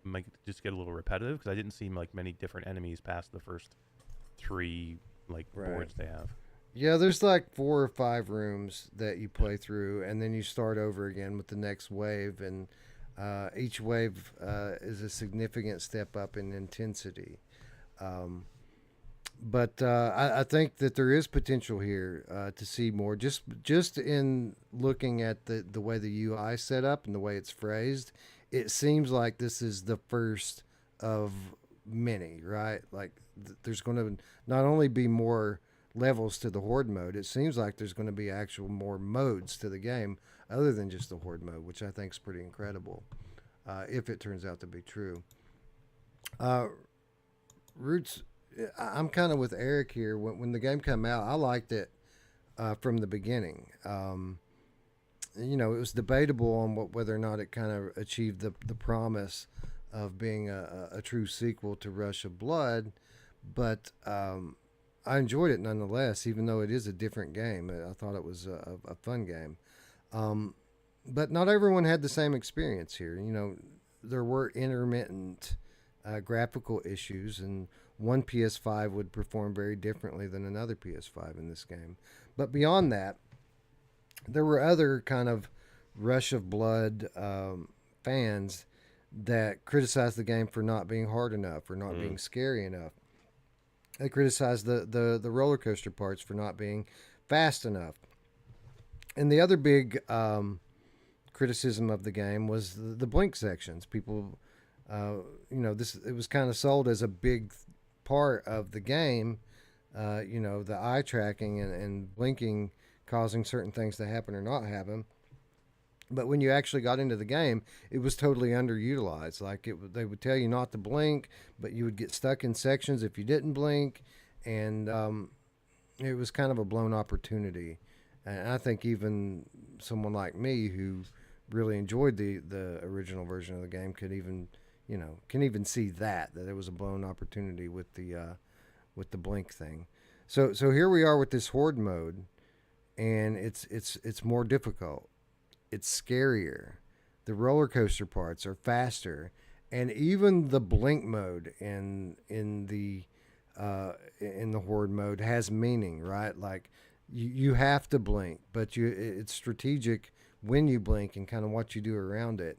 might just get a little repetitive, because I didn't see like many different enemies past the first 3 boards they have. Yeah, there's like 4 or 5 rooms that you play through, and then you start over again with the next wave, and each wave is a significant step up in intensity. But I think that there is potential here to see more. Just in looking at the way the UI is set up and the way it's phrased, it seems like this is the first of many, right? Like, there's going to not only be more levels to the horde mode, it seems like there's going to be actual more modes to the game other than just the horde mode, which I think is pretty incredible, if it turns out to be true. Ruuts, I'm kind of with Eric here. When the game came out, I liked it from the beginning. It was debatable on whether or not it kind of achieved the promise of being a true sequel to Rush of Blood, but I enjoyed it nonetheless, even though it is a different game. I thought it was a fun game. But not everyone had the same experience here. There were intermittent graphical issues, and one PS5 would perform very differently than another PS5 in this game. But beyond that, there were other kind of Rush of Blood fans that criticized the game for not being hard enough or not being scary enough. They criticized the roller coaster parts for not being fast enough. And the other big criticism of the game was the blink sections. People, it was kind of sold as a big part of the game. The eye tracking and blinking causing certain things to happen or not happen. But when you actually got into the game, it was totally underutilized. Like they would tell you not to blink, but you would get stuck in sections if you didn't blink, and it was kind of a blown opportunity. And I think even someone like me who really enjoyed the original version of the game can even see that it was a blown opportunity with the blink thing. So here we are with this horde mode, and it's more difficult. It's scarier. The roller coaster parts are faster, and even the blink mode in the horde mode has meaning, right? Like you have to blink, but it's strategic when you blink and kind of what you do around it.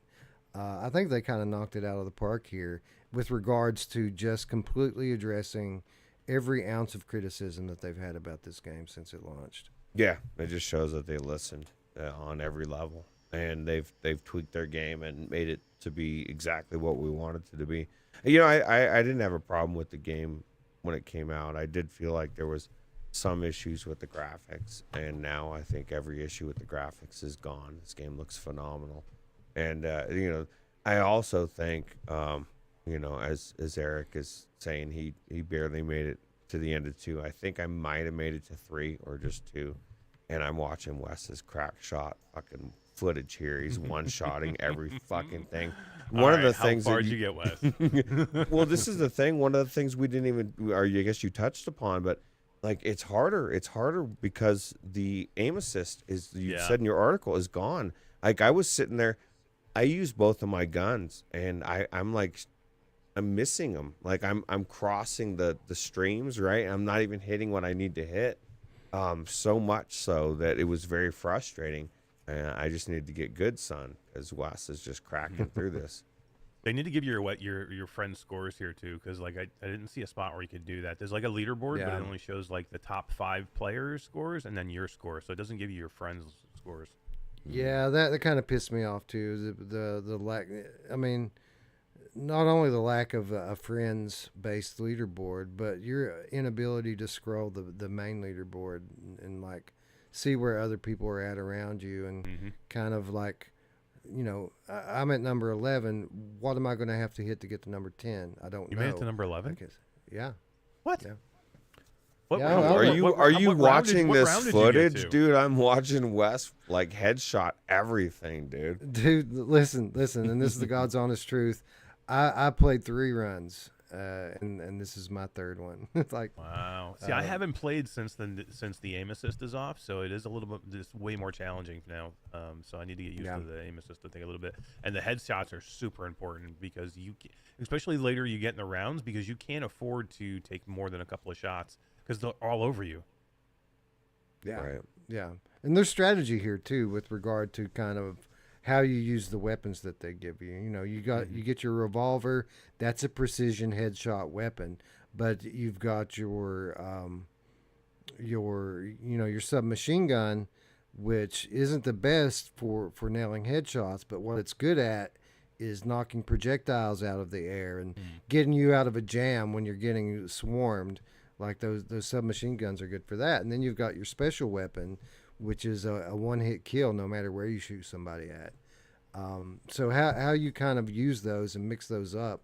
I think they kind of knocked it out of the park here with regards to just completely addressing every ounce of criticism that they've had about this game since it launched. Yeah, it just shows that they listened on every level, and they've tweaked their game and made it to be exactly what we wanted it to be. You know, I didn't have a problem with the game when it came out. I did feel like there was some issues with the graphics, and now I think every issue with the graphics is gone. This game looks phenomenal, and you know, I also think you know, as Eric is saying, he barely made it to the end of 2. I think I might have made it to 3 or just 2, and I'm watching Wes's crack shot fucking footage here. He's one-shotting every fucking thing. One of the things. How far did you get, Wes? Well, this is the thing. One of the things we didn't even, or I guess you touched upon, but like it's harder. It's harder because the aim assist is, you said in your article, is gone. Like I was sitting there, I used both of my guns, and I'm missing them. Like I'm crossing the streams, right? I'm not even hitting what I need to hit. So much so that it was very frustrating. I just needed to get good, son, because Wes is just cracking through this. They need to give your friend's scores here too, because like I didn't see a spot where you could do that. There's like a leaderboard, but it only shows like the top 5 players' scores and then your score, so it doesn't give you your friend's scores. Yeah, that kind of pissed me off too. The lack. I mean, not only the lack of a friends-based leaderboard, but your inability to scroll the main leaderboard and like see where other people are at around you, and kind of like, you know, I'm at number 11. What am I going to have to hit to get to number 10? I don't know. You made it to number 11? Yeah. What? Yeah. Are you watching this footage, dude? I'm watching Wes like headshot everything, dude. Dude, listen, and this is the God's honest truth. I played 3 runs, and this is my 3rd one. It's like, wow. See, I haven't played since the aim assist is off, so it is a little bit just way more challenging now. So I need to get used to the aim assist thing a little bit. And the headshots are super important because especially later you get in the rounds, because you can't afford to take more than a couple of shots because they're all over you. Yeah, right. Yeah, and there's strategy here too with regard to kind of how you use the weapons that they give you. You know, you get your revolver. That's a precision headshot weapon, but you've got your submachine gun, which isn't the best for nailing headshots, but what it's good at is knocking projectiles out of the air and getting you out of a jam when you're getting swarmed. Like those submachine guns are good for that. And then you've got your special weapon, which is a one-hit kill no matter where you shoot somebody at. So how you kind of use those and mix those up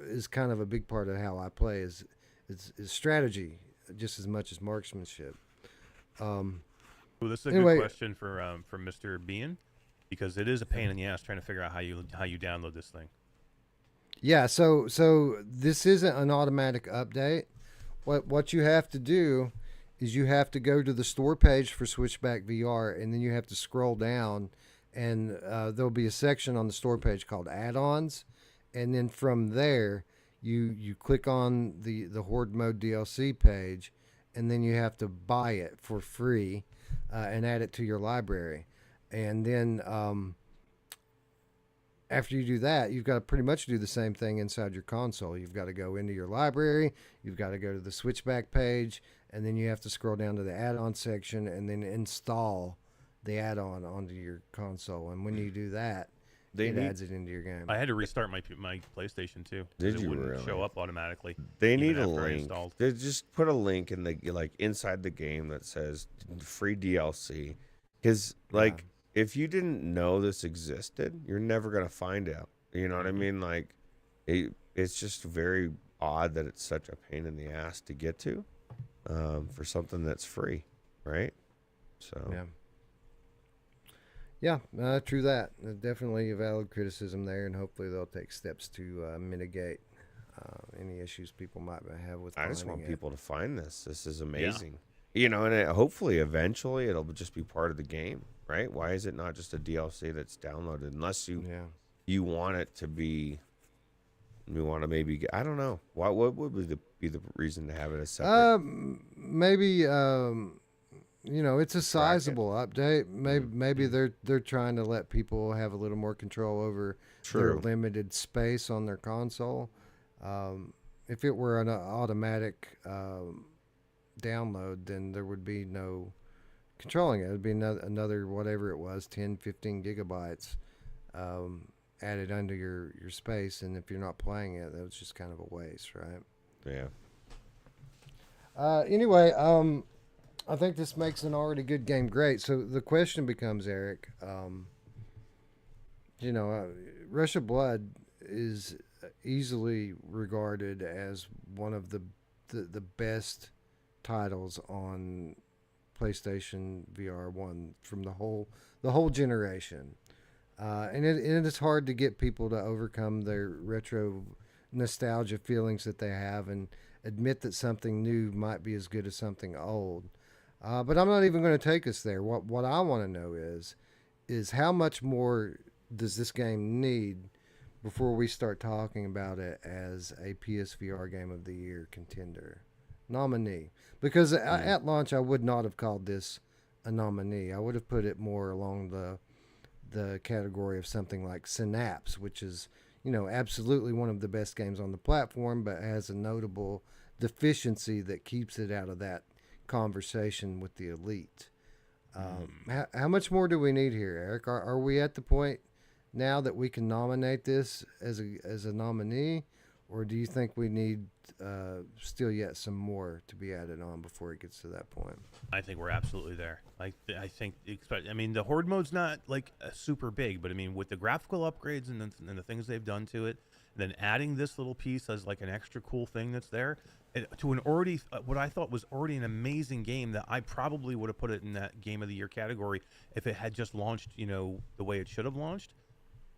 is kind of a big part of how I play. Is strategy just as much as marksmanship. Well, this is a good question for Mr. Bean, because it is a pain in the ass trying to figure out how you download this thing. Yeah, so this isn't an automatic update. What you have to do is you have to go to the store page for Switchback VR, and then you have to scroll down, and there'll be a section on the store page called add-ons, and then from there you click on the Horde Mode DLC page, and then you have to buy it for free and add it to your library. And then after you do that, you've got to pretty much do the same thing inside your console. You've got to go into your library, you've got to go to the Switchback page, and then you have to scroll down to the add-on section and then install the add-on onto your console. And when you do that, adds it into your game. I had to restart my PlayStation too. Did you wouldn't really? show up automatically? They even need a after I link. installed. They just put a link in the inside the game that says free DLC. Because if you didn't know this existed, you're never gonna find out. You know what I mean? Like, it's just very odd that it's such a pain in the ass to get to, for something that's free, right? So yeah, true that. Definitely a valid criticism there, and hopefully they'll take steps to mitigate any issues people might have with. I just want people to find this. This is amazing. Yeah. You know, and hopefully eventually it'll just be part of the game, right? Why is it not just a DLC that's downloaded? Unless you want it to be, you want to maybe I don't know. What would be the reason to have it as separate? Maybe it's a sizable update. Maybe they're trying to let people have a little more control over their limited space on their console. If it were an automatic download, then there would be no controlling it. It would be another whatever it was, 10, 15 gigabytes added under your space, and if you're not playing it, that was just kind of a waste, right? Yeah. Anyway, I think this makes an already good game great. So the question becomes, Eric, Rush of Blood is easily regarded as one of the best titles on PlayStation VR1 from the whole generation. And it is hard to get people to overcome their retro nostalgia feelings that they have and admit that something new might be as good as something old. But I'm not even going to take us there. What I want to know is how much more does this game need before we start talking about it as a PSVR Game of the Year contender, nominee? Because at launch, I would not have called this a nominee. I would have put it more along the category of something like Synapse, which is, absolutely one of the best games on the platform, but has a notable deficiency that keeps it out of that conversation with the elite. How much more do we need here, Eric? Are we at the point now that we can nominate this as a nominee, or do you think we need still yet some more to be added on before it gets to that point? I think we're absolutely there. I think the horde mode's not like super big, but I mean with the graphical upgrades and the things they've done to it, then adding this little piece as like an extra cool thing that's there to an already what I thought was already an amazing game that I probably would have put it in that Game of the Year category if it had just launched, the way it should have launched.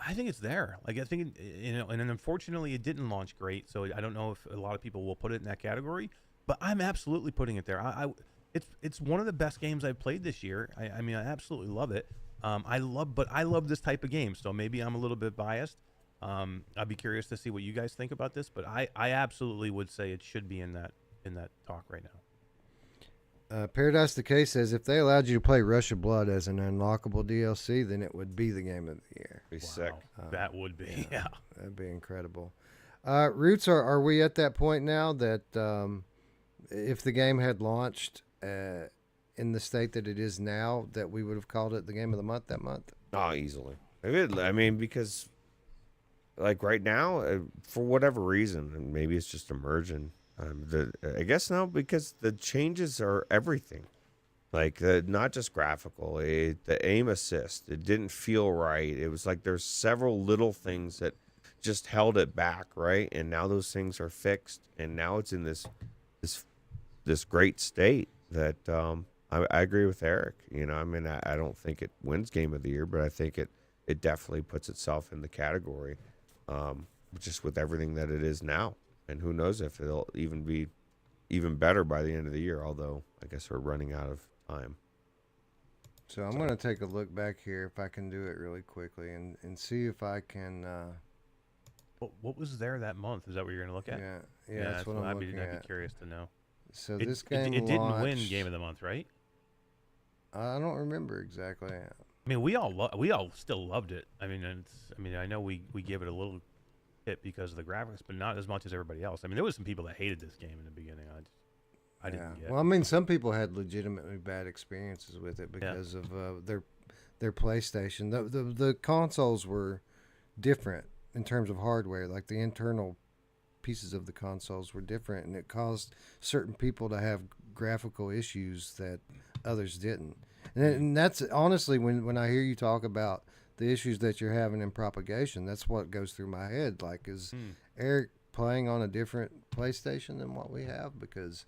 I think it's there. Like I think and then unfortunately it didn't launch great, so I don't know if a lot of people will put it in that category. But I'm absolutely putting it there. It's one of the best games I've played this year. I mean I absolutely love it. I love this type of game, so maybe I'm a little bit biased. I'd be curious to see what you guys think about this, but I absolutely would say it should be in that talk right now. Paradise Decay says if they allowed you to play Rush of Blood as an unlockable DLC, then it would be the Game of the Year. Be sick. That would be, yeah. That'd be incredible. Ruuts, are we at that point now that if the game had launched in the state that it is now, that we would have called it the Game of the Month that month? Oh, easily. I mean, because like right now, for whatever reason, and maybe it's just emerging. I guess now because the changes are everything, like not just graphical, the aim assist. It didn't feel right. It was like there's several little things that just held it back, right? And now those things are fixed, and now it's in this great state that I agree with Eric. I mean, I don't think it wins Game of the Year, but I think it definitely puts itself in the category, just with everything that it is now. And who knows if it'll even be even better by the end of the year, although I guess we're running out of time. So I'm going to take a look back here if I can do it really quickly and see if I can... What was there that month? Is that what you're going to look at? Yeah, that's what I'm looking at. I'd be curious to know. So this game it didn't win Game of the Month, right? I don't remember exactly. I mean, we all still loved it. I mean, I know we gave it a little hit because of the graphics, but not as much as everybody else. I mean, there was some people that hated this game in the beginning. I didn't get it. Well, I mean, some people had legitimately bad experiences with it because of their PlayStation. The consoles were different in terms of hardware. Like the internal pieces of the consoles were different, and it caused certain people to have graphical issues that others didn't. And that's honestly, when I hear you talk about the issues that you're having in Propagation, that's what goes through my head. Like, is Eric playing on a different PlayStation than what we have? Because,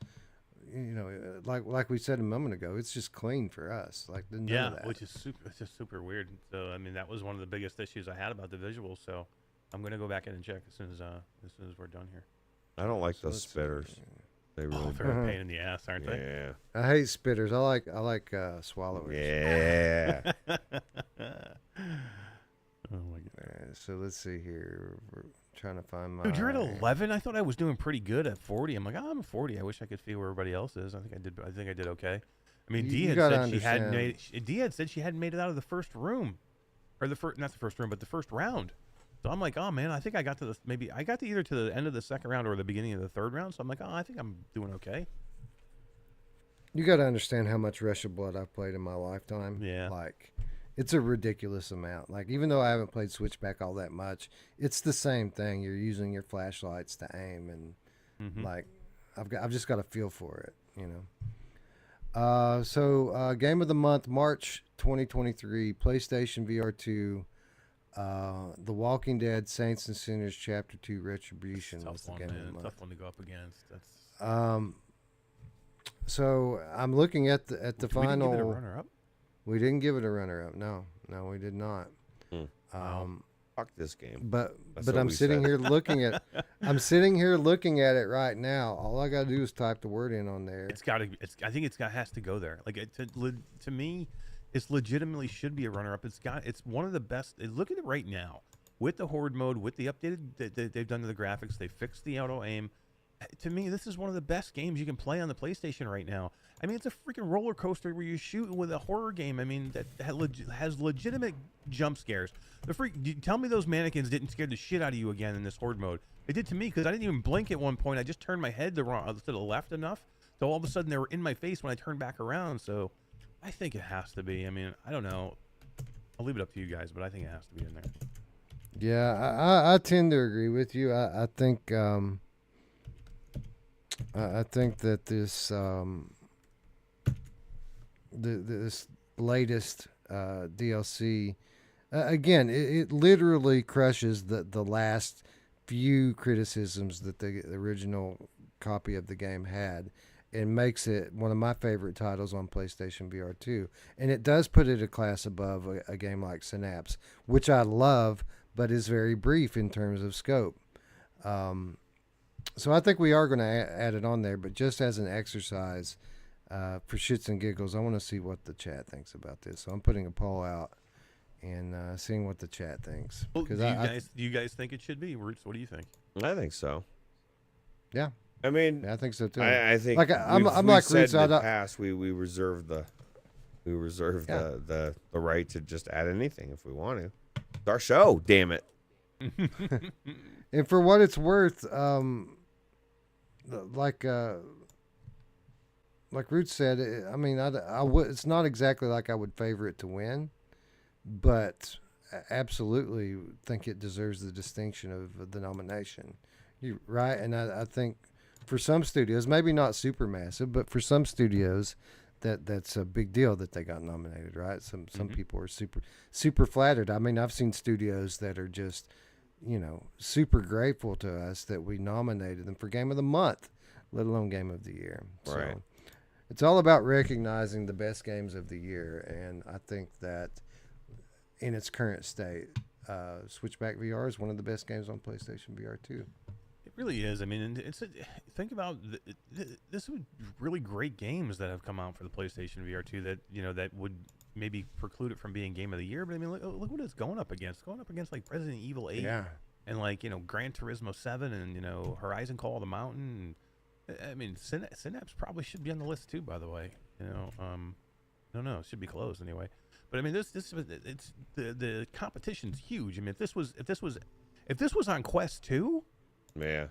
you know, like we said a moment ago, it's just clean for us. Like, none of that. Which is it's just super weird. So I mean, that was one of the biggest issues I had about the visuals. So I'm gonna go back in and check as soon as we're done here. I don't like those spitters. They really they're a pain in the ass, aren't they? Yeah. I hate spitters. I like swallowers. Yeah. Oh my god. So let's see here. We're trying to find my. Dude, you're at 11. I thought I was doing pretty good at 40. I'm like, I'm at 40. I wish I could feel where everybody else is. I think I did okay. I mean, Dee had said she hadn't made it out of the first room, or not the first room, but the first round. So I'm like, oh man, I think I got to either to the end of the second round or the beginning of the third round. So I'm like, oh, I think I'm doing okay. You got to understand how much Rush of Blood I've played in my lifetime. Yeah. Like, it's a ridiculous amount. Like, even though I haven't played Switchback all that much, it's the same thing. You're using your flashlights to aim, and like, I've just got a feel for it, you know. So game of the month, March 2023, PlayStation VR2. The Walking Dead Saints and Sinners Chapter 2 Retribution was the game of the month. Tough one to go up against. So I'm looking at the final. We didn't give it a runner-up? We didn't give it a runner-up. No, we did not. Fuck this game. But I'm sitting here looking at. I'm sitting here looking at it right now. All I got to do is type the word in on there. I think has to go there. Like to me, it's legitimately should be a runner-up. It's one of the best. Look at it right now with the horde mode, with the updated that they've done to the graphics. They fixed the auto aim. To me, this is one of the best games you can play on the PlayStation right now. I mean, it's a freaking roller coaster where you're shooting with a horror game. I mean, that has legitimate jump scares. Tell me those mannequins didn't scare the shit out of you again in this horde mode. It did to me because I didn't even blink at one point. I just turned my head to the left enough, so all of a sudden they were in my face when I turned back around. So I think it has to be. I mean, I don't know. I'll leave it up to you guys, but I think it has to be in there. Yeah, I tend to agree with you. I think that this this latest DLC again, it literally crushes the last few criticisms that the original copy of the game had, and makes it one of my favorite titles on PlayStation VR2. And it does put it a class above a game like Synapse, which I love, but is very brief in terms of scope. So I think we are going to add it on there, but just as an exercise for shits and giggles, I want to see what the chat thinks about this. So I'm putting a poll out and seeing what the chat thinks. Well, do you guys think it should be? Ruuts, what do you think? I think so. Yeah. I mean, I think so too. I think like I'm like Ruuts. In the Ruuts. past, we reserve the right to just add anything if we want to. It's our show, damn it. And for what it's worth, like Ruuts said, I mean, I would. It's not exactly like I would favor it to win, but absolutely think it deserves the distinction of the nomination. You're right, and I think for some studios, maybe not Supermassive, but for some studios, that's a big deal that they got nominated. Right? Some people are super flattered. I mean, I've seen studios that are just, you know, super grateful to us that we nominated them for Game of the Month, let alone Game of the Year. Right. So it's all about recognizing the best games of the year, and I think that in its current state, Switchback VR is one of the best games on PlayStation VR 2. It really is. I mean, think about this would really great games that have come out for the PlayStation VR 2 that, you know, that would maybe preclude it from being Game of the Year. But I mean, look what it's going up against. It's going up against like Resident Evil 8, and like, you know, Gran Turismo 7, and, you know, Horizon Call of the Mountain. I mean, Synapse probably should be on the list too. By the way, you know, I don't know, it should be close anyway. But I mean, it's the competition's huge. I mean, if this was on Quest 2. Yeah.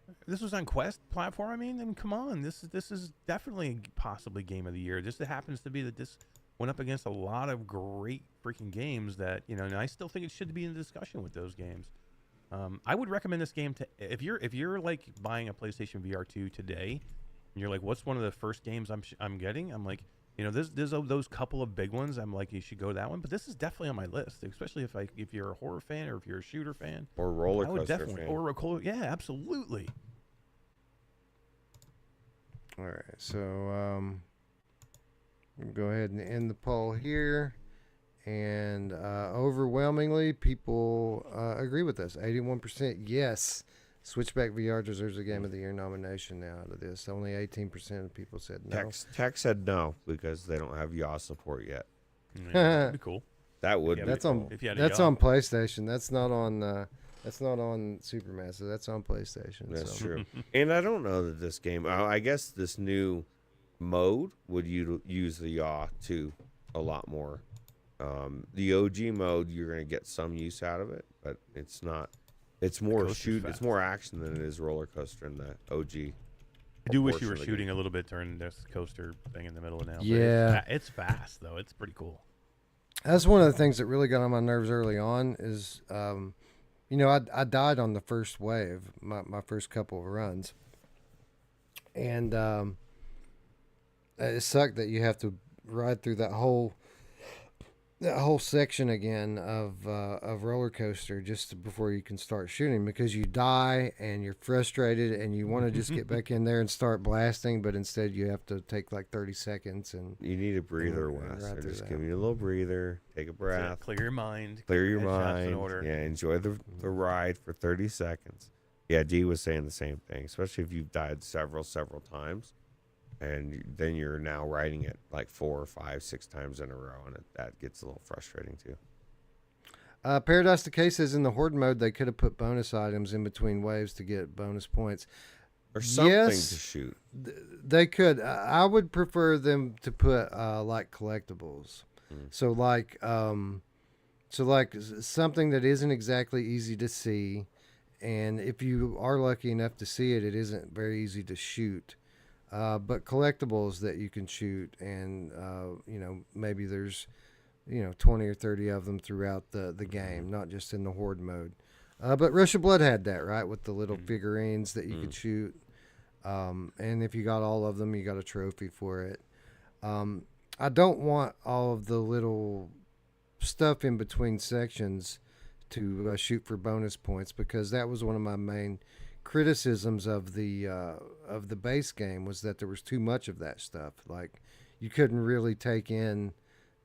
If this was on Quest platform, I mean, come on. This is definitely possibly Game of the Year. Just it happens to be that this went up against a lot of great freaking games that, you know, and I still think it should be in the discussion with those games. I would recommend this game to if you're like buying a PlayStation VR2 today, and you're like, what's one of the first games I'm getting? I'm like, you know, there's those couple of big ones. I'm like, you should go that one. But this is definitely on my list, especially if you're a horror fan or if you're a shooter fan or roller coaster fan. Or yeah, absolutely. All right, so we'll go ahead and end the poll here. And overwhelmingly, people agree with us. 81% yes. Switchback VR deserves a Game of the Year nomination now out of this. Only 18% of people said no. Tech said no because they don't have yaw support yet. Yeah, that'd be cool. That would be that's cool. on that's on PlayStation. That's not on Supermassive. That's on PlayStation. That's true. And I don't know that this game. I guess this new mode would use the yaw too a lot more. The OG mode, you're going to get some use out of it, but it's not. It's more shoot. It's more action than it is roller coaster in the OG. I do wish you were shooting a little bit during this coaster thing in the middle of now. Yeah, it's fast though. It's pretty cool. That's one of the things that really got on my nerves early on. Is you know, I died on the first wave, my first couple of runs, and it sucked that you have to ride through that whole section again of roller coaster just before you can start shooting, because you die and you're frustrated and you want to just get back in there and start blasting, but instead you have to take like 30 seconds and you need a breather, Wes. Right, just give me a little breather, take a breath, yeah, clear your mind, yeah, enjoy the ride for 30 seconds. Yeah, Dee was saying the same thing, especially if you've died several times. And then you're now riding it like 4 or 5, 6 times in a row, and that gets a little frustrating too. Paradise Decay says in the Horde mode they could have put bonus items in between waves to get bonus points. Or something to shoot. They could. I would prefer them to put like collectibles. So like something that isn't exactly easy to see, and if you are lucky enough to see it, it isn't very easy to shoot. But collectibles that you can shoot, and you know, maybe there's 20 or 30 of them throughout the game, not just in the Horde mode. But Rush of Blood had that, right, with the little figurines that you could shoot, and if you got all of them, you got a trophy for it. I don't want all of the little stuff in between sections to shoot for bonus points, because that was one of my main criticisms of the base game, was that there was too much of that stuff. Like, you couldn't really take in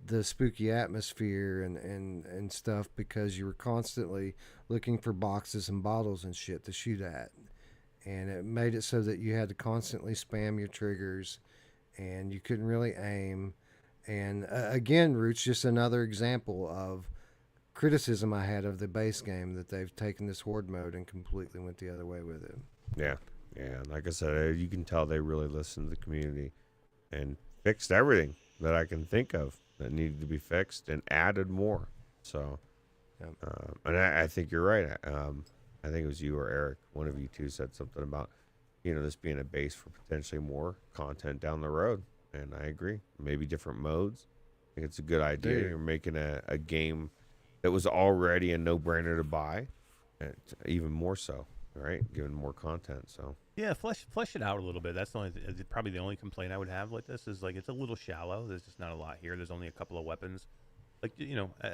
the spooky atmosphere and stuff, because you were constantly looking for boxes and bottles and shit to shoot at, and it made it so that you had to constantly spam your triggers and you couldn't really aim. And again, Ruuts, just another example of criticism I had of the base game, that they've taken this Horde mode and completely went the other way with it. Yeah. Like I said, you can tell they really listened to the community and fixed everything that I can think of that needed to be fixed, and added more. So, and I think you're right. I think it was you or Eric, one of you two, said something about, this being a base for potentially more content down the road. And I agree. Maybe different modes. I think it's a good idea. You're making a game that was already a no-brainer to buy, and even more so, right? Giving more content. So yeah, flesh it out a little bit. That's probably the only complaint I would have with this, is like, it's a little shallow. There's just not a lot here. There's only a couple of weapons. Like,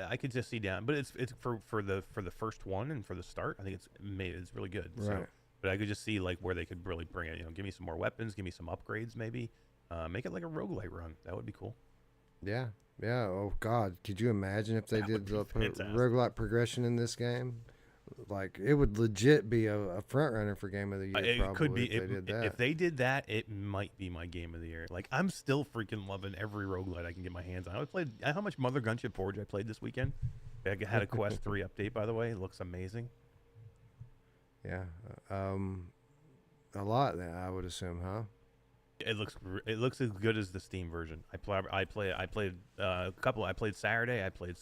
I could just see down, but it's for the first one and for the start. I think it's really good. Right. So, but I could just see like where they could really bring it. Give me some more weapons, give me some upgrades, maybe. Make it like a roguelite run. That would be cool. Yeah. Oh God, could you imagine if they did put roguelite progression in this game? Like, it would legit be a front runner for Game of the Year. It could be. If they did that. If they did that, it might be my Game of the Year. Like, I'm still freaking loving every roguelite I can get my hands on. How much Mother Gunship Forge I played this weekend? I had a Quest 3 update, by the way. It looks amazing. Yeah, a lot. I would assume, huh? It looks as good as the Steam version. I played a couple. I played Saturday. I played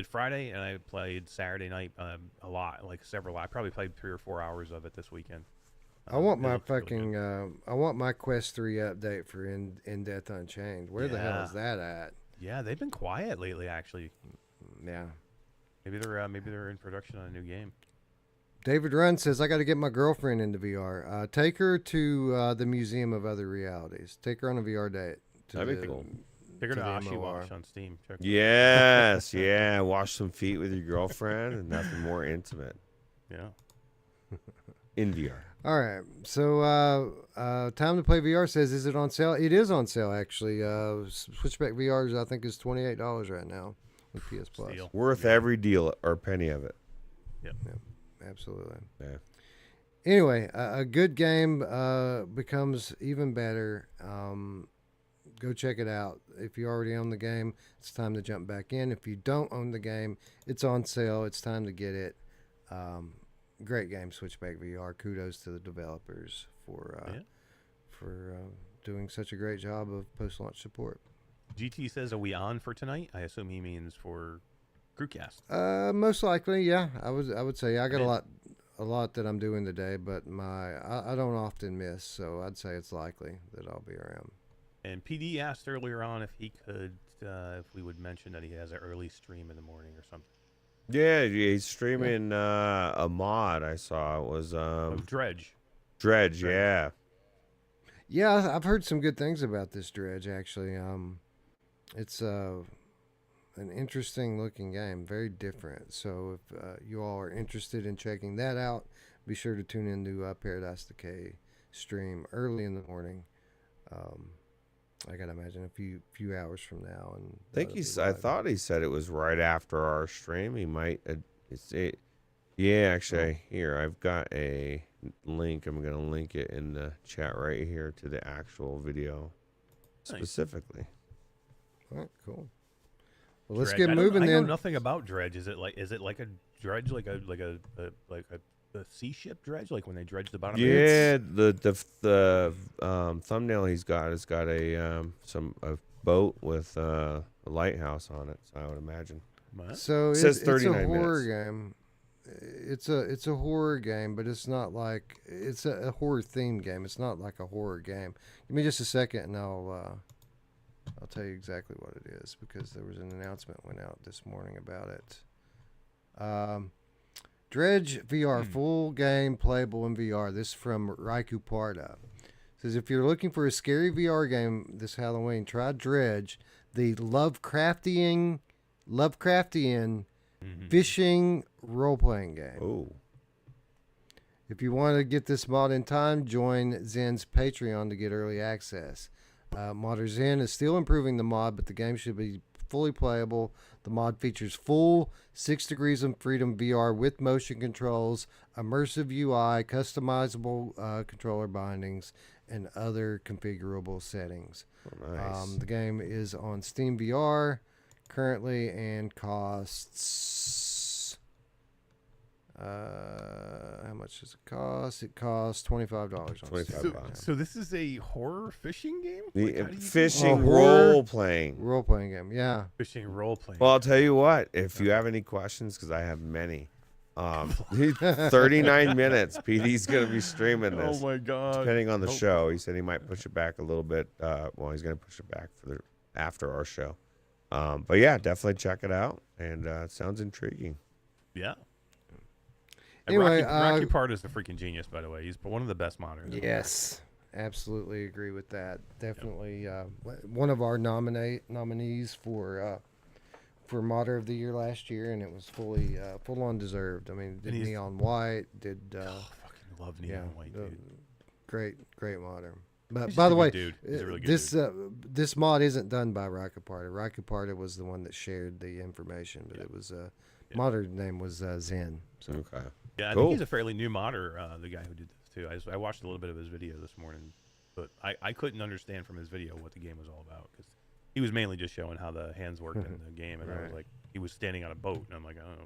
Friday, and I played Saturday night a lot, like several. I probably played 3 or 4 hours of it this weekend. I want my fucking I want my Quest 3 update for In Death Unchained. Where the hell is that at? Yeah, they've been quiet lately, actually. Yeah. Maybe they're in production on a new game. David Runn says, I got to get my girlfriend into VR. Take her to the Museum of Other Realities. Take her on a VR date. That'd be cool. Take her to the Ashi MOR. Wash on Steam. Check Yes, yeah. Wash some feet with your girlfriend and nothing more intimate. Yeah. In VR. All right. So, Time to Play VR says, is it on sale? It is on sale, actually. Switchback VRs, I think, is $28 right now with PS Plus. Worth every deal or penny of it. Yep. Absolutely. Yeah. Anyway, a good game becomes even better. Go check it out. If you already own the game, it's time to jump back in. If you don't own the game, it's on sale. It's time to get it. Great game, Switchback VR. Kudos to the developers for doing such a great job of post-launch support. GT says, are we on for tonight? I assume he means for CruCast. Most likely, yeah. I would say I got a lot that I'm doing today, but I don't often miss, so I'd say it's likely that I'll be around. And PD asked earlier on if he could, if we would mention that he has an early stream in the morning or something. Yeah, he's streaming a mod I saw. It was Dredge. Dredge, yeah. Yeah, I've heard some good things about this Dredge, actually. It's an interesting looking game, very different. So if you all are interested in checking that out, be sure to tune into Paradise Decay stream early in the morning. I gotta imagine a few hours from now. And I thought he said it was right after our stream. He might. Yeah, actually, here I've got a link. I'm gonna link it in the chat right here to the actual video, specifically. All right, cool. Well, let's Dredge. get moving I then. know nothing about Dredge. Is it like a dredge, like a sea ship dredge, like when they dredge the bottom? Yeah, the thumbnail he's got has got a boat with a lighthouse on it. So I would imagine. So it says it's a 39 horror minutes. game. It's a horror game, but it's not like it's a horror themed game. It's not like a horror game. Give me just a second, and I'll tell you exactly what it is, because there was an announcement went out this morning about it. Dredge VR, full game playable in VR. This is from Raiku Parda. Says, if you're looking for a scary VR game this Halloween, try Dredge, the Lovecraftian fishing role-playing game. Oh. If you want to get this mod in time, join Zen's Patreon to get early access. Modder Zen is still improving the mod, but the game should be fully playable. The mod features full 6 Degrees of Freedom VR with motion controls, immersive UI, customizable controller bindings, and other configurable settings. Oh, nice. The game is on Steam VR currently and costs... how much does it cost? It costs $25 on Steam. So this is a horror fishing game? The fishing role-playing game, yeah. Fishing role-playing. Well, I'll tell you what. If you have any questions, because I have many, 39 minutes. PD's gonna be streaming this. Oh my god! Depending on the show, he said he might push it back a little bit. Well, he's gonna push it back for after our show. But yeah, definitely check it out. And it sounds intriguing. Yeah. Anyway, Rocky Part is a freaking genius, by the way. He's one of the best modders. Yes, absolutely agree with that. Definitely one of our nominees for Modder of the Year last year, and it was full on deserved. I mean, did Neon White, did fucking love Neon White, dude. Great modder. But He's by the a way, good dude. He's a really good dude. This mod isn't done by Rakaparta. Rakaparta was the one that shared the information, but it was modder name was Zen. So. Okay. Yeah, I think he's a fairly new modder, the guy who did this too. I watched a little bit of his video this morning, but I couldn't understand from his video what the game was all about, because he was mainly just showing how the hands worked in the game, and I was like, he was standing on a boat, and I'm like, I don't know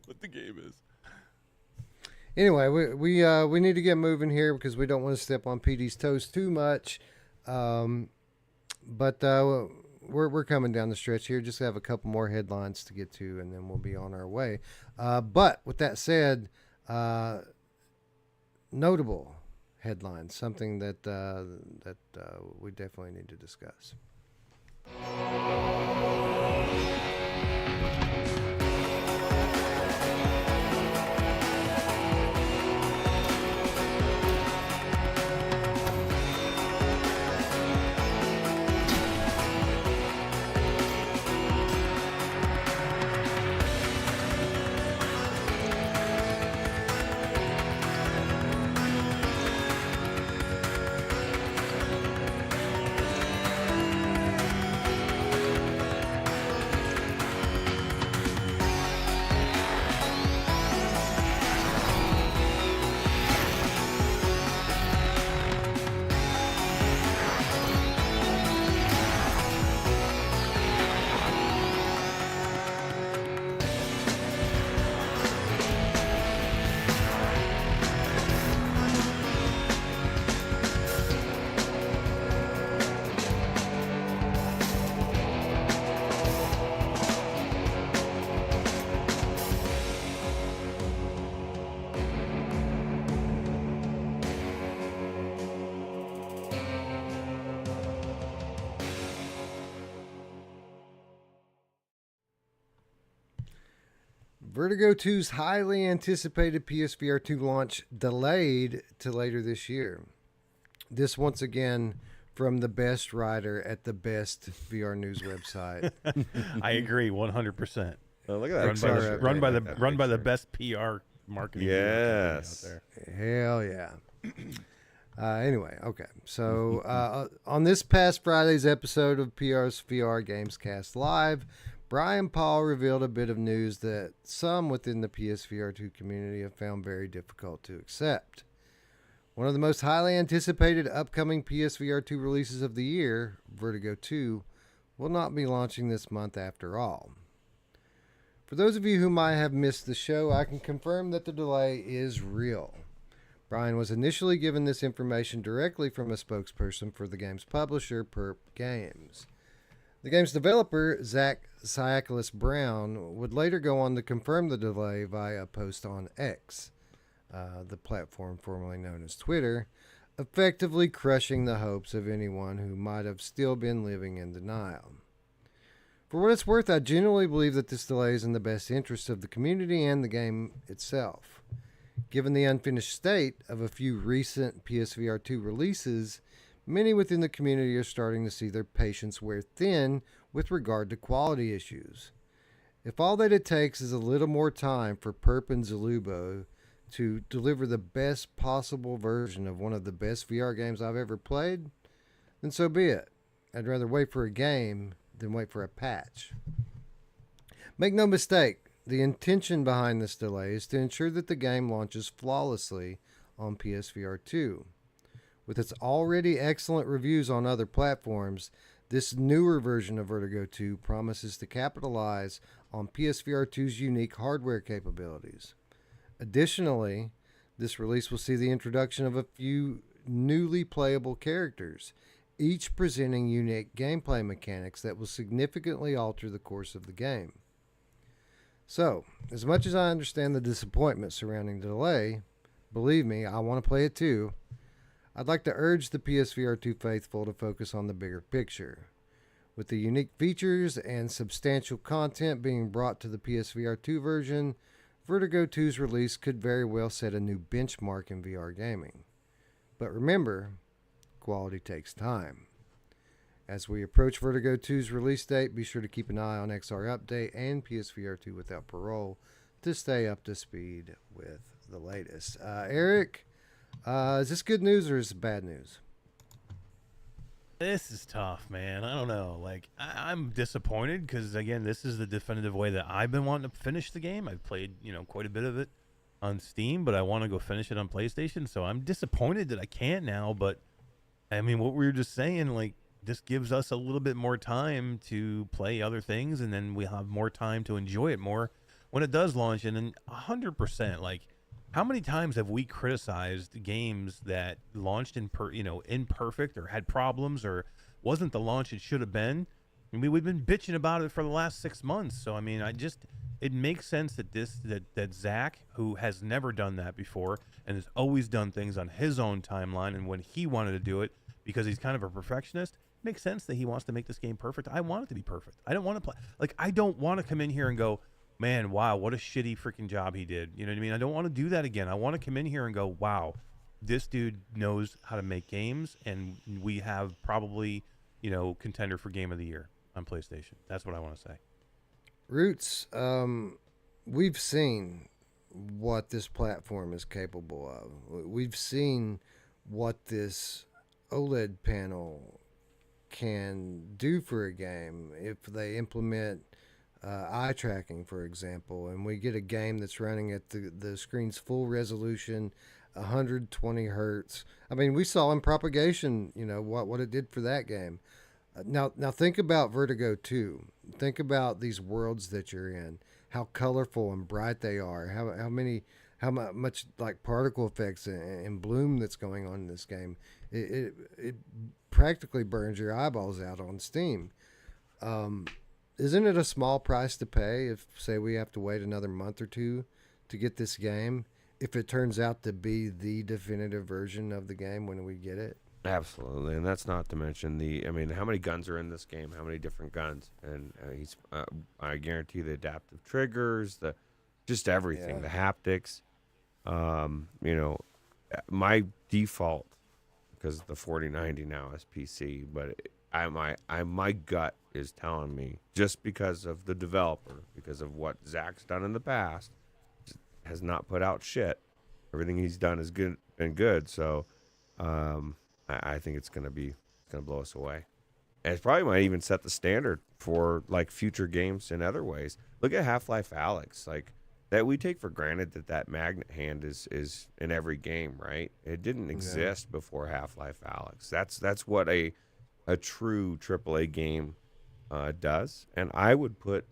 what the game is. Anyway, we need to get moving here because we don't want to step on PD's toes too much, but we're coming down the stretch here. Just have a couple more headlines to get to, and then we'll be on our way. But with that said, notable headlines, something that we definitely need to discuss. Vertigo 2's highly anticipated PSVR 2 launch delayed to later this year. This once again from the best writer at the best VR news website. I agree 100%. Oh, look at that. Run by the best PR marketing. Yes. Out there. Hell yeah. Anyway, okay. So on this past Friday's episode of PSVR Gamescast Live, Brian Paul revealed a bit of news that some within the PSVR 2 community have found very difficult to accept. One of the most highly anticipated upcoming PSVR 2 releases of the year, Vertigo 2, will not be launching this month after all. For those of you who might have missed the show, I can confirm that the delay is real. Brian was initially given this information directly from a spokesperson for the game's publisher, Perp Games. The game's developer, Zach Siakolis Brown, would later go on to confirm the delay via a post on X, the platform formerly known as Twitter, effectively crushing the hopes of anyone who might have still been living in denial. For what it's worth, I genuinely believe that this delay is in the best interest of the community and the game itself. Given the unfinished state of a few recent PSVR 2 releases, many within the community are starting to see their patience wear thin with regard to quality issues. If all that it takes is a little more time for Perp and Zalubo to deliver the best possible version of one of the best VR games I've ever played, then so be it. I'd rather wait for a game than wait for a patch. Make no mistake, the intention behind this delay is to ensure that the game launches flawlessly on PSVR 2. With its already excellent reviews on other platforms, this newer version of Vertigo 2 promises to capitalize on PSVR 2's unique hardware capabilities. Additionally, this release will see the introduction of a few newly playable characters, each presenting unique gameplay mechanics that will significantly alter the course of the game. So, as much as I understand the disappointment surrounding the delay, believe me, I want to play it too. I'd like to urge the PSVR 2 faithful to focus on the bigger picture. With the unique features and substantial content being brought to the PSVR 2 version, Vertigo 2's release could very well set a new benchmark in VR gaming. But remember, quality takes time. As we approach Vertigo 2's release date, be sure to keep an eye on XR Update and PSVR 2 Without Parole to stay up to speed with the latest. Eric, is this good news or is it bad news? This is tough, man. I don't know. Like, I'm disappointed because, again, this is the definitive way that I've been wanting to finish the game. I've played, quite a bit of it on Steam, but I want to go finish it on PlayStation. So I'm disappointed that I can't now. But, I mean, what we were just saying, like, this gives us a little bit more time to play other things, and then we'll have more time to enjoy it more when it does launch. And then 100%, like, how many times have we criticized games that launched imperfect or had problems or wasn't the launch it should have been? I mean, we've been bitching about it for the last 6 months. So, I mean, it makes sense that Zach, who has never done that before and has always done things on his own timeline and when he wanted to do it, because he's kind of a perfectionist. It makes sense that he wants to make this game perfect. I want it to be perfect. I don't want to play I don't want to come in here and go, man, wow, what a shitty freaking job he did. You know what I mean? I don't want to do that again. I want to come in here and go, wow, this dude knows how to make games, and we have probably, contender for Game of the Year on PlayStation. That's what I want to say. Ruuts, we've seen what this platform is capable of. We've seen what this OLED panel can do for a game if they implement eye tracking, for example, and we get a game that's running at the screen's full resolution, 120 hertz. I mean, we saw in Propagation, what it did for that game. Now think about Vertigo 2. Think about these worlds that you're in, how colorful and bright they are, how much like particle effects and bloom that's going on in this game. It practically burns your eyeballs out on Steam. Isn't it a small price to pay if, say, we have to wait another month or two to get this game, if it turns out to be the definitive version of the game when we get it? Absolutely, and that's not to mention how many guns are in this game? How many different guns? And I guarantee the adaptive triggers, just everything, the haptics. My default, because the 4090 now is PC, but my gut is telling me, just because of the developer, because of what Zach's done in the past, has not put out shit. Everything he's done is good and good. So, I think it's gonna blow us away. And it probably might even set the standard for future games in other ways. Look at Half-Life Alyx, that we take for granted that magnet hand is in every game, right? It didn't exist before Half-Life Alyx. That's what a true AAA game does, and I would put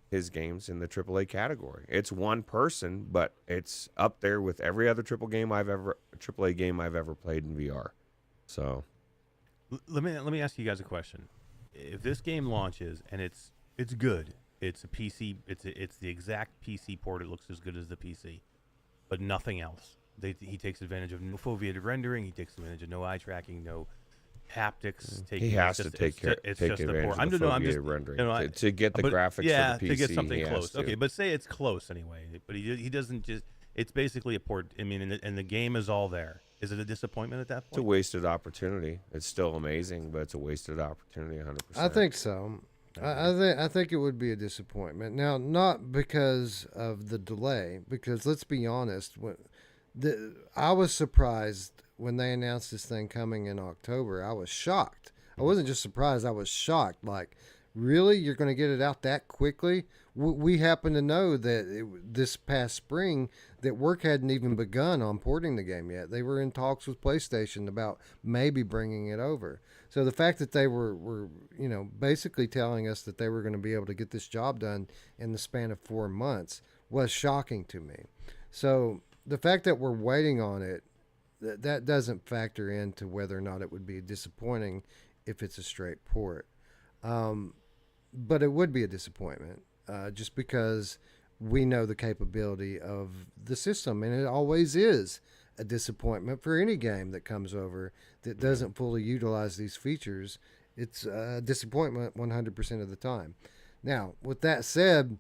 his games in the AAA category. It's one person, but it's up there with every other AAA game I've ever played in VR. So, let me ask you guys a question. If this game launches and it's good, it's a PC, it's the exact PC port. It looks as good as the PC, but nothing else. He takes advantage of no foveated rendering. He takes advantage of no eye tracking, no haptics. He has to take advantage of the foveated rendering to get the graphics for the PC. To get something close. Okay, but say it's close anyway. But he doesn't just. It's basically a port. I mean, and the game is all there. Is it a disappointment at that point? It's a wasted opportunity. It's still amazing, but it's a wasted opportunity, 100%. I think so. I think it would be a disappointment. Now, not because of the delay, because let's be honest, I was surprised when they announced this thing coming in October. I was shocked. I wasn't just surprised, I was shocked. Like, really? You're going to get it out that quickly? We happen to know that this past spring that work hadn't even begun on porting the game yet. They were in talks with PlayStation about maybe bringing it over. So the fact that they were basically telling us that they were going to be able to get this job done in the span of 4 months was shocking to me. So the fact that we're waiting on it, that doesn't factor into whether or not it would be disappointing if it's a straight port. But it would be a disappointment. Just because we know the capability of the system, and it always is a disappointment for any game that comes over that doesn't fully utilize these features. It's a disappointment 100% of the time. Now, with that said,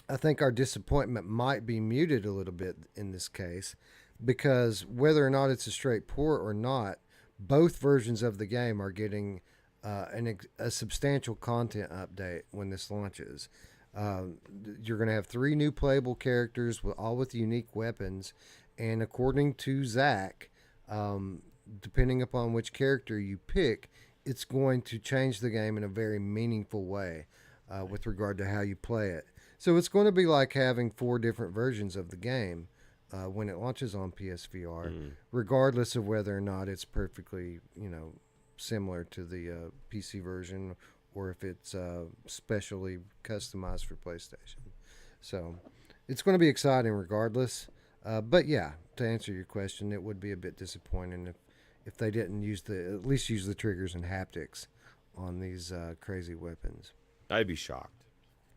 I think our disappointment might be muted a little bit in this case, because whether or not it's a straight port or not, both versions of the game are getting a substantial content update when this launches. You're going to have 3 new playable characters, all with unique weapons, and according to Zach, depending upon which character you pick, it's going to change the game in a very meaningful way with regard to how you play it. So it's going to be like having 4 different versions of the game when it launches on PSVR, regardless of whether or not it's perfectly, similar to the PC version, or if it's specially customized for PlayStation. So it's going to be exciting regardless. But yeah, to answer your question, it would be a bit disappointing if they didn't at least use the triggers and haptics on these crazy weapons. I'd be shocked.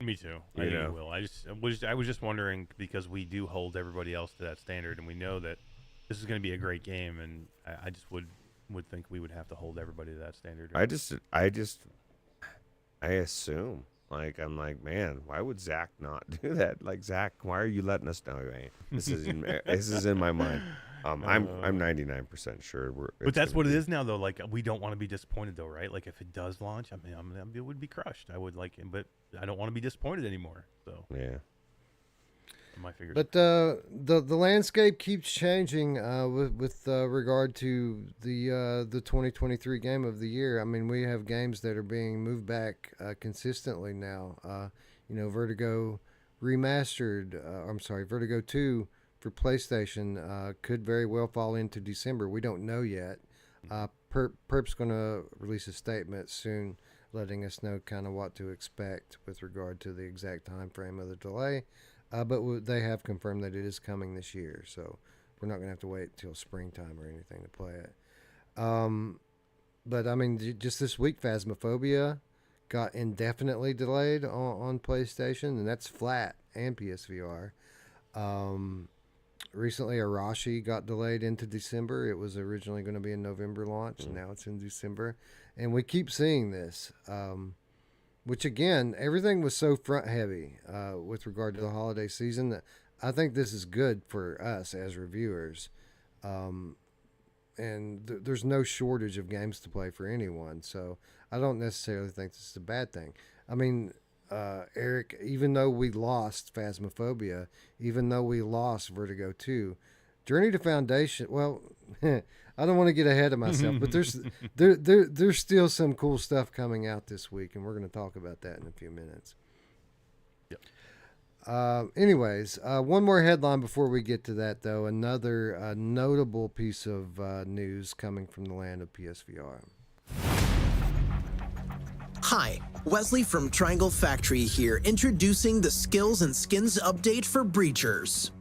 Me too. I think it will. I was just wondering, because we do hold everybody else to that standard, and we know that this is going to be a great game, and I just would would think we would have to hold everybody to that standard. I assume. Like, I'm like, man, why would Zach not do that? Like, Zach, why are you letting us know? Man, this is in my mind. I'm 99% sure But that's what it is now, though. Like, we don't want to be disappointed, though, right? Like, if it does launch, I mean, it would be crushed. I would but I don't want to be disappointed anymore. So yeah. My fingers. But the landscape keeps changing with regard to the 2023 game of the year. I mean, we have games that are being moved back consistently now. Vertigo remastered. Vertigo 2 for PlayStation could very well fall into December. We don't know yet. Perp's going to release a statement soon, letting us know kind of what to expect with regard to the exact time frame of the delay. But they have confirmed that it is coming this year, so we're not going to have to wait till springtime or anything to play it. But, I mean, just this week, Phasmophobia got indefinitely delayed on PlayStation, and that's flat and PSVR. Recently, Arashi got delayed into December. It was originally going to be a November launch, and now it's in December. And we keep seeing this. Which, again, everything was so front-heavy with regard to the holiday season that I think this is good for us as reviewers. And there's no shortage of games to play for anyone, so I don't necessarily think this is a bad thing. I mean, Eric, even though we lost Phasmophobia, even though we lost Vertigo 2, Journey to Foundation, well... I don't want to get ahead of myself, but there's still some cool stuff coming out this week, and we're going to talk about that in a few minutes. Yep. Anyways, one more headline before we get to that, though. Another notable piece of news coming from the land of PSVR. Hi, Wesley from Triangle Factory here, introducing the Skills and Skins update for Breachers.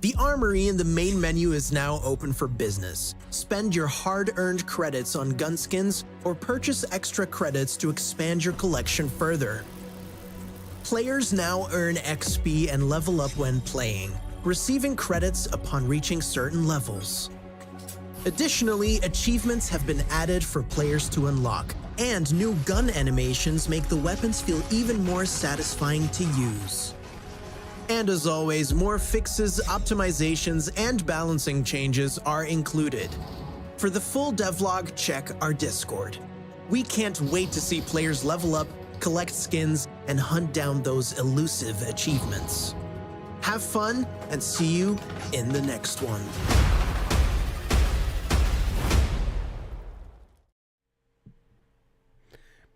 The armory in the main menu is now open for business. Spend your hard-earned credits on gun skins or purchase extra credits to expand your collection further. Players now earn XP and level up when playing, receiving credits upon reaching certain levels. Additionally, achievements have been added for players to unlock, and new gun animations make the weapons feel even more satisfying to use. And as always, more fixes, optimizations, and balancing changes are included. For the full devlog, check our Discord. We can't wait to see players level up, collect skins, and hunt down those elusive achievements. Have fun, and see you in the next one.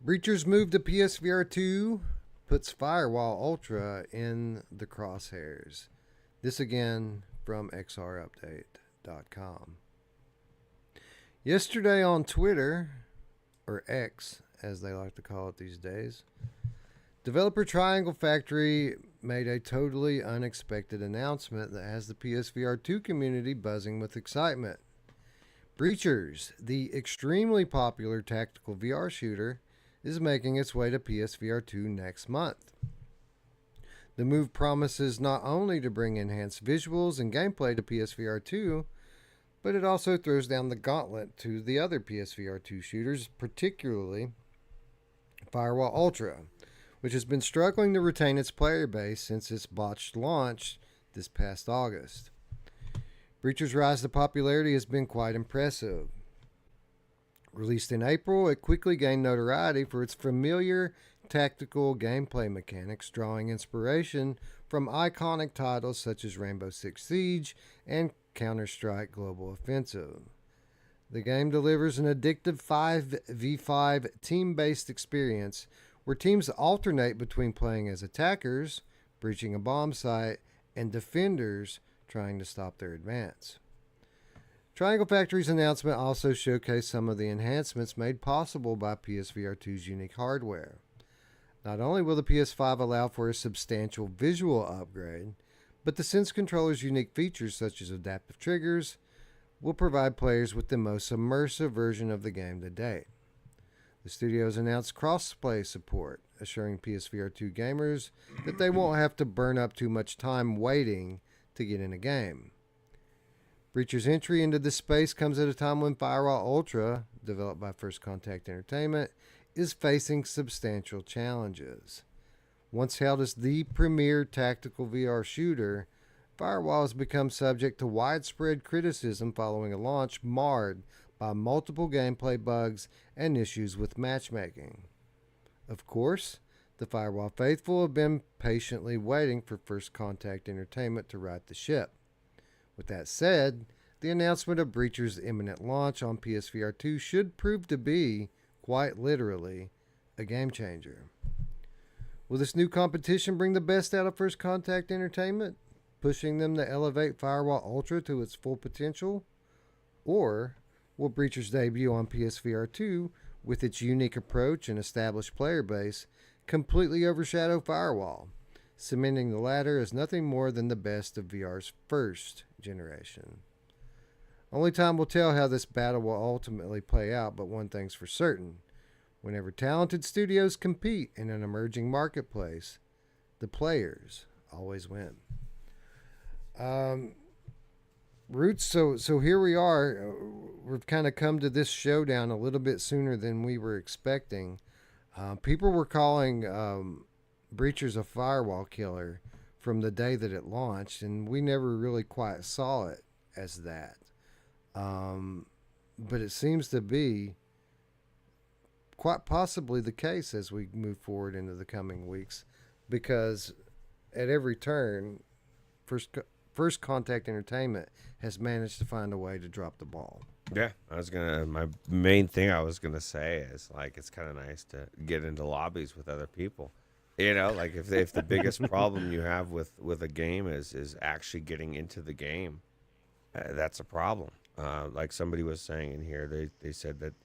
Breachers move to PSVR 2. Puts Firewall Ultra in the crosshairs. This again from xrupdate.com. Yesterday on Twitter, or X as they like to call it these days, developer Triangle Factory made a totally unexpected announcement that has the PSVR 2 community buzzing with excitement. Breachers, the extremely popular tactical VR shooter, is making its way to PSVR 2 next month. The move promises not only to bring enhanced visuals and gameplay to PSVR 2, but it also throws down the gauntlet to the other PSVR 2 shooters, particularly Firewall Ultra, which has been struggling to retain its player base since its botched launch this past August. Breachers' rise to popularity has been quite impressive. Released in April, it quickly gained notoriety for its familiar tactical gameplay mechanics, drawing inspiration from iconic titles such as Rainbow Six Siege and Counter-Strike Global Offensive. The game delivers an addictive 5v5 team-based experience where teams alternate between playing as attackers, breaching a bomb site, and defenders trying to stop their advance. Triangle Factory's announcement also showcased some of the enhancements made possible by PSVR 2's unique hardware. Not only will the PS5 allow for a substantial visual upgrade, but the Sense controller's unique features such as adaptive triggers will provide players with the most immersive version of the game to date. The studio has announced cross-play support, assuring PSVR 2 gamers that they won't have to burn up too much time waiting to get in a game. Breachers' entry into this space comes at a time when Firewall Ultra, developed by First Contact Entertainment, is facing substantial challenges. Once hailed as the premier tactical VR shooter, Firewall has become subject to widespread criticism following a launch marred by multiple gameplay bugs and issues with matchmaking. Of course, the Firewall faithful have been patiently waiting for First Contact Entertainment to right the ship. With that said, the announcement of Breachers' imminent launch on PSVR2 should prove to be, quite literally, a game changer. Will this new competition bring the best out of First Contact Entertainment, pushing them to elevate Firewall Ultra to its full potential? Or will Breachers' debut on PSVR2, with its unique approach and established player base, completely overshadow Firewall, cementing the latter as nothing more than the best of VR's first generation? Only time will tell how this battle will ultimately play out, but one thing's for certain. Whenever talented studios compete in an emerging marketplace, the players always win. Ruuts, so here we are. We've kind of come to this showdown a little bit sooner than we were expecting. People were calling Breachers a firewall killer from the day that it launched, and we never really quite saw it as that. But it seems to be quite possibly the case as we move forward into the coming weeks, because at every turn, First Contact Entertainment has managed to find a way to drop the ball. Yeah, my main thing I was gonna say is, like, it's kind of nice to get into lobbies with other people. You know, like if the biggest problem you have with a game is actually getting into the game, that's a problem. Like somebody was saying in here, they said that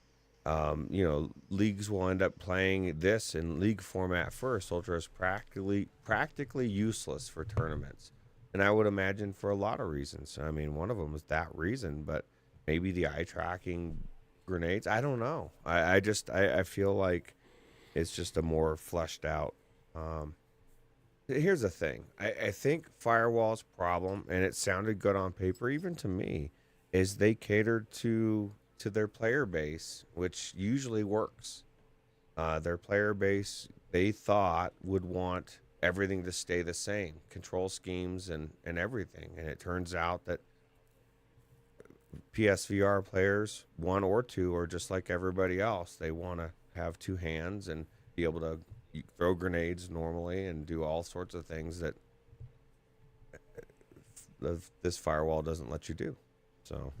leagues will end up playing this in league format first. Ultra is practically useless for tournaments, and I would imagine for a lot of reasons. I mean, one of them is that reason, but maybe the eye tracking grenades. I don't know. I feel like it's just a more fleshed out. Here's the thing. I think Firewall's problem, and it sounded good on paper, even to me, is they catered to their player base, which usually works. Their player base, they thought, would want everything to stay the same, control schemes and everything. And it turns out that PSVR players, one or two, are just like everybody else. They want to have two hands and be able to throw grenades normally and do all sorts of things that this Firewall doesn't let you do. So,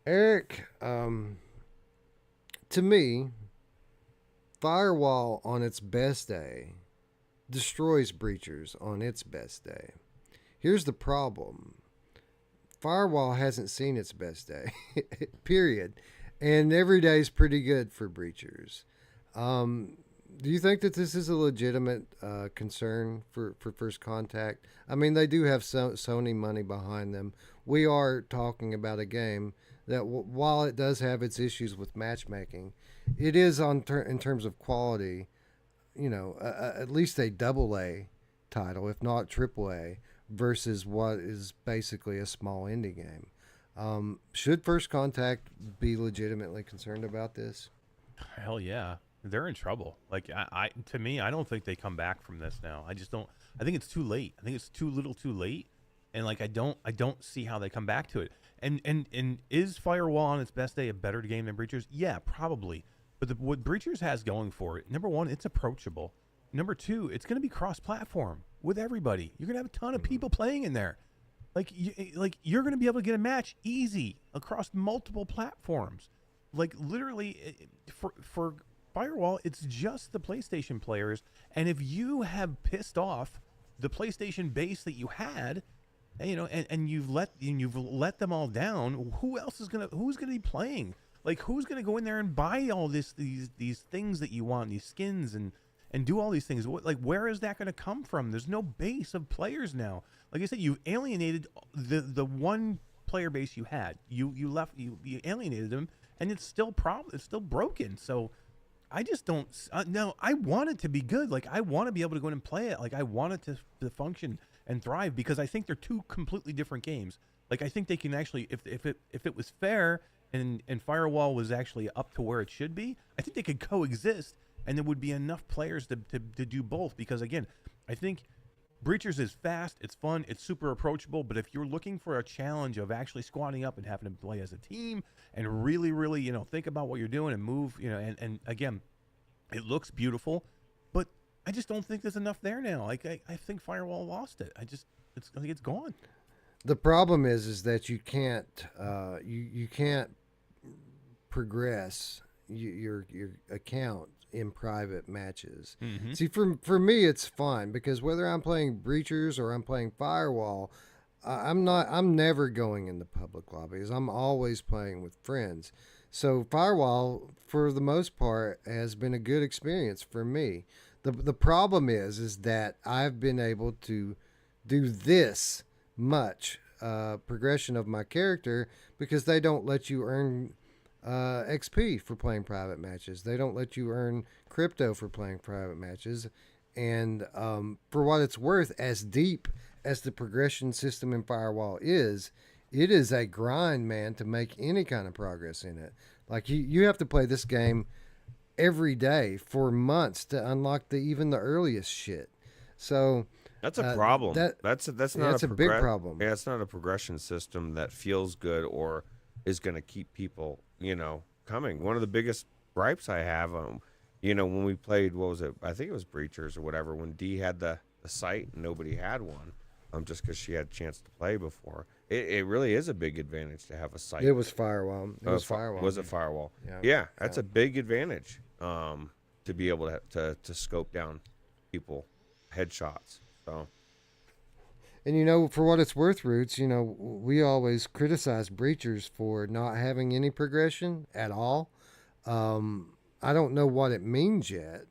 Eric, to me, Firewall on its best day destroys Breachers on its best day. Here's the problem. Firewall hasn't seen its best day, period. And every day is pretty good for Breachers. Do you think that this is a legitimate concern for First Contact? I mean, they do have Sony money behind them. We are talking about a game that, while it does have its issues with matchmaking, it is in terms of quality, at least a AA title, if not AAA, versus what is basically a small indie game. Should First Contact be legitimately concerned about this? Hell yeah. They're in trouble. Like, to me, I don't think they come back from this now. I just don't. I think it's too late. I think it's too little too late. And like, I don't see how they come back to it. And is Firewall on its best day a better game than Breachers? Yeah, probably. But what Breachers has going for it, number one, it's approachable. Number two, it's going to be cross-platform with everybody. You're going to have a ton of people playing in there. Like you're going to be able to get a match easy across multiple platforms. Like, literally, for Firewall, it's just the PlayStation players, and if you have pissed off the PlayStation base that you had, and you've let them all down, who's gonna be playing? Like, who's gonna go in there and buy all these things that you want, these skins and do all these things? Where is that gonna come from? There's no base of players now. Like I said, you alienated the one player base you had. You alienated them, and it's still broken. So I just don't. No, I want it to be good. Like, I want to be able to go in and play it. Like, I want it to function and thrive, because I think they're two completely different games. Like I think they can actually, if it was fair and Firewall was actually up to where it should be, I think they could coexist, and there would be enough players to do both. Because again, I think Breachers is fast, it's fun, it's super approachable, but if you're looking for a challenge of actually squatting up and having to play as a team and really, really, think about what you're doing and move, and again, it looks beautiful, but I just don't think there's enough there now. Like I think Firewall lost it. I think it's gone. The problem is that you can't you can't progress your account in private matches. Mm-hmm. See, for me, it's fine because whether I'm playing Breachers or I'm playing Firewall, I'm never going in the public lobbies. I'm always playing with friends. So Firewall, for the most part, has been a good experience for me. The problem is that I've been able to do this much progression of my character because they don't let you earn XP for playing private matches. They don't let you earn crypto for playing private matches. And for what it's worth, as deep as the progression system in Firewall is, it is a grind, man, to make any kind of progress in it. Like you have to play this game every day for months to unlock even the earliest shit. So that's a problem. That's not a big problem. Yeah, it's not a progression system that feels good or is going to keep people, coming. One of the biggest gripes I have, when we played, what was it? I think it was Breachers or whatever, when Dee had the site and nobody had one, just because she had a chance to play before. It really is a big advantage to have a site. It was Firewall. Firewall. Was it Firewall? Yeah. Yeah, that's a big advantage to be able to scope down people, headshots. So. And for what it's worth, Ruuts, we always criticize Breachers for not having any progression at all. I don't know what it means yet,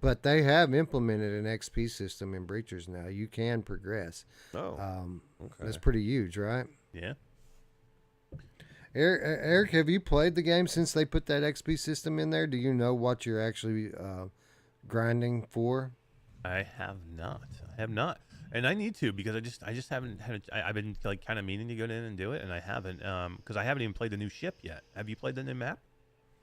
but they have implemented an XP system in Breachers now. You can progress. Oh, okay. That's pretty huge, right? Yeah. Eric, have you played the game since they put that XP system in there? Do you know what you're actually grinding for? I have not. And I need to, because I just haven't had I've been like kind of meaning to go in and do it, and I haven't because I haven't even played the new ship yet. Have you played the new map?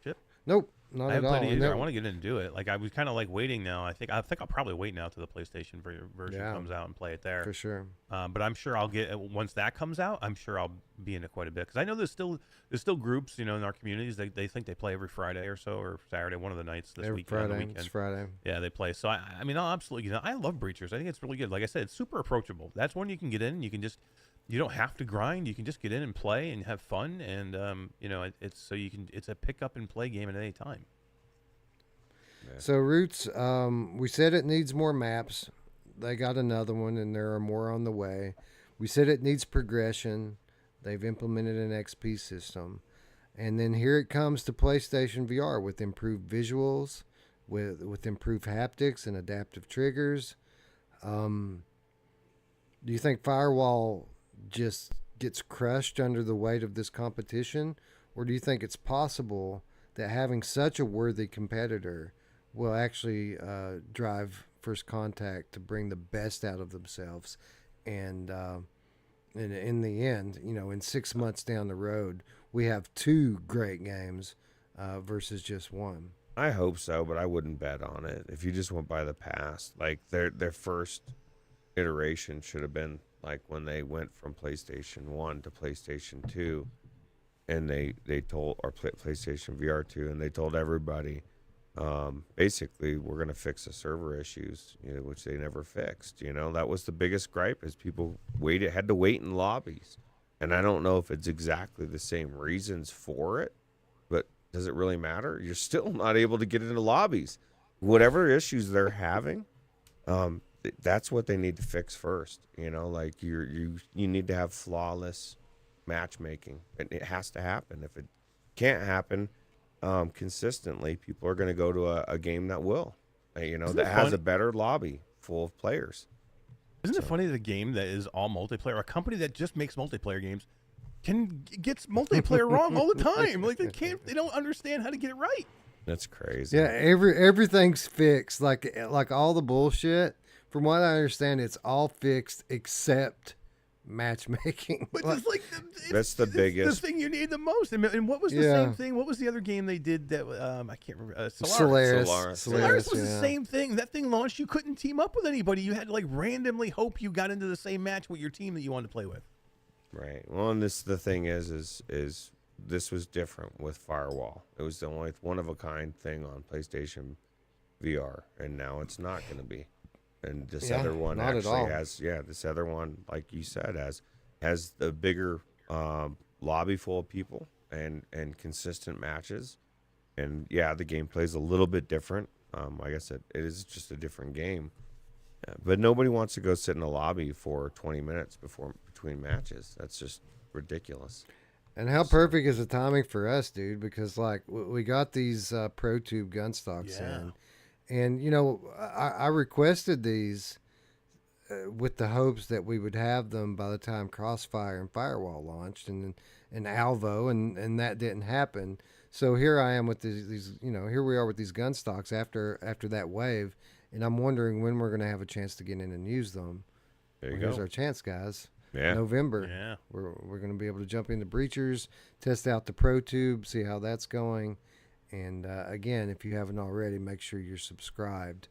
Ship? Nope, not at all. I haven't played it either. I want to get in and do it. Like I was kind of like waiting now. I think I'll probably wait now till the PlayStation version comes out and play it there for sure. But I'm sure I'll get once that comes out. I'm sure I'll be in it quite a bit because I know there's still groups in our communities. They think they play every Friday or so, or Saturday, one of the nights this weekend. It's Friday. Yeah, they play. So I mean, I'll absolutely. I love Breachers. I think it's really good. Like I said, it's super approachable. That's one you can get in. You don't have to grind. You can just get in and play and have fun. And it's a pick up and play game at any time. Yeah. So Ruuts, we said it needs more maps. They got another one, and there are more on the way. We said it needs progression. They've implemented an XP system. And then here it comes to PlayStation VR with improved visuals, with improved haptics and adaptive triggers. Do you think Firewall just gets crushed under the weight of this competition? Or do you think it's possible that having such a worthy competitor will actually drive First Contact to bring the best out of themselves? And in the end, in 6 months down the road, we have two great games versus just one. I hope so, but I wouldn't bet on it. If you just went by the past, like their first iteration should have been like when they went from PlayStation 1 to PlayStation 2, and they told, or PlayStation VR2, and they told everybody, basically, we're going to fix the server issues, which they never fixed. That was the biggest gripe, is people had to wait in lobbies. And I don't know if it's exactly the same reasons for it, but does it really matter? You're still not able to get into lobbies. Whatever issues they're having, that's what they need to fix first. Like you need to have flawless matchmaking, and it has to happen. If it can't happen consistently, people are going to go to a game that will, that has a better lobby full of players. Isn't it funny that a game that is all multiplayer, a company that just makes multiplayer games, gets multiplayer wrong all the time? Like they don't understand how to get it right. That's crazy. Yeah, everything's fixed. Like all the bullshit. From what I understand, it's all fixed except matchmaking. But it's like that's the biggest. The thing you need the most. And what was the same thing? What was the other game they did that I can't remember? Solaris. Solaris was the same thing. That thing launched. You couldn't team up with anybody. You had to like randomly hope you got into the same match with your team that you wanted to play with. Right. Well, and the thing is this was different with Firewall. It was the only one of a kind thing on PlayStation VR, and now it's not going to be. And this other one actually has, this other one, like you said, has the bigger lobby full of people and consistent matches. And the gameplay's a little bit different. Like I said, it is just a different game. But nobody wants to go sit in a lobby for 20 minutes between matches. That's just ridiculous. And how perfect is the timing for us, dude? Because like we got these Pro Tube gun stocks in. And, you know, I requested these with the hopes that we would have them by the time Crossfire and Firewall launched and Alvo, and that didn't happen. So here I am with these, you know, here we are with these gun stocks after that wave, and I'm wondering when we're going to have a chance to get in and use them. Here's our chance, guys. Yeah. November. Yeah. We're going to be able to jump into Breachers, test out the Pro Tube, see how that's going. And again, if you haven't already, make sure you're subscribed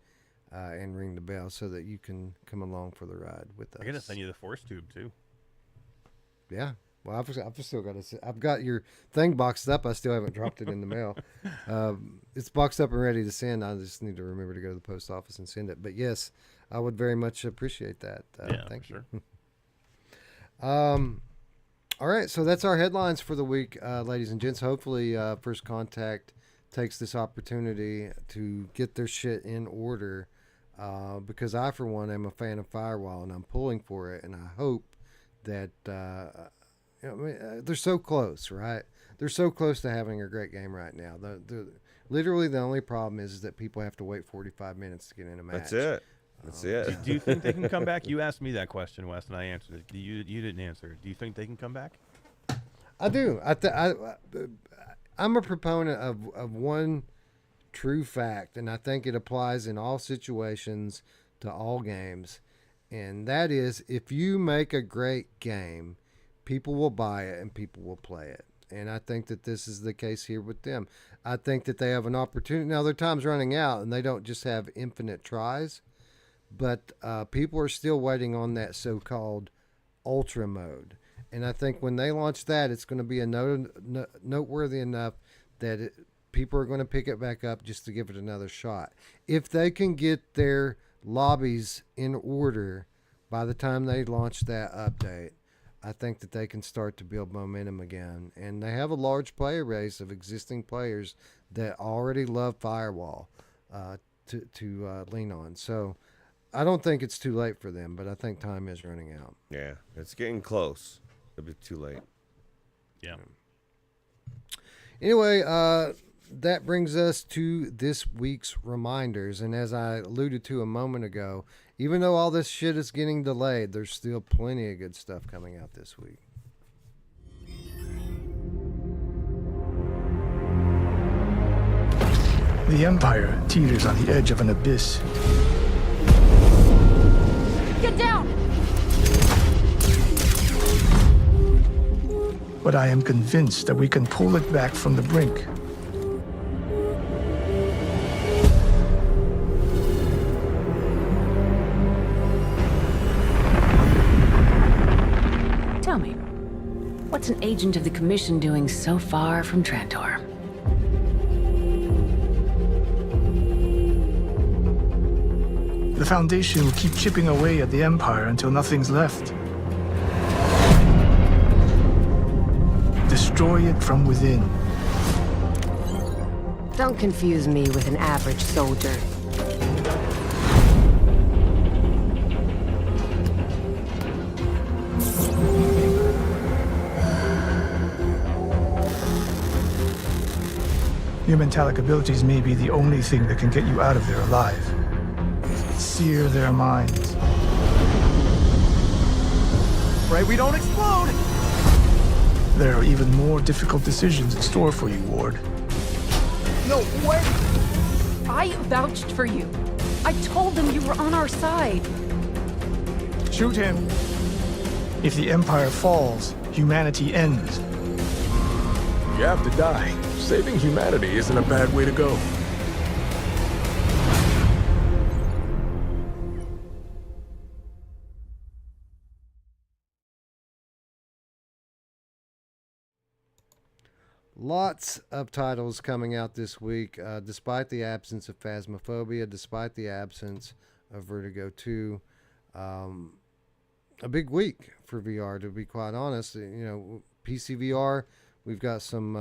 and ring the bell so that you can come along for the ride with us. I'm gonna send you the Force Tube too. Yeah, well, I've still got to. I've got your thing boxed up. I still haven't dropped it in the mail. It's boxed up and ready to send. I just need to remember to go to the post office and send it. But yes, I would very much appreciate that. Thank you. Sure. All right, so that's our headlines for the week, ladies and gents. Hopefully, First Contact takes this opportunity to get their shit in order, because I, for one, am a fan of Firewall, and I'm pulling for it, and I hope that they're so close, right? They're so close to having a great game right now. Literally, the only problem is that people have to wait 45 minutes to get in a match. That's it. Do you think they can come back? You asked me that question, Wes, and I answered it. You didn't answer it. Do you think they can come back? I do. I'm a proponent of one true fact, and I think it applies in all situations to all games, and that is if you make a great game, people will buy it and people will play it. And I think that this is the case here with them. I think that they have an opportunity. Now, their time's running out, and they don't just have infinite tries, but people are still waiting on that so-called ultra mode. And I think when they launch that, it's going to be noteworthy enough that people are going to pick it back up just to give it another shot. If they can get their lobbies in order by the time they launch that update, I think that they can start to build momentum again. And they have a large player base of existing players that already love Firewall to lean on. So I don't think it's too late for them, but I think time is running out. Yeah, it's getting close. It'll be too late. Yeah. Anyway, that brings us to this week's reminders. And as I alluded to a moment ago, even though all this shit is getting delayed, there's still plenty of good stuff coming out this week. The Empire teeters on the edge of an abyss. Get down! But I am convinced that we can pull it back from the brink. Tell me, what's an agent of the Commission doing so far from Trantor? The Foundation will keep chipping away at the Empire until nothing's left. Destroy it from within. Don't confuse me with an average soldier. Your metallic abilities may be the only thing that can get you out of there alive. Sear their minds. Right, we don't explode! There are even more difficult decisions in store for you, Ward. No, wait! I vouched for you. I told them you were on our side. Shoot him. If the Empire falls, humanity ends. You have to die. Saving humanity isn't a bad way to go. Lots of titles coming out this week, despite the absence of Phasmophobia, despite the absence of Vertigo 2. A big week for VR, to be quite honest. PCVR, we've got some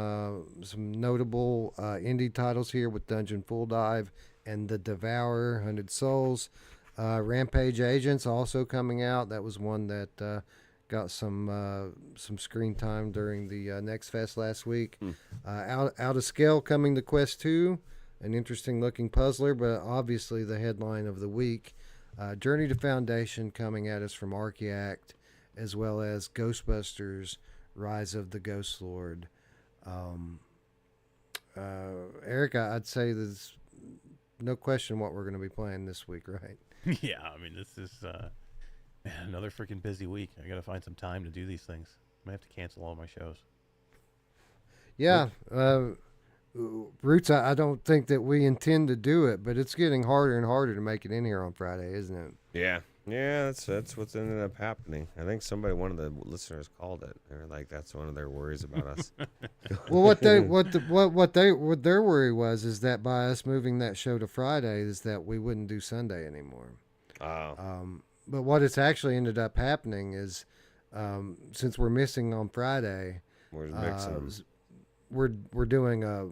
notable indie titles here with Dungeon Full Dive and The Devourer, 100 Souls. Rampage Agents also coming out. That was one that got some screen time during the Next Fest last week. Out of Scale coming to Quest 2, an interesting looking puzzler, but obviously the headline of the week. Journey to Foundation coming at us from Archaeact, as well as Ghostbusters: Rise of the Ghost Lord. Eric, I'd say there's no question what we're going to be playing this week, right? Yeah, I mean, this is another freaking busy week. I got to find some time to do these things. I might have to cancel all my shows. Yeah, Ruuts, I don't think that we intend to do it, but it's getting harder and harder to make it in here on Friday, isn't it? Yeah, that's what's ended up happening. I think one of the listeners called it. They were like, that's one of their worries about us. Well, what their worry was is that by us moving that show to Friday is that we wouldn't do Sunday anymore. But what it's actually ended up happening is, since we're missing on Friday, we're doing a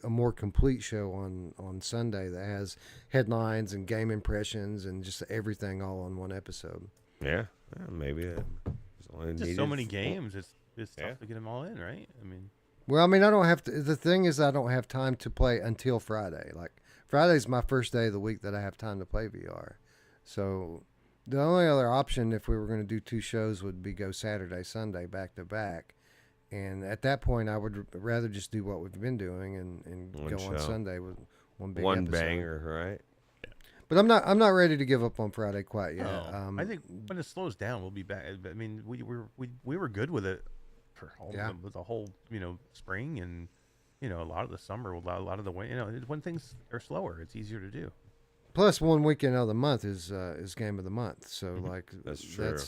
more complete show on Sunday that has headlines and game impressions and just everything all on one episode. Yeah, maybe just so many games. It's tough to get them all in, right? I mean, I don't have to. The thing is, I don't have time to play until Friday. Like Friday's my first day of the week that I have time to play VR. So the only other option, if we were going to do two shows, would be go Saturday, Sunday back to back. And at that point, I would rather just do what we've been doing and go on Sunday with one big episode. Banger, right? Yeah. But I'm not ready to give up on Friday quite yet. I think when it slows down, we'll be back. I mean, we were good with it for with the whole spring and a lot of the summer, a lot of the winter. When things are slower, it's easier to do. Plus, one weekend of the month is game of the month. So like that's true.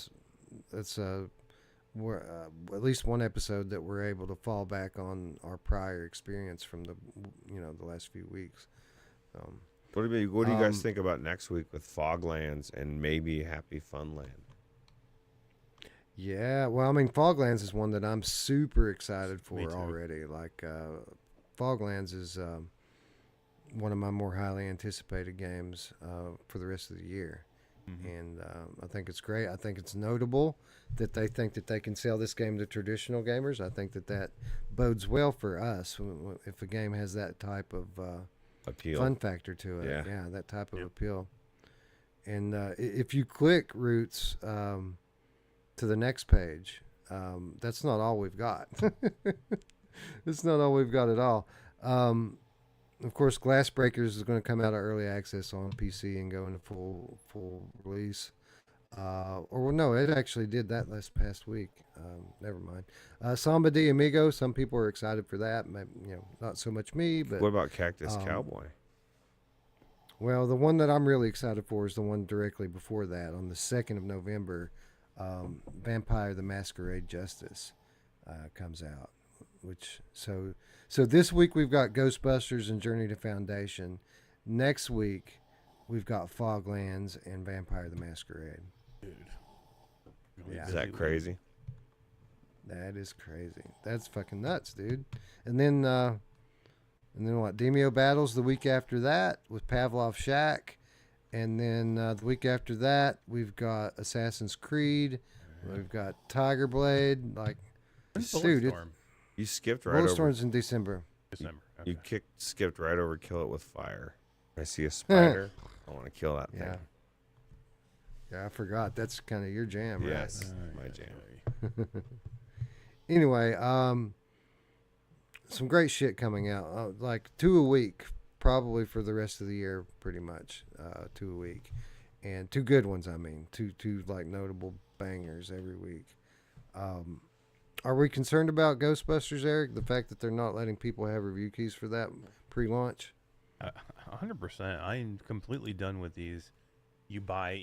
That's we're at least one episode that we're able to fall back on our prior experience from the last few weeks. What do you guys think about next week with Foglands and maybe Happy Funland? Yeah, well, I mean, Foglands is one that I'm super excited for already. Like, Foglands is one of my more highly anticipated games for the rest of the year. And I think it's great. I think it's notable that they think that they can sell this game to traditional gamers. I think that bodes well for us if a game has that type of appeal, fun factor to it. Yeah, that type of appeal. And if you click Ruuts to the next page, that's not all we've got. It's not all we've got at all. Of course, Glass Breakers is going to come out of early access on PC and go into full release. No, it actually did that last past week. Never mind. Samba de Amigo, some people are excited for that. Not so much me, but what about Cactus Cowboy? Well, the one that I'm really excited for is the one directly before that, on the 2nd of November. Vampire: The Masquerade Justice comes out. So this week we've got Ghostbusters and Journey to Foundation. Next week we've got Foglands and Vampire: The Masquerade. Dude, is that crazy? That is crazy. That's fucking nuts, dude. And then what? Demio Battles the week after that with Pavlov Shack, and then the week after that we've got Assassin's Creed. We've got Tiger Blade. Like, dude, you skipped right over. Bulletstorm's in December. Okay. You skipped right over Kill It With Fire. I see a spider. I want to kill that thing. Yeah, I forgot. That's kind of your jam, right? Yes, my jam. Anyway, some great shit coming out. Like 2 a week, probably for the rest of the year, pretty much. 2 a week. And 2 good ones, I mean. Two like notable bangers every week. Are we concerned about Ghostbusters, Eric? The fact that they're not letting people have review keys for that pre-launch? 100%. I'm completely done with these. You buy,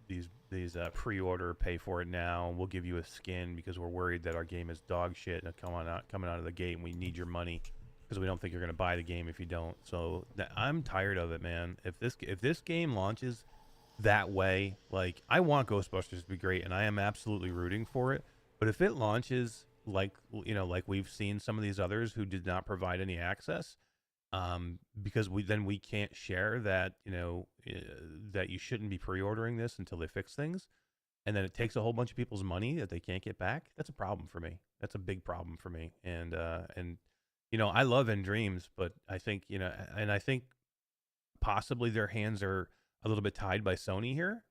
these pre-order, pay for it now. We'll give you a skin because we're worried that our game is dog shit and coming out of the gate, and we need your money because we don't think you're going to buy the game if you don't. So I'm tired of it, man. If this game launches that way, like, I want Ghostbusters to be great, and I am absolutely rooting for it. But if it launches like we've seen some of these others who did not provide any access, because we can't share that, that you shouldn't be pre-ordering this until they fix things, and then it takes a whole bunch of people's money that they can't get back. That's a problem for me. That's a big problem for me. And I love In Dreams, but I think, and I think possibly their hands are a little bit tied by Sony here,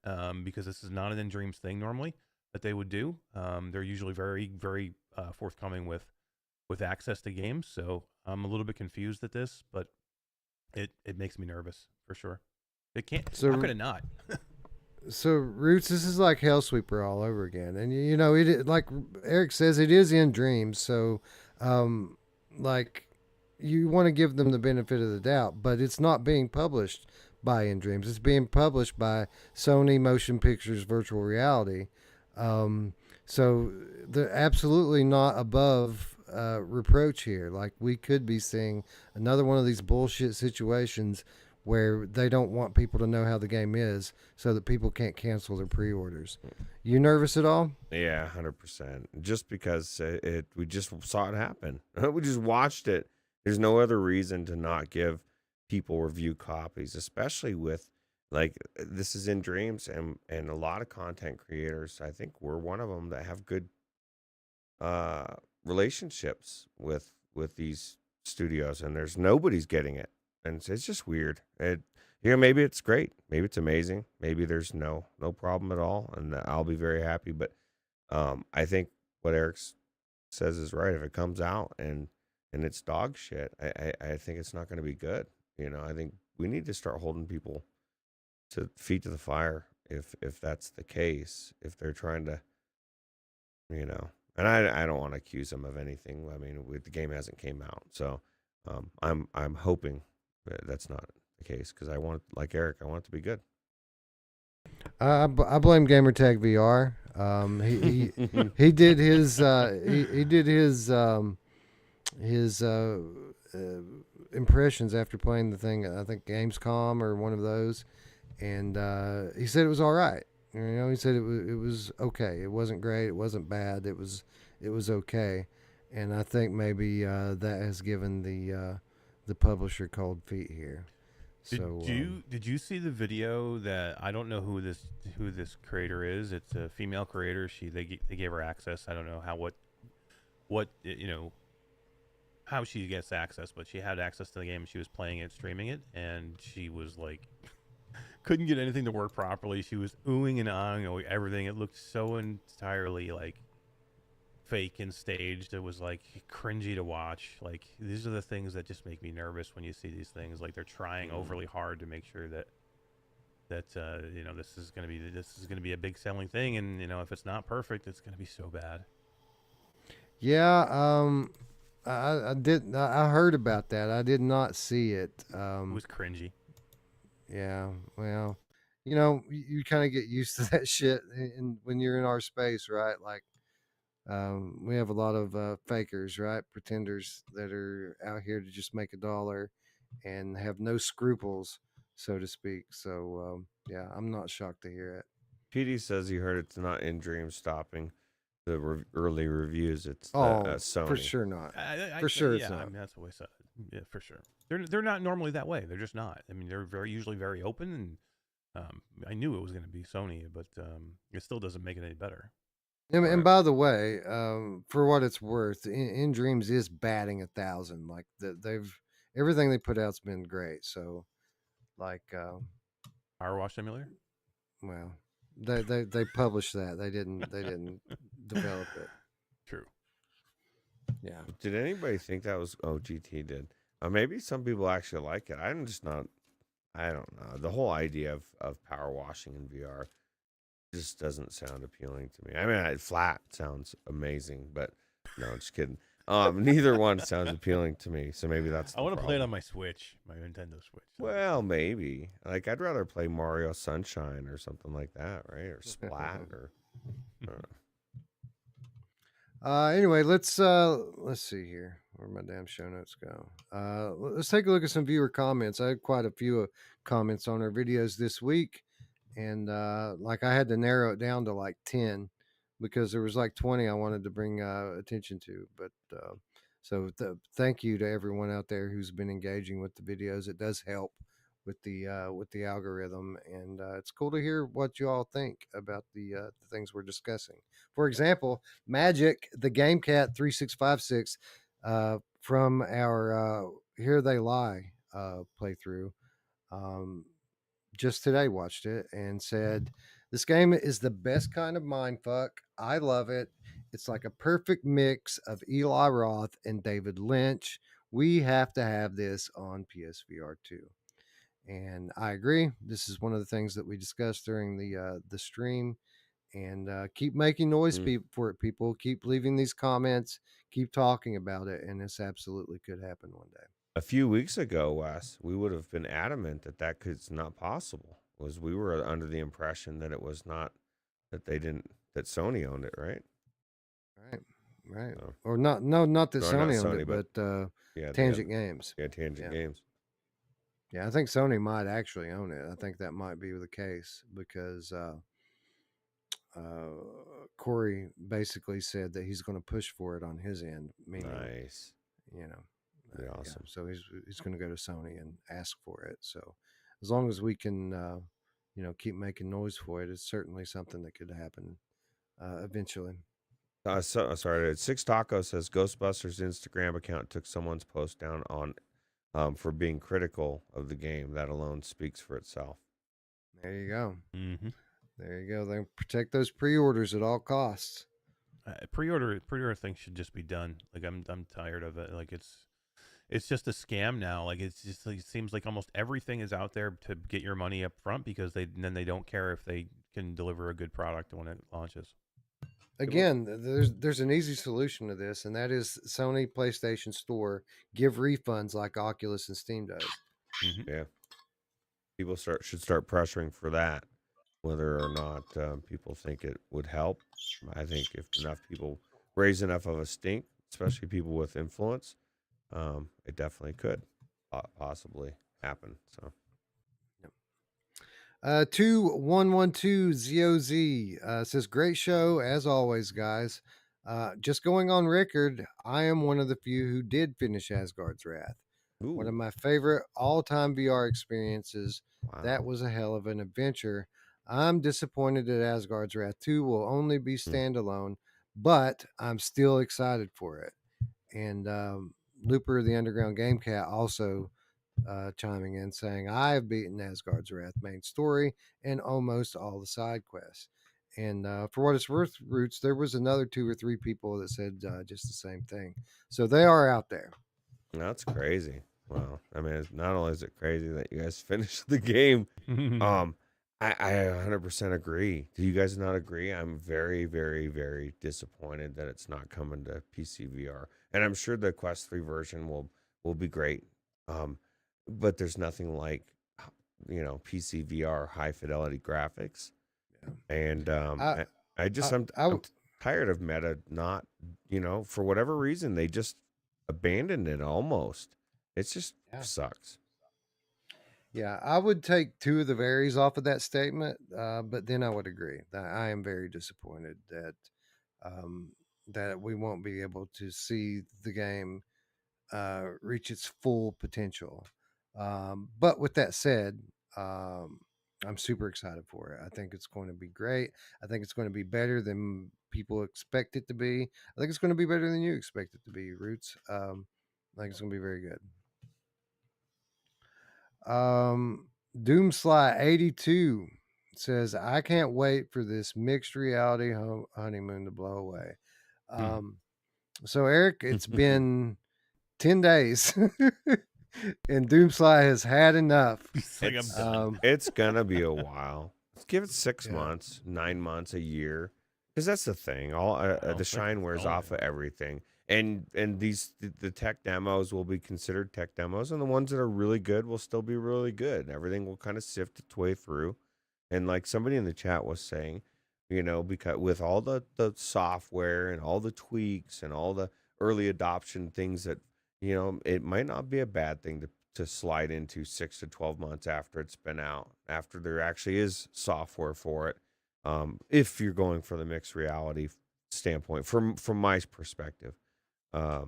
because this is not an In Dreams thing normally that they would do. They're usually very, very forthcoming with access to games. So I'm a little bit confused at this, but it makes me nervous for sure. It can't. So, how could it not? So Ruuts, this is like Hellsweeper all over again, and it, like Eric says, it is In Dreams. So, like, you want to give them the benefit of the doubt, but it's not being published by In Dreams. It's being published by Sony Motion Pictures Virtual Reality. So they're absolutely not above reproach here. Like, we could be seeing another one of these bullshit situations where they don't want people to know how the game is so that people can't cancel their pre-orders. You nervous at all? Yeah, 100%. Just because we just saw it happen. We just watched it. There's no other reason to not give people review copies, especially with, like, this is In Dreams, and a lot of content creators, I think we're one of them, that have good relationships with these studios, and nobody's getting it, and it's just weird. Maybe it's great, maybe it's amazing, maybe there's no problem at all, and I'll be very happy. But I think what Eric says is right. If it comes out and it's dog shit, I think it's not going to be good. I think we need to start holding people to feet to the fire if that's the case. If they're trying to, and I don't want to accuse them of anything. I mean, the game hasn't came out, so I'm hoping that that's not the case, because I want, like Eric, I want it to be good. I blame Gamertag VR. He did his impressions after playing the thing. I think Gamescom or one of those, and he said it was all right. He said it was okay. It wasn't great. It wasn't bad. It was okay. And I think maybe that has given the publisher cold feet here. Did you see the video that, I don't know who this creator is? It's a female creator. They gave her access. I don't know how she gets access, but she had access to the game. She was playing it, streaming it, and she was like, couldn't get anything to work properly. She was oohing and ahhing over everything. It looked so entirely like fake and staged. It was like cringy to watch. Like, these are the things that just make me nervous when you see these things. Like, they're trying overly hard to make sure that this is going to be a big selling thing, and if it's not perfect, it's going to be so bad. Yeah, I heard about that. I did not see it. It was cringy. Yeah, well, you kind of get used to that shit when you're in our space, right? Like, we have a lot of fakers, right? Pretenders that are out here to just make $1 and have no scruples, so to speak. So, yeah, I'm not shocked to hear it. PD says he heard it's not In Dreams stopping the early reviews. It's Sony. For sure not. For sure it's not. I mean, that's what I said. Yeah, for sure. They're not normally that way. They're just not. I mean, they're usually very open, and I knew it was going to be Sony, but it still doesn't make it any better. And by the way, for what it's worth, In Dreams is batting 1,000. Like, everything they put out's been great. So, like, Power Wash Simulator. Well, they published that. They didn't develop it. True. Yeah. Did anybody think that was? Oh, GT did. Maybe some people actually like it. I'm just not. I don't know. The whole idea of power washing in VR just doesn't sound appealing to me. I mean, flat sounds amazing, but no, I'm just kidding. Neither one sounds appealing to me, so maybe that's. I want to play it on my Switch, my Nintendo Switch. Well, maybe. Like, I'd rather play Mario Sunshine or something like that, right? Or Splat, or. Anyway, let's see here. Where my damn show notes go? Let's take a look at some viewer comments. I had quite a few comments on our videos this week, and like I had to narrow it down to like 10 because there was like 20 I wanted to bring attention to. But so thank you to everyone out there who's been engaging with the videos. It does help with the algorithm, and it's cool to hear what you all think about the things we're discussing. For example, Magic the Game Cat 3656 from our Here They Lie playthrough just today watched it and said this game is the best kind of mindfuck. I love it. It's like a perfect mix of Eli Roth and David Lynch. We have to have this on PSVR2. And I agree. This is one of the things that we discussed during the stream. And keep making noise for it, people. Keep leaving these comments. Keep talking about it, and this absolutely could happen one day. A few weeks ago, Wes, we would have been adamant that it's not possible. We were under the impression that it was not, that Sony owned it, right? Right. So, Or not that Sony not owned it, but Tangent Games. Yeah, Tangent Games. Yeah, I think Sony might actually own it. I think that might be the case because Corey basically said that he's going to push for it on his end. Meaning, nice. Awesome. Yeah, so he's going to go to Sony and ask for it. So as long as we can, keep making noise for it, it's certainly something that could happen eventually. Sorry, Six Taco says Ghostbusters Instagram account took someone's post down on for being critical of the game. That alone speaks for itself. There you go. Mm-hmm. There you go. They protect those pre-orders at all costs. Pre-order thing should just be done. Like I'm tired of it. Like it's just a scam now. Like it seems like almost everything is out there to get your money up front because they don't care if they can deliver a good product when it launches. Again, there's an easy solution to this, and that is Sony PlayStation Store give refunds like Oculus and Steam does. Mm-hmm. Yeah, people should start pressuring for that, whether or not people think it would help. I think if enough people raise enough of a stink, especially people with influence, it definitely could possibly happen. So. 2112 ZOZ says, great show as always, guys. Just going on record, I am one of the few who did finish Asgard's Wrath. Ooh. One of my favorite all-time VR experiences. Wow. That was a hell of an adventure. I'm disappointed that Asgard's Wrath 2 will only be standalone, but I'm still excited for it. And Looper, the Underground Game Cat, also chiming in saying, I have beaten Asgard's Wrath main story and almost all the side quests. And for what it's worth, Ruuts, there was another 2 or 3 people that said just the same thing. So they are out there. That's crazy. Wow. I mean, not only is it crazy that you guys finished the game, I 100% agree. Do you guys not agree? I'm very, very, very disappointed that it's not coming to PC VR. And I'm sure the Quest 3 version will be great. But there's nothing like, PC VR high fidelity graphics. Yeah. And I'm tired of Meta not, for whatever reason, they just abandoned it almost. It just sucks. Yeah, I would take 2 of the varies off of that statement, but then I would agree that I am very disappointed that we won't be able to see the game reach its full potential. But with that said, I'm super excited for it. I think it's going to be great. I think it's going to be better than people expect it to be. I think it's going to be better than you expect it to be, Ruuts. I think it's going to be very good. Doomsly 82 says, I can't wait for this mixed reality honeymoon to blow away. So Eric, it's been 10 days and Doomsly has had enough. It's gonna be a while. Let's give it 6 months, 9 months, a year, because that's the thing. All the shine wears off of everything, and the tech demos will be considered tech demos, and the ones that are really good will still be really good. Everything will kind of sift its way through, and like somebody in the chat was saying, because with all the software and all the tweaks and all the early adoption things that it might not be a bad thing to slide into 6 to 12 months after it's been out, after there actually is software for it. If you're going for the mixed reality standpoint, from my perspective. But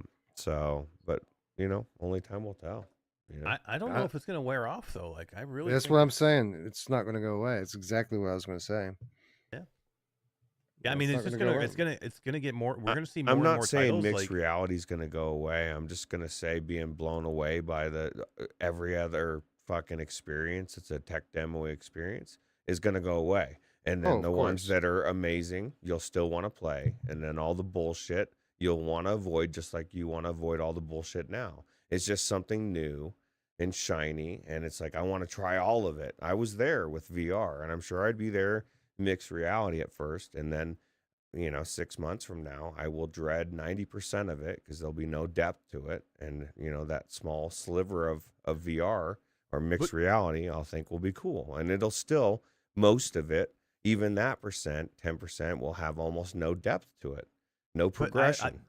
only time will tell. I don't know if it's gonna wear off though. Like I really. That's think what I'm saying. It's not going to go away. It's exactly what I was going to say. Yeah, I mean, it's just it's gonna get more. We're gonna see more. I'm not and more saying titles, mixed reality is gonna go away. I'm just gonna say being blown away by the every other fucking experience. It's a tech demo experience is gonna go away, and then the ones that are amazing, you'll still want to play, and then all the bullshit you'll want to avoid, just like you want to avoid all the bullshit now. It's just something new and shiny, and it's like I want to try all of it. I was there with VR, and I'm sure I'd be there mixed reality at first, and then 6 months from now I will dread 90% of it because there'll be no depth to it, and that small sliver of VR or mixed reality I'll think will be cool, and it'll still, most of it, even that 10% will have almost no depth to it, no progression.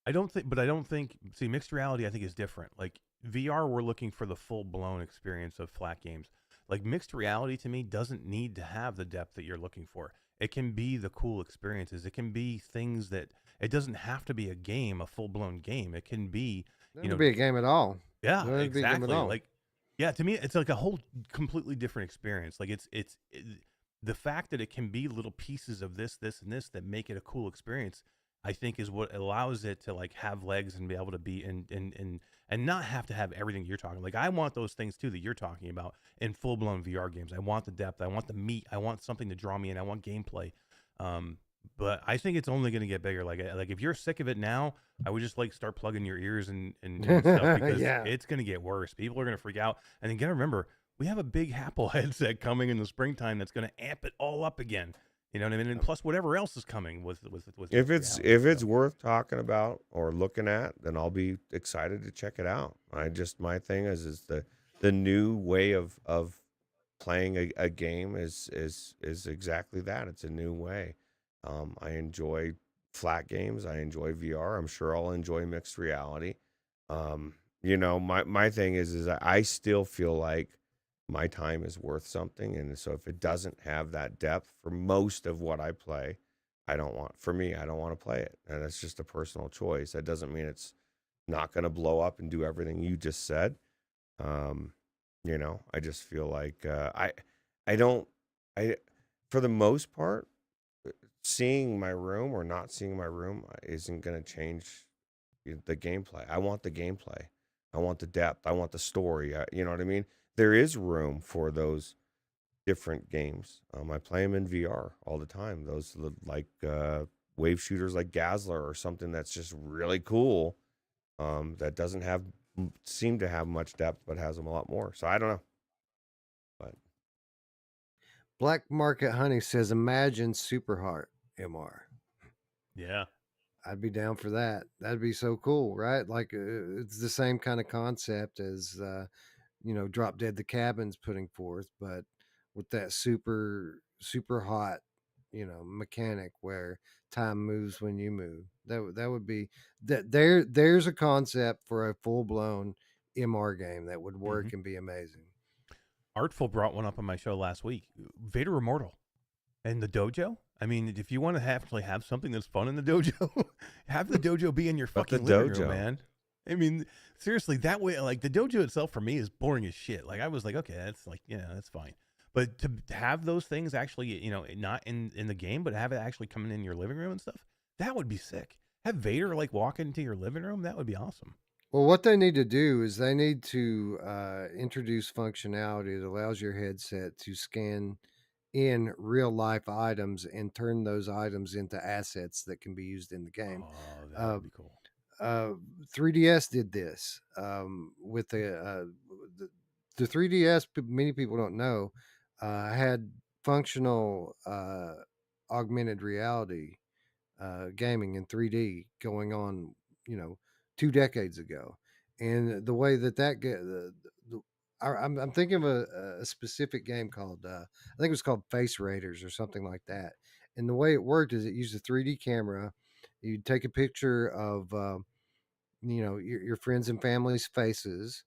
I don't think. See, mixed reality I think is different. Like VR, we're looking for the full blown experience of flat games. Like mixed reality to me doesn't need to have the depth that you're looking for. It can be the cool experiences. It can be things that it doesn't have to be a game, a full blown game. It can be, Doesn't be a game at all. Yeah, Doesn't be a game at exactly. all. Like, yeah, to me, it's like a whole completely different experience. Like the fact that it can be little pieces of this, and this that make it a cool experience, I think is what allows it to like have legs and be able to be and not have to have everything you're talking. Like I want those things too that you're talking about in full blown VR games. I want the depth. I want the meat. I want something to draw me in. I want gameplay. But I think it's only going to get bigger. Like if you're sick of it now, I would just like start plugging your ears and stuff because it's going to get worse. People are going to freak out. And you got to remember, we have a big Apple headset coming in the springtime that's going to amp it all up again. You know what I mean? And plus whatever else is coming with if it's worth talking about or looking at, then I'll be excited to check it out. My thing is the new way of playing a game is exactly that. It's a new way. I enjoy flat games. I enjoy VR. I'm sure I'll enjoy mixed reality. My thing is I still feel like my time is worth something, and so if it doesn't have that depth for most of what I play, I don't want to play it, and it's just a personal choice. That doesn't mean it's not going to blow up and do everything you just said. I just feel like for the most part, seeing my room or not seeing my room isn't going to change the gameplay. I want the gameplay. I want the depth. I want the story. You know what I mean? There is room for those different games. I play them in VR all the time. Those like wave shooters like Gazler or something that's just really cool. That doesn't seem to have much depth, but has them a lot more. So I don't know. But Black Market Honey says, imagine Super Heart MR. Yeah. I'd be down for that. That'd be so cool, right? Like it's the same kind of concept as Drop Dead the Cabin's putting forth, but with that super hot, mechanic where time moves when you move. That would be that. There's a concept for a full blown MR game that would work and be amazing. Artful brought one up on my show last week. Vader Immortal and the dojo. I mean, if you want to actually have something that's fun in the dojo, have the dojo be in your fucking living room, man. I mean, seriously, that way, like the dojo itself for me is boring as shit. Like I was like, okay, that's like, that's fine. But to have those things actually, not in the game, but have it actually coming in your living room and stuff, that would be sick. Have Vader like walk into your living room. That would be awesome. Well, what they need to do is they need to introduce functionality that allows your headset to scan in real life items and turn those items into assets that can be used in the game. Oh, that would be cool. 3DS did this with the 3DS. Many people don't know had functional augmented reality gaming in 3D going on, 2 decades ago, and the way that I'm thinking of a specific game called I think it was called Face Raiders or something like that. And the way it worked is it used a 3D camera. You'd take a picture of your friends and family's faces,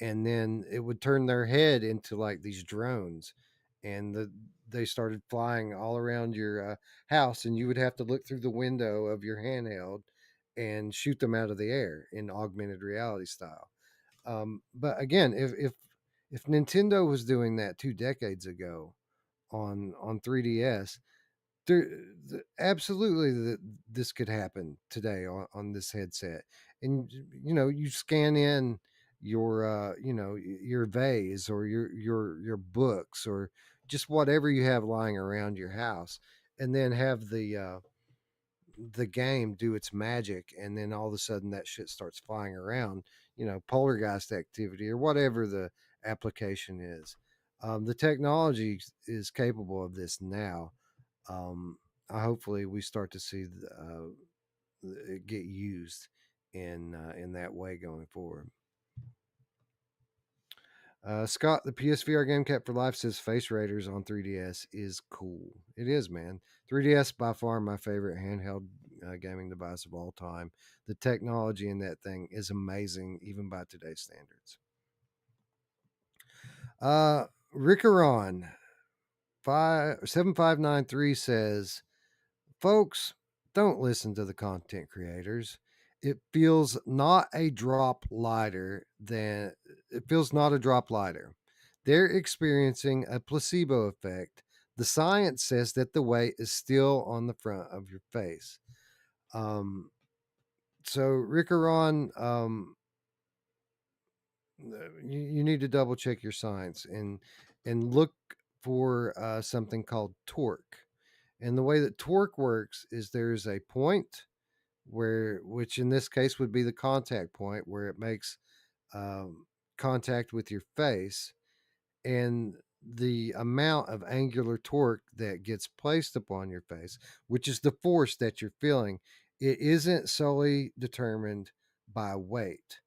and then it would turn their head into like these drones, and they started flying all around your house, and you would have to look through the window of your handheld and shoot them out of the air in augmented reality style. But again, if Nintendo was doing that 2 decades ago on 3DS, absolutely this could happen today on this headset. And you scan in your vase or your books or just whatever you have lying around your house, and then have the game do its magic, and then all of a sudden that shit starts flying around, poltergeist activity or whatever the application is. The technology is capable of this now. Hopefully we start to see it get used in that way going forward. Scott, the PSVR Game Cap for Life says Face Raiders on 3DS is cool. It is, man. 3DS by far my favorite handheld gaming device of all time. The technology in that thing is amazing, even by today's standards. Rickaron 7593 says, folks, don't listen to the content creators. It feels not a drop lighter. They're experiencing a placebo effect. The science says that the weight is still on the front of your face. So Rickaron, you need to double check your science and look for something called torque. And the way that torque works is there's a point which in this case would be the contact point, where it makes contact with your face, and the amount of angular torque that gets placed upon your face, which is the force that you're feeling, it isn't solely determined by weight.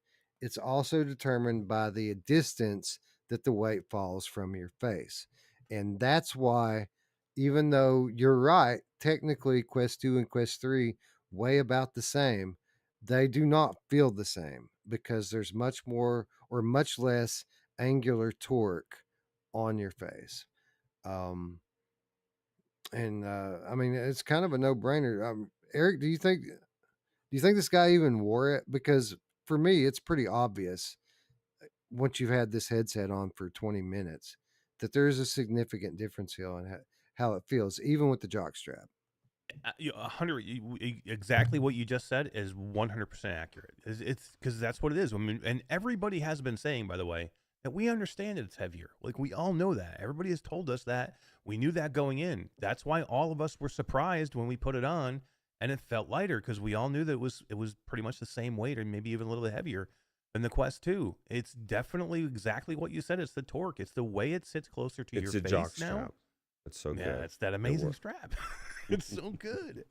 It's also determined by the distance that the weight falls from your face. And that's why, even though you're right, technically Quest 2 and Quest 3 weigh about the same, they do not feel the same because there's much more or much less angular torque on your face. I mean, it's kind of a no-brainer. Eric, do you think this guy even wore it? Because for me, it's pretty obvious once you've had this headset on for 20 minutes that there is a significant difference here on how it feels, even with the jock strap. 100 exactly what you just said is 100% accurate. It's because that's what it is. I mean, and everybody has been saying, by the way, that we understand that it's heavier. Like, we all know that. Everybody has told us that. We knew that going in. That's why all of us were surprised when we put it on and it felt lighter, because we all knew that it was pretty much the same weight, or maybe even a little bit heavier than the Quest 2. It's definitely exactly what you said. It's the torque. It's the way it sits closer to your face now. It's a jock strap. It's so good. Yeah, it's that amazing strap. It's so good.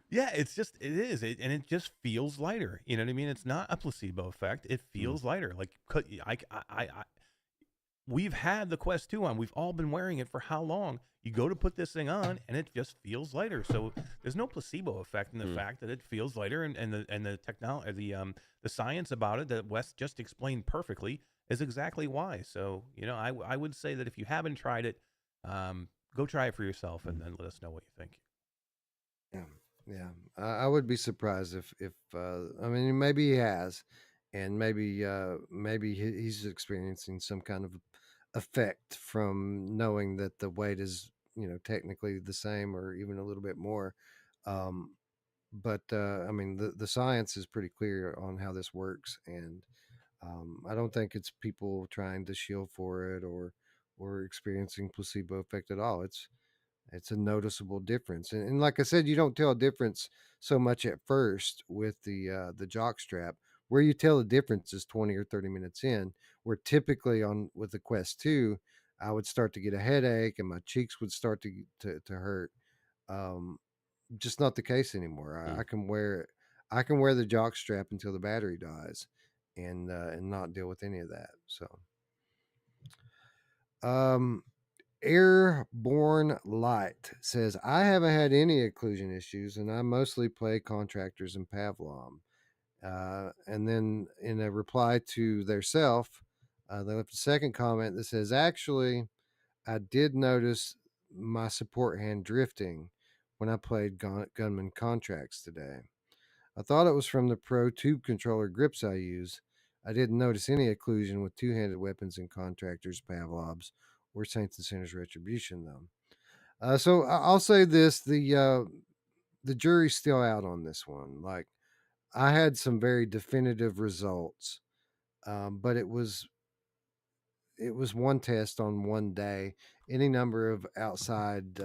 Yeah, it is. And it just feels lighter. You know what I mean? It's not a placebo effect. It feels lighter. Like, we've had the Quest 2 on. We've all been wearing it for how long? You go to put this thing on, and it just feels lighter. So there's no placebo effect in the fact that it feels lighter, and the technology, the science about it that Wes just explained perfectly is exactly why. So, I would say that if you haven't tried it, go try it for yourself, and then let us know what you think. Yeah. I would be surprised if I mean, maybe he has, and maybe he's experiencing some kind of effect from knowing that the weight is, technically the same or even a little bit more. But I mean, the science is pretty clear on how this works, and I don't think it's people trying to shield for it or experiencing placebo effect at all. It's a noticeable difference, and like I said, you don't tell a difference so much at first with the jock strap. Where you tell the difference is 20 or 30 minutes in. Where typically with the Quest 2, I would start to get a headache and my cheeks would start to hurt. Just not the case anymore. I can wear the jock strap until the battery dies, and not deal with any of that. So, Airborne Light says, I haven't had any occlusion issues, and I mostly play contractors and Pavlov. And then in a reply to their self, they left a second comment that says, actually, I did notice my support hand drifting when I played Gunman Contracts today. I thought it was from the Pro Tube controller grips I use. I didn't notice any occlusion with two-handed weapons in Contractors, Pavlov's, or Saints and Sinners Retribution, though. So I'll say this: the jury's still out on this one. Like, I had some very definitive results, but it was one test on one day. Any number of outside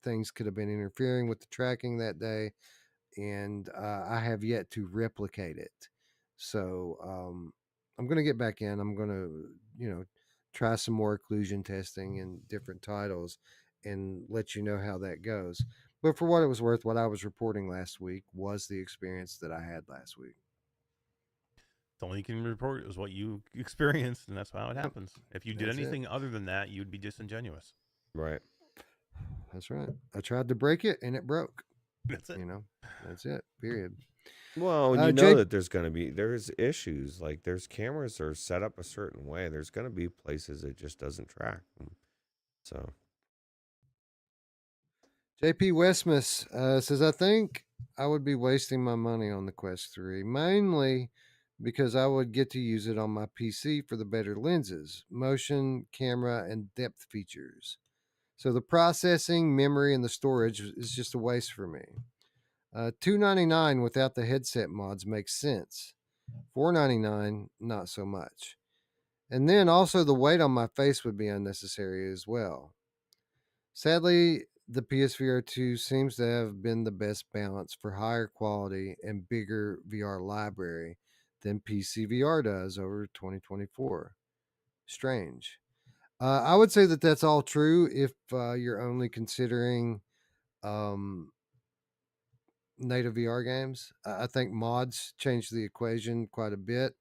things could have been interfering with the tracking that day, and I have yet to replicate it. So I'm going to get back in. I'm going to, try some more occlusion testing in different titles and let you know how that goes. But for what it was worth, what I was reporting last week was the experience that I had last week. The only you can report is what you experienced, and that's how it happens. If you did anything other than that, you'd be disingenuous. Right. That's right. I tried to break it, and it broke. That's it. That's it. Period. Well, and you know that there's issues. Like, there's cameras are set up a certain way. There's going to be places it just doesn't track. So, JP Westmus says, I think I would be wasting my money on the Quest 3, mainly because I would get to use it on my PC for the better lenses, motion, camera, and depth features. So the processing, memory, and the storage is just a waste for me. $299 without the headset mods makes sense. $499, not so much. And then also the weight on my face would be unnecessary as well. Sadly, the PSVR2 seems to have been the best balance for higher quality and bigger VR library than PCVR does over 2024. Strange. I would say that that's all true if you're only considering native VR games. I think mods change the equation quite a bit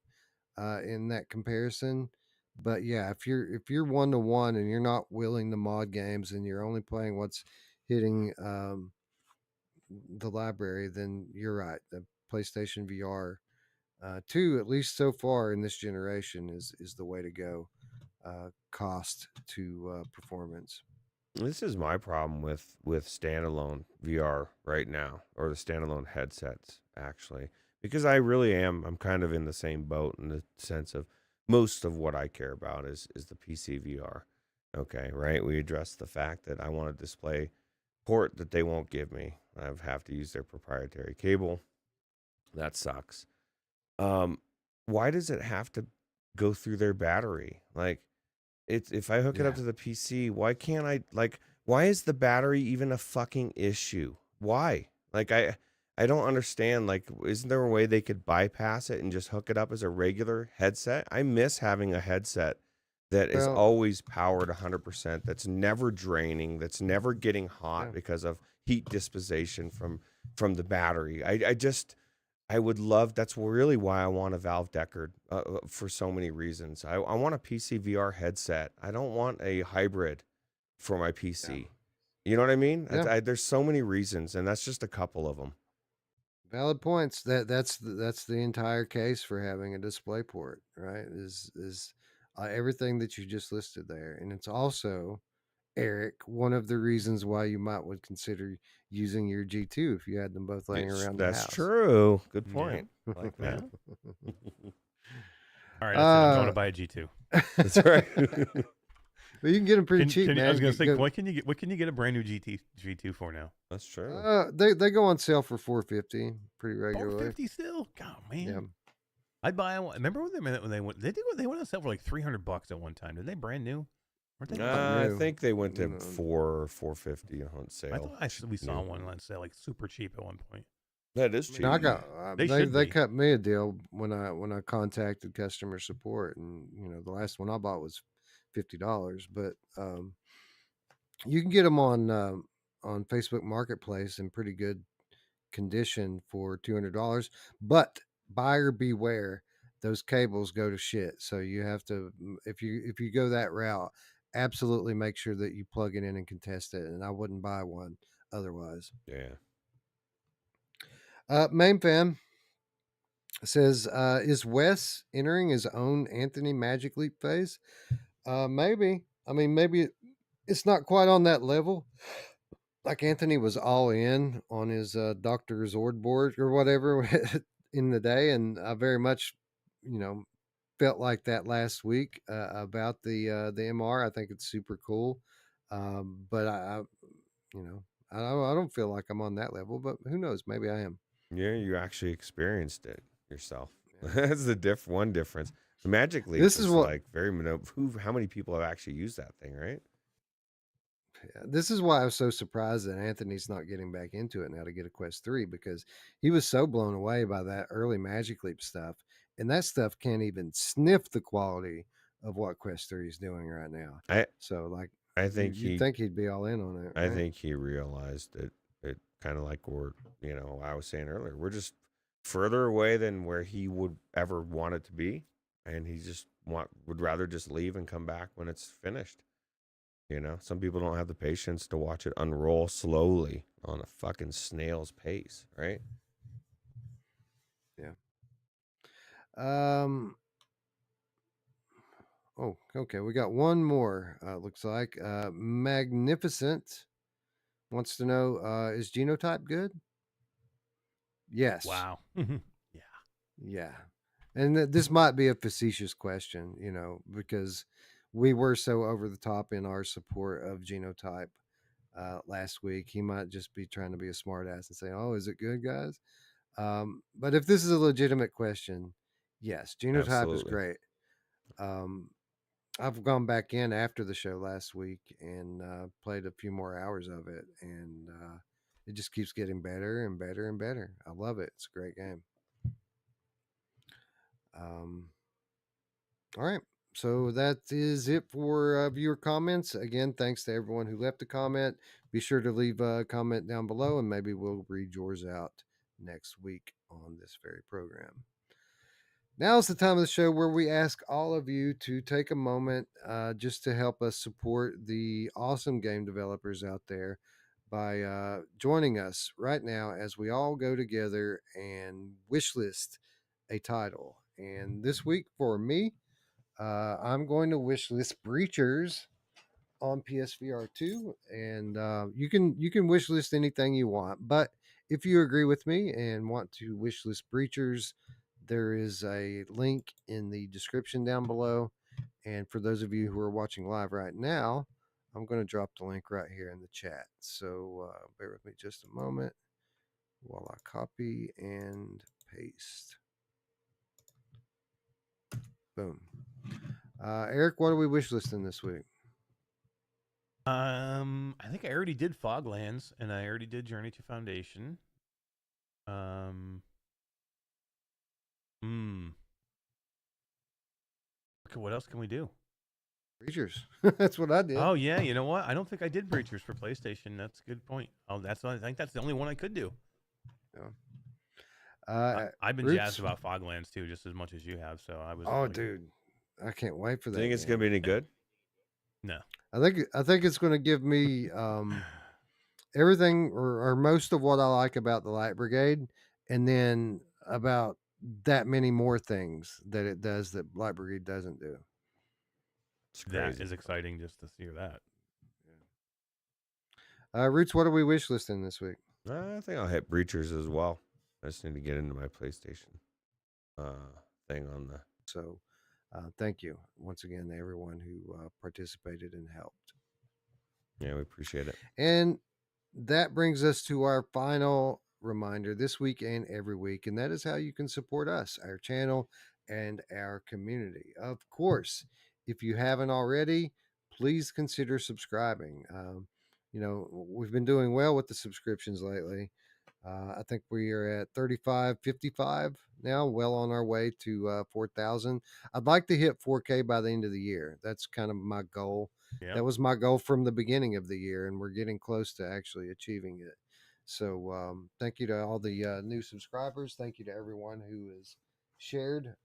in that comparison. But yeah, if you're 1-to-1 and you're not willing to mod games and you're only playing what's hitting the library, then you're right. The PlayStation VR 2, at least so far in this generation, is the way to go. Cost to performance. This is my problem with standalone VR right now, or the standalone headsets, actually, because I'm kind of in the same boat in the sense of most of what I care about is the PC VR. Okay, right? We addressed the fact that I want a display port that they won't give me. I have to use their proprietary cable. That sucks. Why does it have to go through their battery? Like, if I hook it up to the PC, why can't why is the battery even a fucking issue? Why? Like, I don't understand. Like, isn't there a way they could bypass it and just hook it up as a regular headset? I miss having a headset that is always powered 100%, that's never draining, that's never getting hot because of heat disposition from the battery. I would love, that's really why I want a Valve Deckard for so many reasons. I want a PC VR headset. I don't want a hybrid for my PC. Yeah. You know what I mean? Yeah. There's so many reasons, and that's just a couple of them. Valid points. That's the entire case for having a display port, right? Is everything that you just listed there. And it's also, Eric, one of the reasons why you would consider using your G2 if you had them both laying around the house. That's true. Good point. Yeah. Like that. All right, I'm going to buy a G2. That's right. Well, you can get them pretty cheap, man. I was going to say, what can you get a brand new G2 for now? That's true. They go on sale for $450 pretty regularly. $450 still? God, man. Yeah. I'd buy one. Remember when they went? They went on sale for like $300 at one time. Did they brand new? I think they went to $450 on sale. I thought we saw one on sale, like super cheap at one point. That is cheap. I got they cut me a deal when I contacted customer support, and the last one I bought was $50, but you can get them on Facebook Marketplace in pretty good condition for $200. But buyer beware, those cables go to shit. So you have to, if you go that route, absolutely make sure that you plug it in and can test it. And I wouldn't buy one otherwise. Yeah. Main fan says, is Wes entering his own Anthony Magic Leap phase? Maybe. I mean, maybe it's not quite on that level. Like Anthony was all in on his Dr. Zord board or whatever in the day. And I very much, felt like that last week about the MR. I think it's super cool. But I don't feel like I'm on that level, but who knows? Maybe I am. Yeah, you actually experienced it yourself. That's the one difference. The Magic Leap This is what like very how many people have actually used that thing, right? Yeah, this is why I was so surprised that Anthony's not getting back into it now to get a Quest 3, because he was so blown away by that early Magic Leap stuff. And that stuff can't even sniff the quality of what Quest 3 is doing right now. I think you'd think he'd be all in on it. I right? think he realized it kind of like I was saying earlier, we're just further away than where he would ever want it to be. And he just would rather just leave and come back when it's finished. Some people don't have the patience to watch it unroll slowly on a fucking snail's pace, right? Yeah. Oh, okay. We got one more. Looks like Magnificent wants to know: is genotype good? Yes. Wow. Yeah. And this might be a facetious question, because we were so over the top in our support of genotype last week. He might just be trying to be a smartass and say, "Oh, is it good, guys?" But if this is a legitimate question, yes, genotype is Absolutely. great. I've gone back in after the show last week and played a few more hours of it, and it just keeps getting better and better and better. I love it. It's a great game. All right. So that is it for viewer comments. Again, thanks to everyone who left a comment. Be sure to leave a comment down below, and maybe we'll read yours out next week on this very program. Now is the time of the show where we ask all of you to take a moment just to help us support the awesome game developers out there by joining us right now as we all go together and wishlist a title. And this week for me, I'm going to wishlist Breachers on PSVR2, and you can wishlist anything you want. But if you agree with me and want to wishlist Breachers, there is a link in the description down below. And for those of you who are watching live right now, I'm going to drop the link right here in the chat. So bear with me just a moment while I copy and paste. Boom. Eric, what are we wishlisting this week? I think I already did Foglands, and I already did Journey to Foundation. Okay, what else can we do? Breachers. That's what I did. Oh yeah, you know what? I don't think I did Breachers for PlayStation. That's a good point. Oh, I think that's the only one I could do. Yeah. I've been Ruuts? jazzed about Foglands too, just as much as you have. So I was. Oh, dude, I can't wait for that. Think it's gonna be any good? No. I think it's going to give me everything or most of what I like about the Light Brigade, and then about that many more things that it does that Light Brigade doesn't do. That is exciting just to hear that. Ruuts, what are we wishlisting this week? I think I'll hit Breachers as well. I just need to get into my PlayStation thing on the. So, thank you once again to everyone who participated and helped. Yeah, we appreciate it. And that brings us to our final reminder this week and every week, and that is how you can support us, our channel, and our community. Of course, if you haven't already, please consider subscribing. We've been doing well with the subscriptions lately. I think we are at 3555 now, well on our way to 4,000. I'd like to hit 4K by the end of the year. That's kind of my goal. Yeah. That was my goal from the beginning of the year, and we're getting close to actually achieving it. So thank you to all the new subscribers. Thank you to everyone who has shared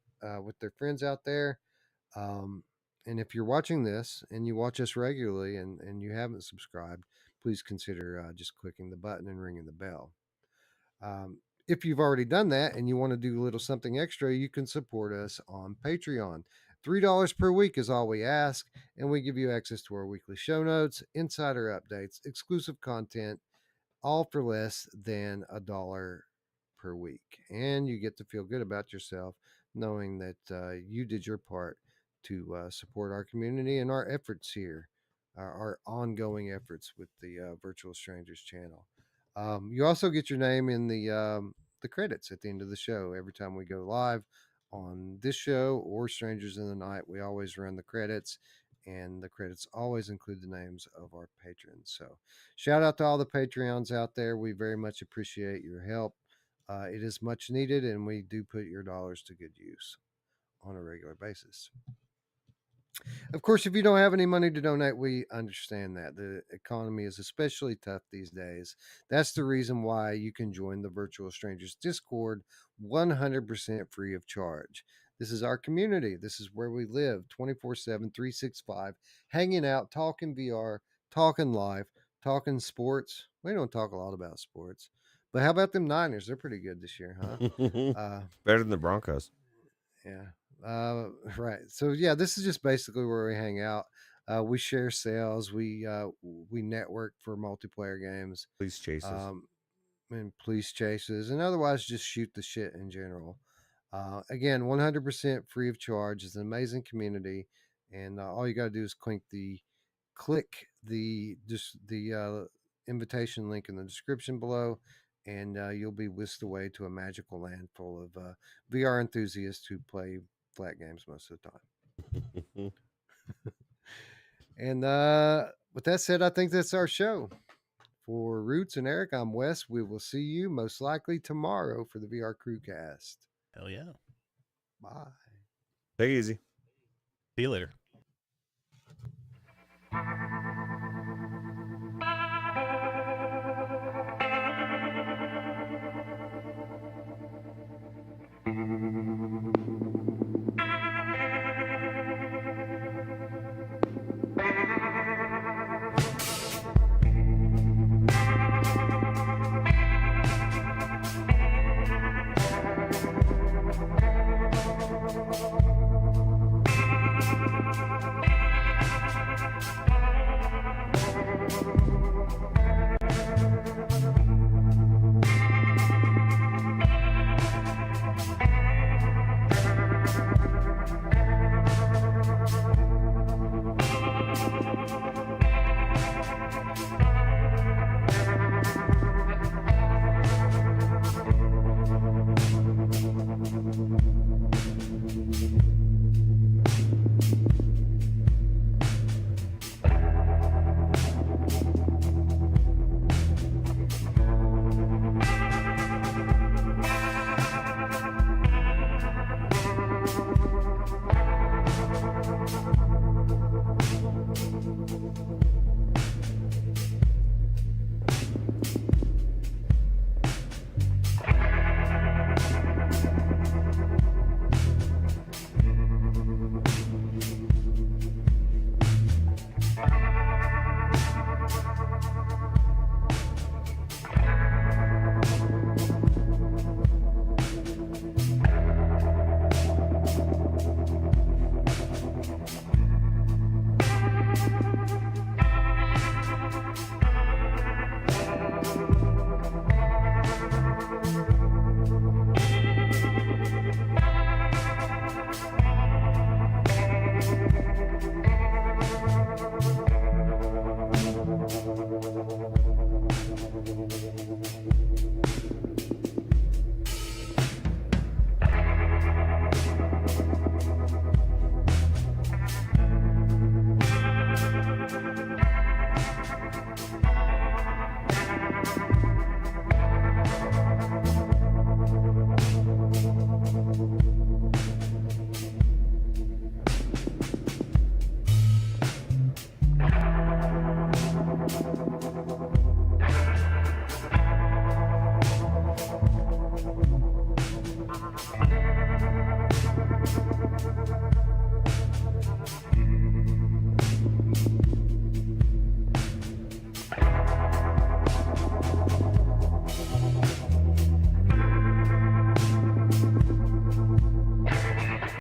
with their friends out there. And if you're watching this and you watch us regularly and you haven't subscribed, please consider just clicking the button and ringing the bell. If you've already done that and you want to do a little something extra, you can support us on Patreon. $3 per week is all we ask, and we give you access to our weekly show notes, insider updates, exclusive content, all for less than $1 per week. And you get to feel good about yourself knowing that you did your part to support our community and our efforts here, our ongoing efforts with the Virtual Strangers channel. You also get your name in the credits at the end of the show. Every time we go live on this show or Strangers in the Night, we always run the credits, and the credits always include the names of our patrons. So shout out to all the Patreons out there. We very much appreciate your help. It is much needed, and we do put your dollars to good use on a regular basis. Of course, if you don't have any money to donate, we understand that. The economy is especially tough these days. That's the reason why you can join the Virtual Strangers Discord 100% free of charge. This is our community. This is where we live 24/7, 365, hanging out, talking VR, talking life, talking sports. We don't talk a lot about sports. But how about them Niners? They're pretty good this year, huh? Better than the Broncos. Yeah. Right. So yeah, this is just basically where we hang out. We share sales. We network for multiplayer games. Police chases. And police chases, and otherwise just shoot the shit in general. Again, 100% free of charge. It's an amazing community, and all you got to do is click the invitation link in the description below, and you'll be whisked away to a magical land full of VR enthusiasts who play flat games most of the time. And with that said, I think that's our show. For Ruuts and Eric, I'm Wes. We will see you most likely tomorrow for the VR CruCast. Hell yeah. Bye. Take it easy. See you later.